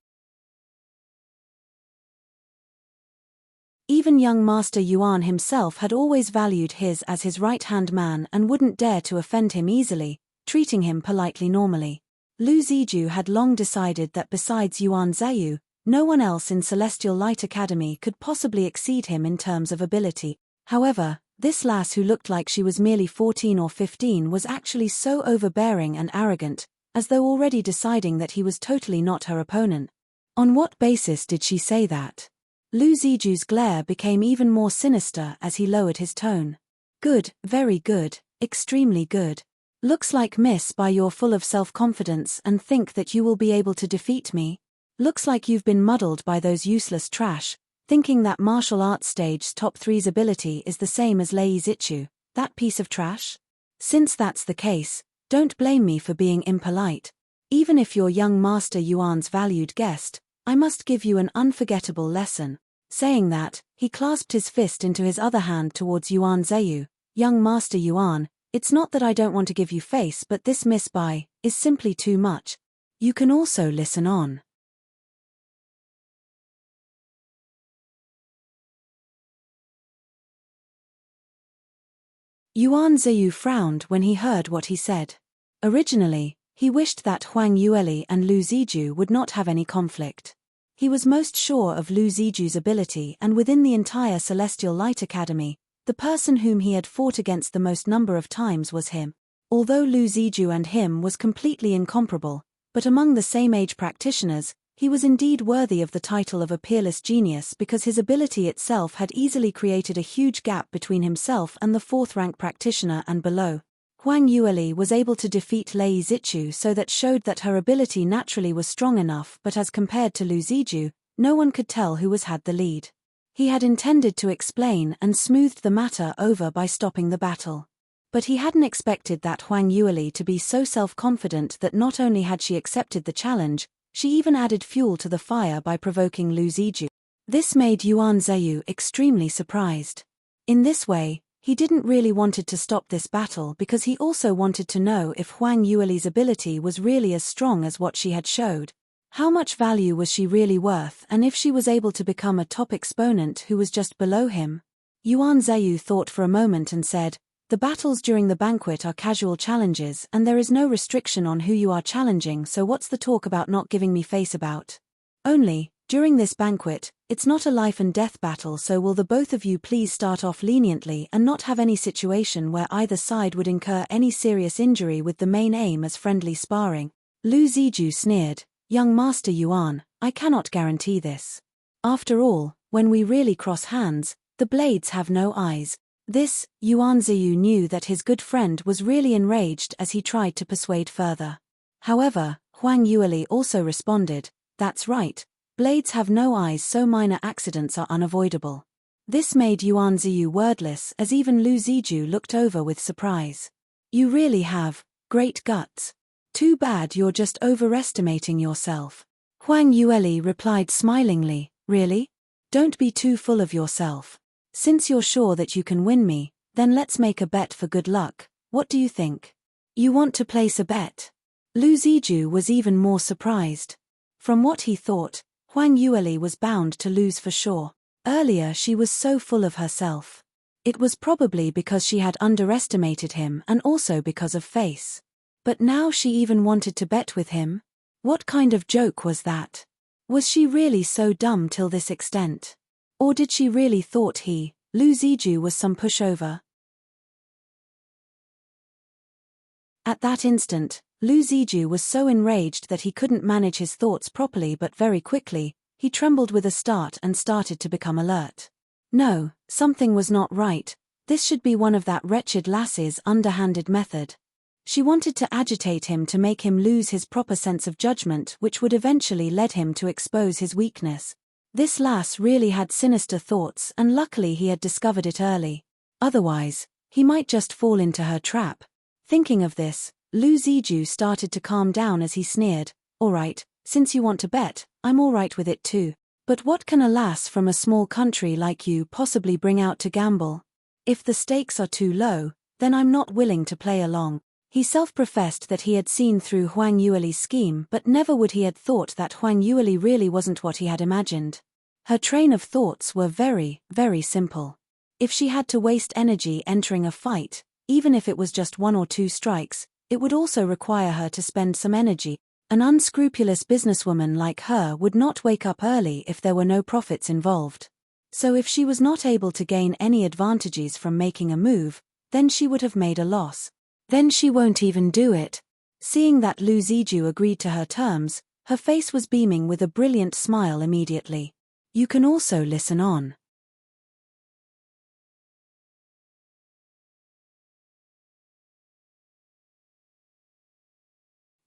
Even young Master Yuan himself had always valued his as his right-hand man and wouldn't dare to offend him easily, treating him politely normally. Lu Ziju had long decided that besides Yuan Zhayu, no one else in Celestial Light Academy could possibly exceed him in terms of ability. However, this lass who looked like she was merely 14 or 15 was actually so overbearing and arrogant, as though already deciding that he was totally not her opponent. On what basis did she say that? Lu Ziju's glare became even more sinister as he lowered his tone. "Good, very good, extremely good. Looks like Miss Bai you're full of self-confidence and think that you will be able to defeat me. Looks like you've been muddled by those useless trash, thinking that martial arts stage's top 3's ability is the same as Lei Zichu, that piece of trash? Since that's the case, don't blame me for being impolite. Even if you're young Master Yuan's valued guest, I must give you an unforgettable lesson." Saying that, he clasped his fist into his other hand towards Yuan Zhayu. "Young Master Yuan, it's not that I don't want to give you face, but this Miss Bai is simply too much. You can also listen on." Yuan Zhayu frowned when he heard what he said. Originally, he wished that Huang Yueli and Lu Ziju would not have any conflict. He was most sure of Lu Ziju's ability, and within the entire Celestial Light Academy, the person whom he had fought against the most number of times was him. Although Lu Ziju and him was completely incomparable, but among the same age practitioners, he was indeed worthy of the title of a peerless genius because his ability itself had easily created a huge gap between himself and the 4th rank practitioner and below. Huang Yueli was able to defeat Lei Zichu, so that showed that her ability naturally was strong enough, but as compared to Lu Ziju, no one could tell who had the lead. He had intended to explain and smoothed the matter over by stopping the battle. But he hadn't expected that Huang Yueli to be so self-confident that not only had she accepted the challenge, she even added fuel to the fire by provoking Lu Ziju. This made Yuan Zhayu extremely surprised. In this way, he didn't really wanted to stop this battle because he also wanted to know if Huang Yueli's ability was really as strong as what she had showed. How much value was she really worth, and if she was able to become a top exponent who was just below him? Yuan Zhayu thought for a moment and said, "The battles during the banquet are casual challenges and there is no restriction on who you are challenging, so what's the talk about not giving me face about? Only, during this banquet, it's not a life and death battle, so will the both of you please start off leniently and not have any situation where either side would incur any serious injury with the main aim as friendly sparring." Lu Ziju sneered, "Young Master Yuan, I cannot guarantee this. After all, when we really cross hands, the blades have no eyes." This, Yuan Zhayu knew that his good friend was really enraged as he tried to persuade further. However, Huang Yueli also responded, "That's right. Blades have no eyes, so minor accidents are unavoidable." This made Yuan Zhayu wordless as even Lu Ziju looked over with surprise. "You really have great guts. Too bad you're just overestimating yourself." Huang Yueli replied smilingly, "Really? Don't be too full of yourself. Since you're sure that you can win me, then let's make a bet for good luck. What do you think? You want to place a bet?" Lu Ziju was even more surprised. From what he thought, Huang Yueli was bound to lose for sure. Earlier she was so full of herself. It was probably because she had underestimated him and also because of face. But now she even wanted to bet with him? What kind of joke was that? Was she really so dumb till this extent? Or did she really thought he, Lu Ziju, was some pushover? At that instant, Lu Ziju was so enraged that he couldn't manage his thoughts properly, but very quickly, he trembled with a start and started to become alert. No, something was not right. This should be one of that wretched lass's underhanded method. She wanted to agitate him to make him lose his proper sense of judgment, which would eventually lead him to expose his weakness. This lass really had sinister thoughts, and luckily he had discovered it early. Otherwise, he might just fall into her trap. Thinking of this, Lu Ziju started to calm down as he sneered, "All right, since you want to bet, I'm all right with it too. But what can a lass from a small country like you possibly bring out to gamble? If the stakes are too low, then I'm not willing to play along." He self-professed that he had seen through Huang Yueli's scheme, but never would he had thought that Huang Yueli really wasn't what he had imagined. Her train of thoughts were very, very simple. If she had to waste energy entering a fight, even if it was just 1 or 2 strikes, it would also require her to spend some energy. An unscrupulous businesswoman like her would not wake up early if there were no profits involved. So if she was not able to gain any advantages from making a move, then she would have made a loss. Then she won't even do it. Seeing that Lu Ziju agreed to her terms, her face was beaming with a brilliant smile immediately. You can also listen on.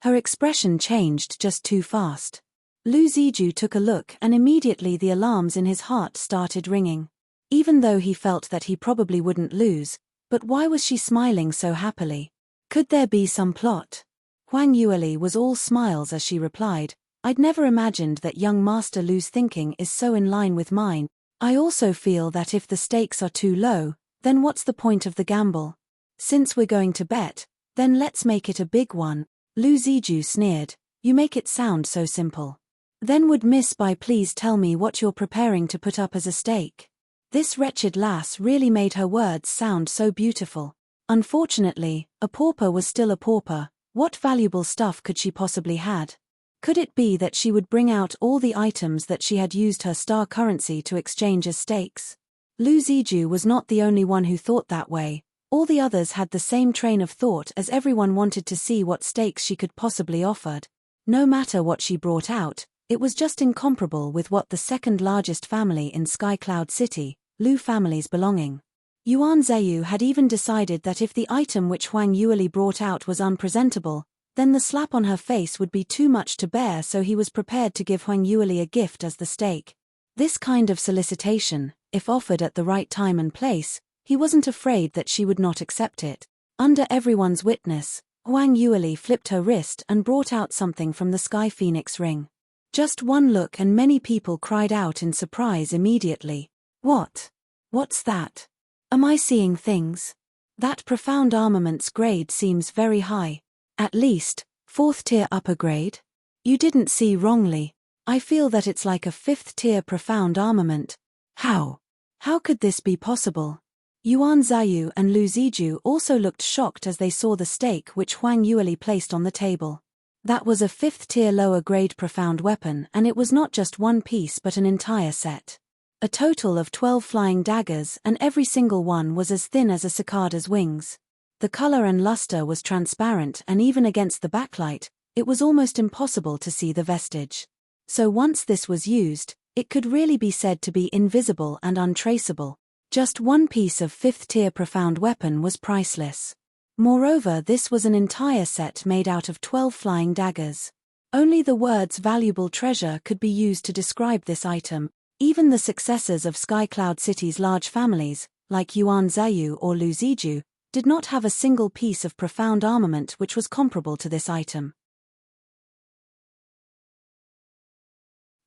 Her expression changed just too fast. Lu Ziju took a look and immediately the alarms in his heart started ringing. Even though he felt that he probably wouldn't lose, but why was she smiling so happily? Could there be some plot? Huang Yueli was all smiles as she replied, "I'd never imagined that young Master Lu's thinking is so in line with mine. I also feel that if the stakes are too low, then what's the point of the gamble? Since we're going to bet, then let's make it a big one." Lu Ziju sneered, "You make it sound so simple. Then would Miss Bai please tell me what you're preparing to put up as a stake?" This wretched lass really made her words sound so beautiful. Unfortunately, a pauper was still a pauper. What valuable stuff could she possibly had? Could it be that she would bring out all the items that she had used her star currency to exchange as stakes? Lu Ziju was not the only one who thought that way. All the others had the same train of thought, as everyone wanted to see what stakes she could possibly offered. No matter what she brought out, it was just incomparable with what the second largest family in Sky Cloud City, Lu family's belonging. Yuan Zheyu had even decided that if the item which Huang Yueli brought out was unpresentable, then the slap on her face would be too much to bear, so he was prepared to give Huang Yueli a gift as the stake. This kind of solicitation, if offered at the right time and place, he wasn't afraid that she would not accept it. Under everyone's witness, Huang Yueli flipped her wrist and brought out something from the Sky Phoenix ring. Just one look and many people cried out in surprise immediately. "What? What's that? Am I seeing things? That profound armament's grade seems very high. At least, 4th tier upper grade? You didn't see wrongly. I feel that it's like a 5th tier profound armament. How? How could this be possible?" Yuan Zheyu and Lu Ziju also looked shocked as they saw the stake which Huang Yueli placed on the table. That was a 5th tier lower grade profound weapon, and it was not just one piece but an entire set. A total of 12 flying daggers, and every single one was as thin as a cicada's wings. The color and luster was transparent, and even against the backlight, it was almost impossible to see the vestige. So once this was used, it could really be said to be invisible and untraceable. Just one piece of 5th tier profound weapon was priceless. Moreover, this was an entire set made out of 12 flying daggers. Only the words valuable treasure could be used to describe this item. Even the successors of Sky Cloud City's large families, like Yuan Zheyu or Lu Ziju, did not have a single piece of profound armament which was comparable to this item.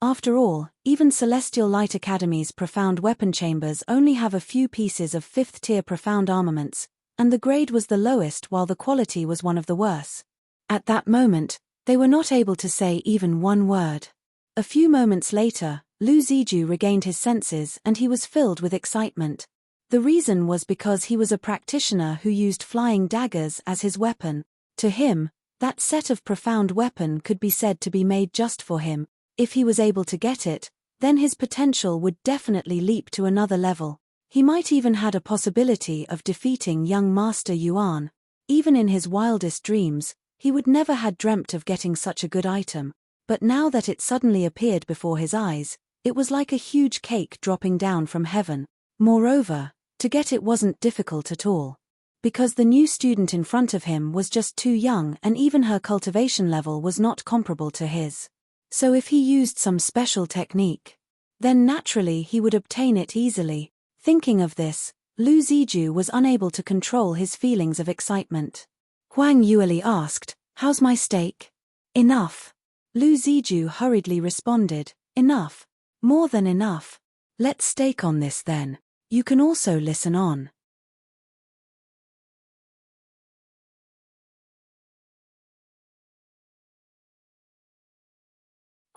After all, even Celestial Light Academy's profound weapon chambers only have a few pieces of 5th tier profound armaments, and the grade was the lowest while the quality was one of the worst. At that moment, they were not able to say even one word. A few moments later, Lu Ziju regained his senses and he was filled with excitement. The reason was because he was a practitioner who used flying daggers as his weapon. To him, that set of profound weapon could be said to be made just for him. If he was able to get it, then his potential would definitely leap to another level. He might even had a possibility of defeating young Master Yuan. Even in his wildest dreams, he would never had dreamt of getting such a good item. But now that it suddenly appeared before his eyes, it was like a huge cake dropping down from heaven. Moreover, to get it wasn't difficult at all. Because the new student in front of him was just too young and even her cultivation level was not comparable to his. So if he used some special technique, then naturally he would obtain it easily. Thinking of this, Lu Ziju was unable to control his feelings of excitement. Huang Yueli asked, "How's my steak?" "Enough." Lu Ziju hurriedly responded, "Enough. More than enough. Let's stake on this then. You can also listen on."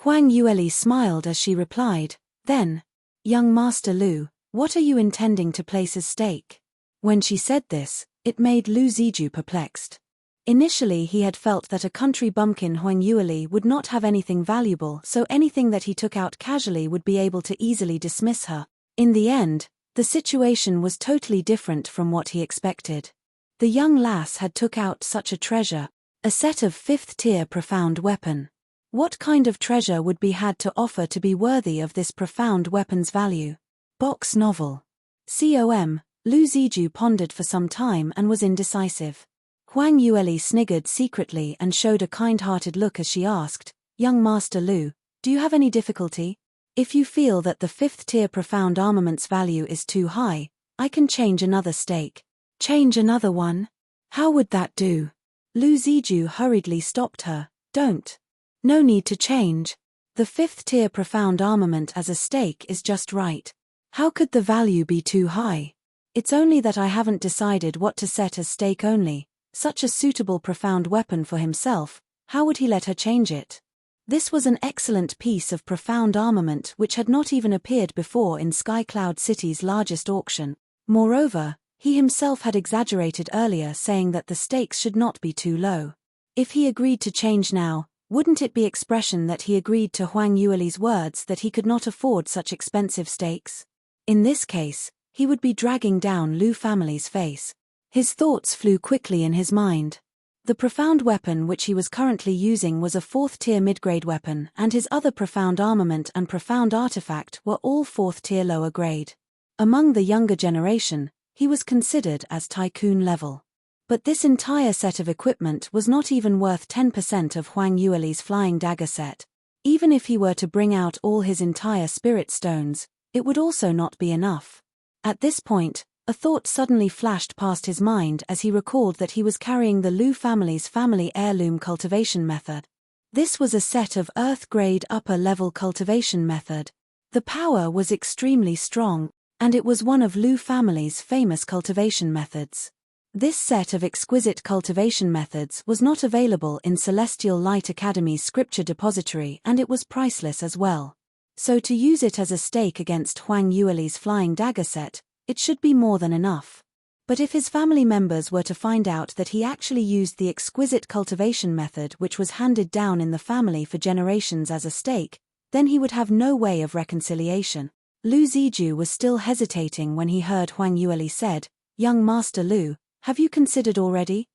Huang Yueli smiled as she replied, "Then, young Master Lu, what are you intending to place as stake?" When she said this, it made Lu Ziju perplexed. Initially he had felt that a country bumpkin Huang Yueli would not have anything valuable, so anything that he took out casually would be able to easily dismiss her. In the end, the situation was totally different from what he expected. The young lass had took out such a treasure, a set of 5th-tier profound weapon. What kind of treasure would be had to offer to be worthy of this profound weapon's value? Box novel. Lu Ziju pondered for some time and was indecisive. Huang Yueli sniggered secretly and showed a kind-hearted look as she asked, "Young Master Lu, do you have any difficulty? If you feel that the 5th-tier profound armament's value is too high, I can change another stake." "Change another one? How would that do?" Lu Ziju hurriedly stopped her. "Don't. No need to change. The 5th-tier profound armament as a stake is just right. How could the value be too high? It's only that I haven't decided what to set as stake only. Such a suitable profound weapon for himself, how would he let her change it?" This was an excellent piece of profound armament which had not even appeared before in Sky Cloud City's largest auction. Moreover, he himself had exaggerated earlier saying that the stakes should not be too low. If he agreed to change now, wouldn't it be expression that he agreed to Huang Yueli's words that he could not afford such expensive stakes? In this case, he would be dragging down Lu family's face. His thoughts flew quickly in his mind. The profound weapon which he was currently using was a 4th-tier mid-grade weapon, and his other profound armament and profound artifact were all 4th-tier lower grade. Among the younger generation, he was considered as tycoon level. But this entire set of equipment was not even worth 10% of Huang Yueli's flying dagger set. Even if he were to bring out all his entire spirit stones, it would also not be enough. At this point, a thought suddenly flashed past his mind as he recalled that he was carrying the Lu family's family heirloom cultivation method. This was a set of Earth-grade upper-level cultivation method. The power was extremely strong, and it was one of Lu family's famous cultivation methods. This set of exquisite cultivation methods was not available in Celestial Light Academy's scripture depository, and it was priceless as well. So to use it as a stake against Huang Yueli's flying dagger set, it should be more than enough. But if his family members were to find out that he actually used the exquisite cultivation method which was handed down in the family for generations as a stake, then he would have no way of reconciliation. Lu Ziju was still hesitating when he heard Huang Yueli said, "Young Master Lu, have you considered already?"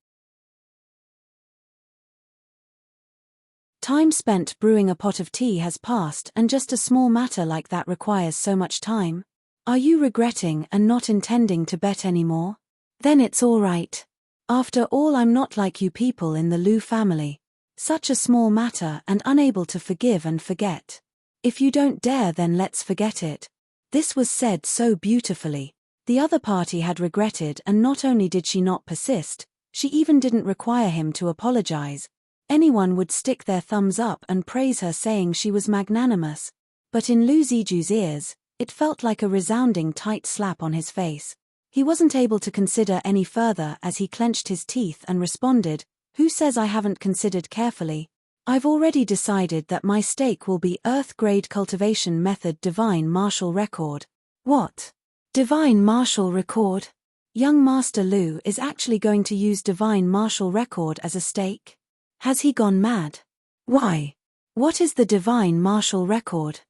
Time spent brewing a pot of tea has passed, and just a small matter like that requires so much time. Are you regretting and not intending to bet anymore? Then it's all right. After all, I'm not like you people in the Lu family. Such a small matter and unable to forgive and forget. If you don't dare, then let's forget it. This was said so beautifully. The other party had regretted, and not only did she not persist, she even didn't require him to apologize. Anyone would stick their thumbs up and praise her, saying she was magnanimous. But in Lu Ziju's ears, it felt like a resounding tight slap on his face. He wasn't able to consider any further as he clenched his teeth and responded, Who says I haven't considered carefully? I've already decided that my stake will be Earth-grade cultivation method divine martial record. What? Divine martial record? Young Master Lu is actually going to use divine martial record as a stake? Has he gone mad? Why? What is the divine martial record?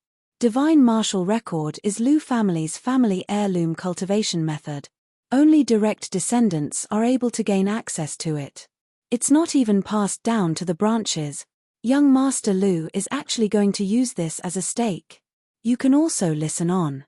Divine martial record is Lu family's family heirloom cultivation method. Only direct descendants are able to gain access to it. It's not even passed down to the branches. Young Master Lu is actually going to use this as a stake. You can also listen on.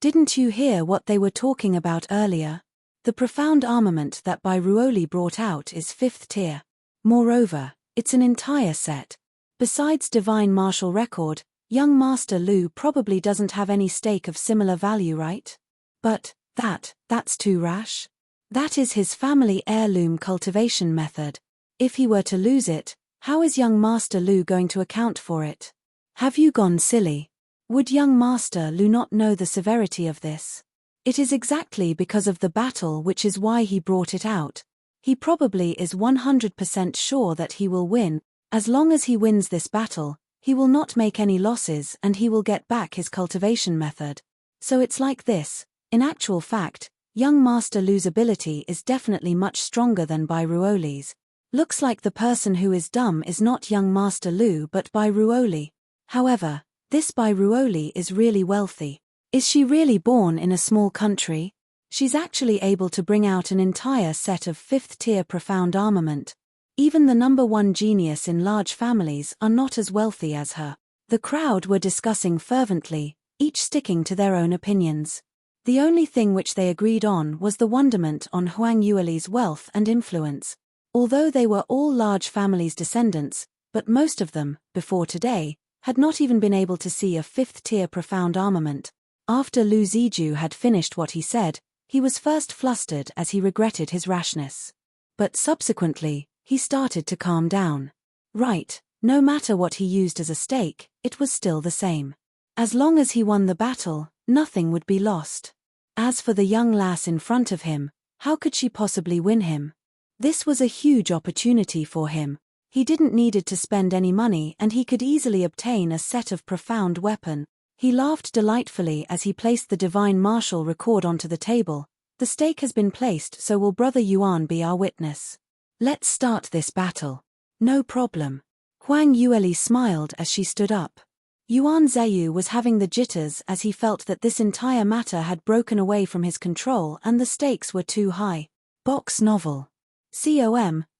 Didn't you hear what they were talking about earlier? The profound armament that Bai Ruoli brought out is 5th tier. Moreover, it's an entire set. Besides divine martial record, young Master Lu probably doesn't have any stake of similar value, right? But, that's too rash. That is his family heirloom cultivation method. If he were to lose it, how is young Master Lu going to account for it? Have you gone silly? Would young Master Lu not know the severity of this? It is exactly because of the battle which is why he brought it out. He probably is 100% sure that he will win. As long as he wins this battle, he will not make any losses and he will get back his cultivation method. So it's like this. In actual fact, young Master Lu's ability is definitely much stronger than Bai Ruoli's. Looks like the person who is dumb is not young Master Lu but Bai Ruoli. However, this Bai Ruoli is really wealthy. Is she really born in a small country? She's actually able to bring out an entire set of 5th tier profound armament. Even the number one genius in large families are not as wealthy as her. The crowd were discussing fervently, each sticking to their own opinions. The only thing which they agreed on was the wonderment on Huang Yueli's wealth and influence. Although they were all large families' descendants, but most of them, before today, had not even been able to see a 5th tier profound armament. After Lu Ziju had finished what he said, he was first flustered as he regretted his rashness. But subsequently, he started to calm down. Right, no matter what he used as a stake, it was still the same. As long as he won the battle, nothing would be lost. As for the young lass in front of him, how could she possibly win him? This was a huge opportunity for him. He didn't needed to spend any money and he could easily obtain a set of profound weapon. He laughed delightfully as he placed the divine martial record onto the table. The stake has been placed, so will Brother Yuan be our witness. Let's start this battle. No problem. Huang Yueli smiled as she stood up. Yuan Zheyu was having the jitters as he felt that this entire matter had broken away from his control and the stakes were too high. Box novel.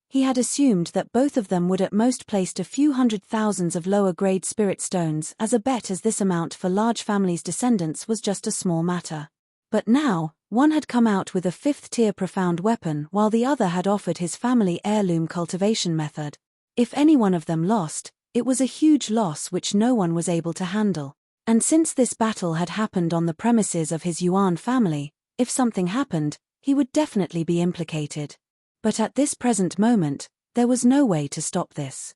He had assumed that both of them would at most placed a few hundred thousands of lower-grade spirit stones as a bet, as this amount for large families' descendants was just a small matter. But now, one had come out with a 5th-tier profound weapon while the other had offered his family heirloom cultivation method. If any one of them lost, it was a huge loss which no one was able to handle. And since this battle had happened on the premises of his Yuan family, if something happened, he would definitely be implicated. But at this present moment, there was no way to stop this.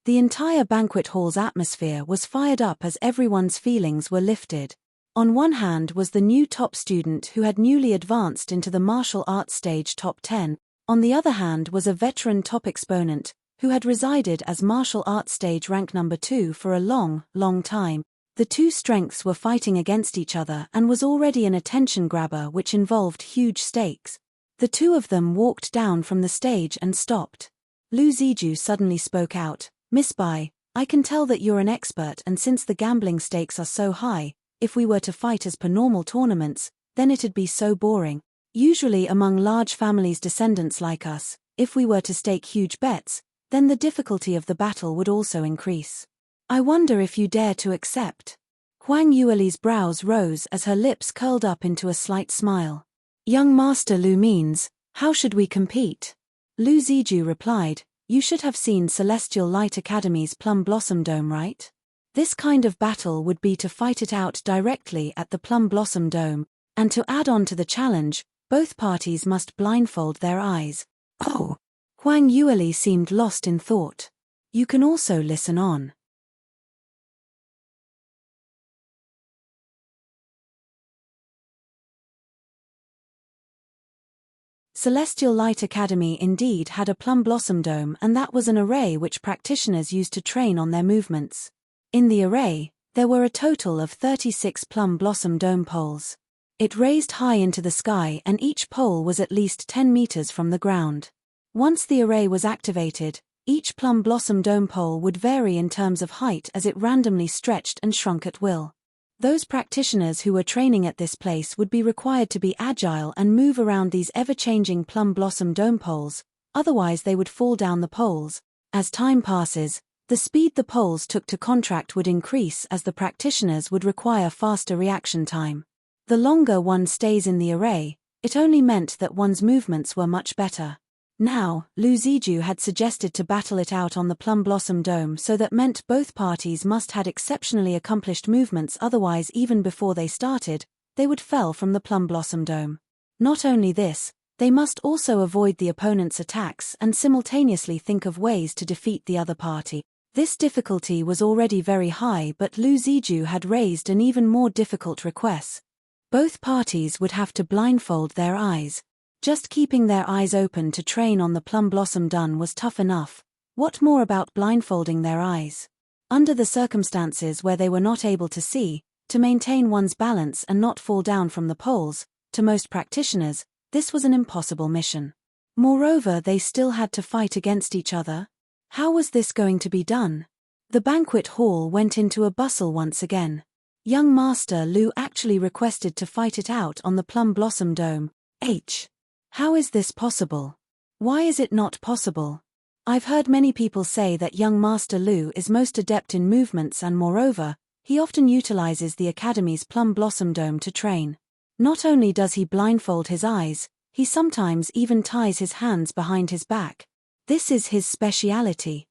The entire banquet hall's atmosphere was fired up as everyone's feelings were lifted. On one hand was the new top student who had newly advanced into the martial arts stage top 10, on the other hand was a veteran top exponent, who had resided as martial arts stage rank number 2 for a long, long time. The two strengths were fighting against each other and was already an attention grabber which involved huge stakes. The two of them walked down from the stage and stopped. Lu Ziju suddenly spoke out, "Miss Bai, I can tell that you're an expert, and since the gambling stakes are so high, if we were to fight as per normal tournaments, then it'd be so boring. Usually among large families' descendants like us, if we were to stake huge bets, then the difficulty of the battle would also increase. I wonder if you dare to accept." Huang Yueli's brows rose as her lips curled up into a slight smile. "Young Master Lu means, how should we compete?" Lu Ziju replied, "You should have seen Celestial Light Academy's Plum Blossom Dome, right? This kind of battle would be to fight it out directly at the Plum Blossom Dome, and to add on to the challenge, both parties must blindfold their eyes." Oh! Huang Yueli seemed lost in thought. You can also listen on. Celestial Light Academy indeed had a plum blossom dome, and that was an array which practitioners used to train on their movements. In the array, there were a total of 36 plum blossom dome poles. It raised high into the sky, and each pole was at least 10 meters from the ground. Once the array was activated, each plum blossom dome pole would vary in terms of height as it randomly stretched and shrunk at will. Those practitioners who were training at this place would be required to be agile and move around these ever-changing plum blossom dome poles, otherwise they would fall down the poles. As time passes, the speed the poles took to contract would increase as the practitioners would require faster reaction time. The longer one stays in the array, it only meant that one's movements were much better. Now, Lu Ziju had suggested to battle it out on the plum blossom dome, so that meant both parties must had exceptionally accomplished movements, otherwise even before they started, they would fell from the plum blossom dome. Not only this, they must also avoid the opponent's attacks and simultaneously think of ways to defeat the other party. This difficulty was already very high, but Lu Ziju had raised an even more difficult request. Both parties would have to blindfold their eyes. Just keeping their eyes open to train on the plum blossom dome was tough enough. What more about blindfolding their eyes? Under the circumstances where they were not able to see, to maintain one's balance and not fall down from the poles, to most practitioners, this was an impossible mission. Moreover, they still had to fight against each other. How was this going to be done? The banquet hall went into a bustle once again. Young Master Lu actually requested to fight it out on the plum blossom dome. How is this possible? Why is it not possible? I've heard many people say that young Master Lu is most adept in movements, and moreover, he often utilizes the Academy's plum blossom dome to train. Not only does he blindfold his eyes, he sometimes even ties his hands behind his back. This is his speciality.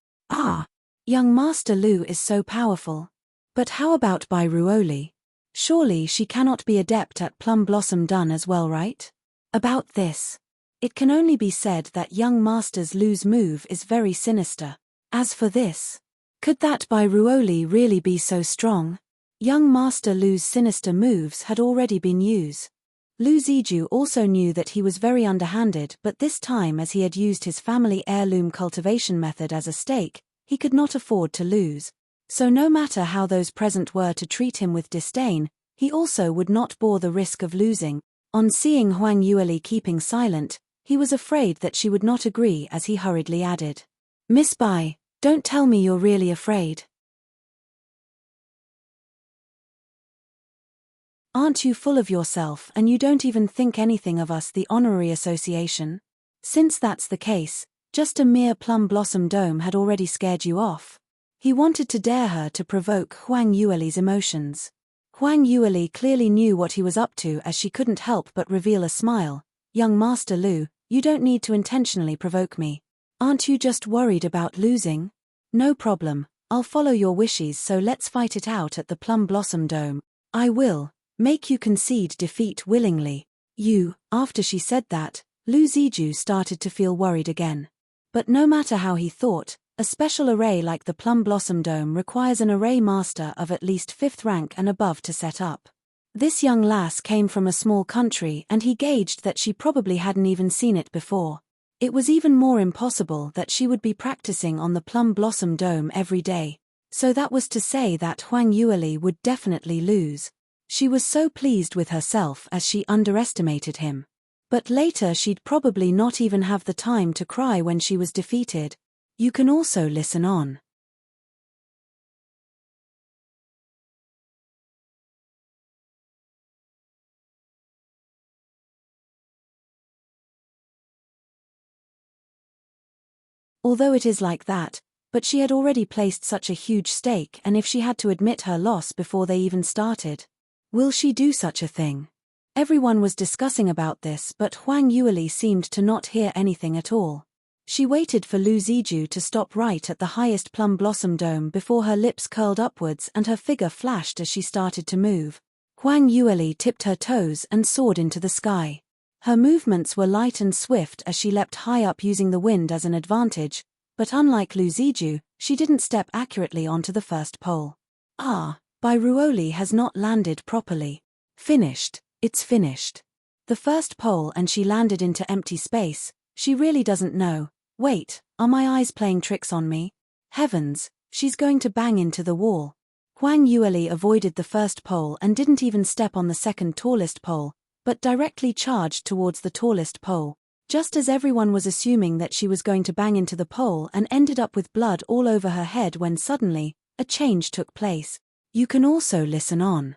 Young Master Lu is so powerful. But how about Bai Ruoli? Surely she cannot be adept at plum blossom done as well, right? About this, it can only be said that young Master Lu's move is very sinister. As for this, could that Bai Ruoli really be so strong? Young Master Lu's sinister moves had already been used. Lu Ziju also knew that he was very underhanded, but this time, as he had used his family heirloom cultivation method as a stake, he could not afford to lose. So no matter how those present were to treat him with disdain, he also would not bore the risk of losing. On seeing Huang Yueli keeping silent, he was afraid that she would not agree, as he hurriedly added, "Miss Bai, don't tell me you're really afraid. Aren't you full of yourself, and you don't even think anything of us, the honorary association? Since that's the case, just a mere plum blossom dome had already scared you off." He wanted to dare her to provoke Huang Yueli's emotions. Huang Yueli clearly knew what he was up to, as she couldn't help but reveal a smile. "Young Master Lu, you don't need to intentionally provoke me. Aren't you just worried about losing? No problem, I'll follow your wishes, so let's fight it out at the plum blossom dome. I will make you concede defeat willingly." After she said that, Lu Ziju started to feel worried again. But no matter how he thought, a special array like the plum blossom dome requires an array master of at least 5th rank and above to set up. This young lass came from a small country, and he gauged that she probably hadn't even seen it before. It was even more impossible that she would be practicing on the plum blossom dome every day. So that was to say that Huang Yueli would definitely lose. She was so pleased with herself as she underestimated him. But later she'd probably not even have the time to cry when she was defeated. You can also listen on. Although it is like that, but she had already placed such a huge stake, and if she had to admit her loss before they even started, will she do such a thing? Everyone was discussing about this, but Huang Yueli seemed to not hear anything at all. She waited for Lu Ziju to stop right at the highest plum blossom dome before her lips curled upwards and her figure flashed as she started to move. Huang Yueli tipped her toes and soared into the sky. Her movements were light and swift as she leapt high up, using the wind as an advantage, but unlike Lu Ziju, she didn't step accurately onto the first pole. Bai Ruoli has not landed properly. Finished. It's finished. The first pole and she landed into empty space. She really doesn't know. Wait, are my eyes playing tricks on me? Heavens, she's going to bang into the wall. Huang Yueli avoided the first pole and didn't even step on the second tallest pole, but directly charged towards the tallest pole. Just as everyone was assuming that she was going to bang into the pole and ended up with blood all over her head when suddenly, a change took place. You can also listen on.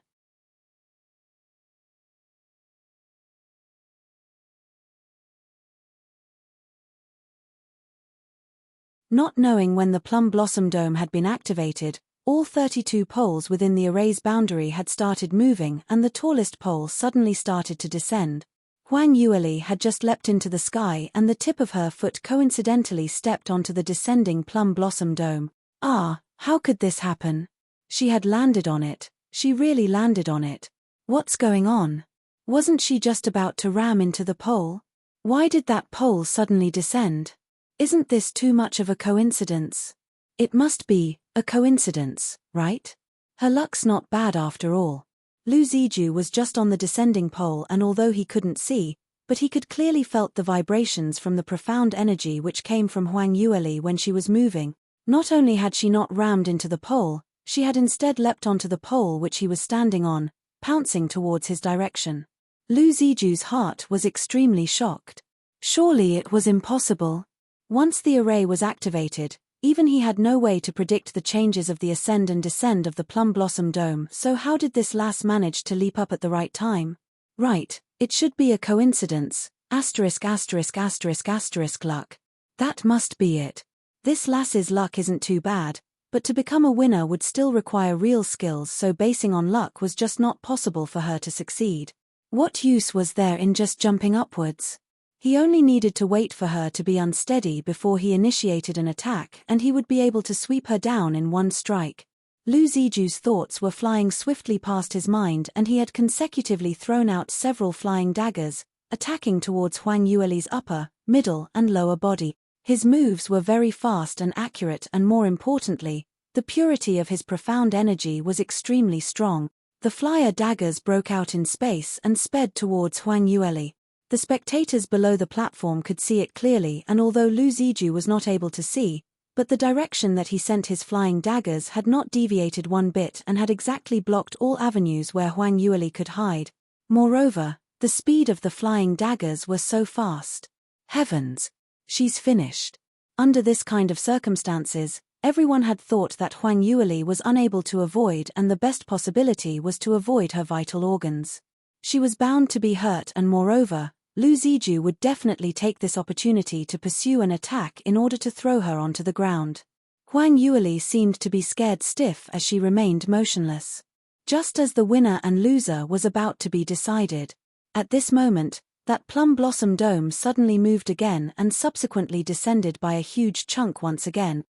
Not knowing when the Plum Blossom Dome had been activated, all 32 poles within the array's boundary had started moving and the tallest pole suddenly started to descend. Huang Yueli had just leapt into the sky and the tip of her foot coincidentally stepped onto the descending Plum Blossom Dome. Ah, how could this happen? She had landed on it. She really landed on it. What's going on? Wasn't she just about to ram into the pole? Why did that pole suddenly descend? Isn't this too much of a coincidence? It must be a coincidence, right? Her luck's not bad after all. Lu Ziju was just on the descending pole and although he couldn't see, but he could clearly felt the vibrations from the profound energy which came from Huang Yueli when she was moving. Not only had she not rammed into the pole, she had instead leapt onto the pole which he was standing on, pouncing towards his direction. Lu Ziju's heart was extremely shocked. Surely it was impossible. Once the array was activated, even he had no way to predict the changes of the ascend and descend of the Plum Blossom Dome, so how did this lass manage to leap up at the right time? Right, it should be a coincidence, asterisk asterisk asterisk asterisk luck. That must be it. This lass's luck isn't too bad, but to become a winner would still require real skills, so basing on luck was just not possible for her to succeed. What use was there in just jumping upwards? He only needed to wait for her to be unsteady before he initiated an attack and he would be able to sweep her down in one strike. Lu Ziju's thoughts were flying swiftly past his mind and he had consecutively thrown out several flying daggers, attacking towards Huang Yueli's upper, middle and lower body. His moves were very fast and accurate and more importantly, the purity of his profound energy was extremely strong. The flyer daggers broke out in space and sped towards Huang Yueli. The spectators below the platform could see it clearly and although Lu Ziju was not able to see, but the direction that he sent his flying daggers had not deviated one bit and had exactly blocked all avenues where Huang Yueli could hide. Moreover, the speed of the flying daggers was so fast. Heavens! She's finished. Under this kind of circumstances, everyone had thought that Huang Yueli was unable to avoid and the best possibility was to avoid her vital organs. She was bound to be hurt and moreover, Lu Ziju would definitely take this opportunity to pursue an attack in order to throw her onto the ground. Huang Yueli seemed to be scared stiff as she remained motionless. Just as the winner and loser was about to be decided. At this moment, that Plum Blossom Dome suddenly moved again and subsequently descended by a huge chunk once again.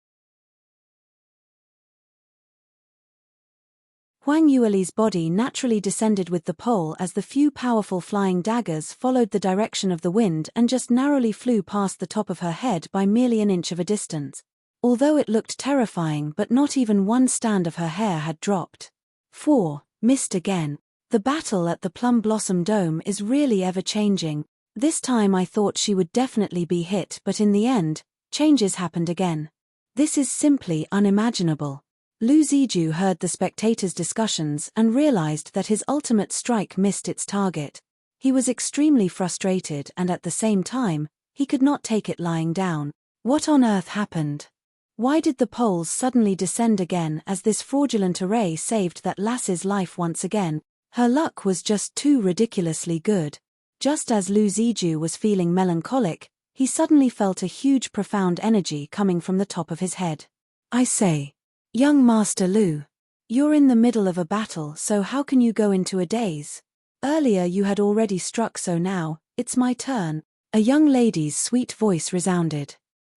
Huang Yueli's body naturally descended with the pole as the few powerful flying daggers followed the direction of the wind and just narrowly flew past the top of her head by merely an inch of a distance. Although it looked terrifying but not even one strand of her hair had dropped. 4. Missed again. The battle at the Plum Blossom Dome is really ever-changing. This time I thought she would definitely be hit but in the end, changes happened again. This is simply unimaginable. Lu Ziju heard the spectators' discussions and realized that his ultimate strike missed its target. He was extremely frustrated and at the same time, he could not take it lying down. What on earth happened? Why did the poles suddenly descend again as this fraudulent array saved that lass's life once again? Her luck was just too ridiculously good. Just as Lu Ziju was feeling melancholic, he suddenly felt a huge profound energy coming from the top of his head. I say, young Master Lu, you're in the middle of a battle so how can you go into a daze? Earlier you had already struck so now, it's my turn. A young lady's sweet voice resounded.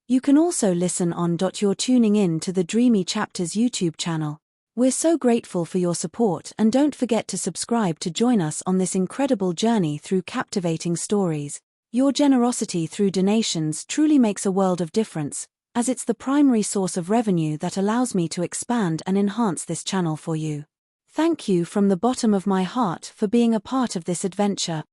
You can also listen on. You're tuning in to the Dreamy Chapters YouTube channel. We're so grateful for your support and don't forget to subscribe to join us on this incredible journey through captivating stories. Your generosity through donations truly makes a world of difference, as it's the primary source of revenue that allows me to expand and enhance this channel for you. Thank you from the bottom of my heart for being a part of this adventure.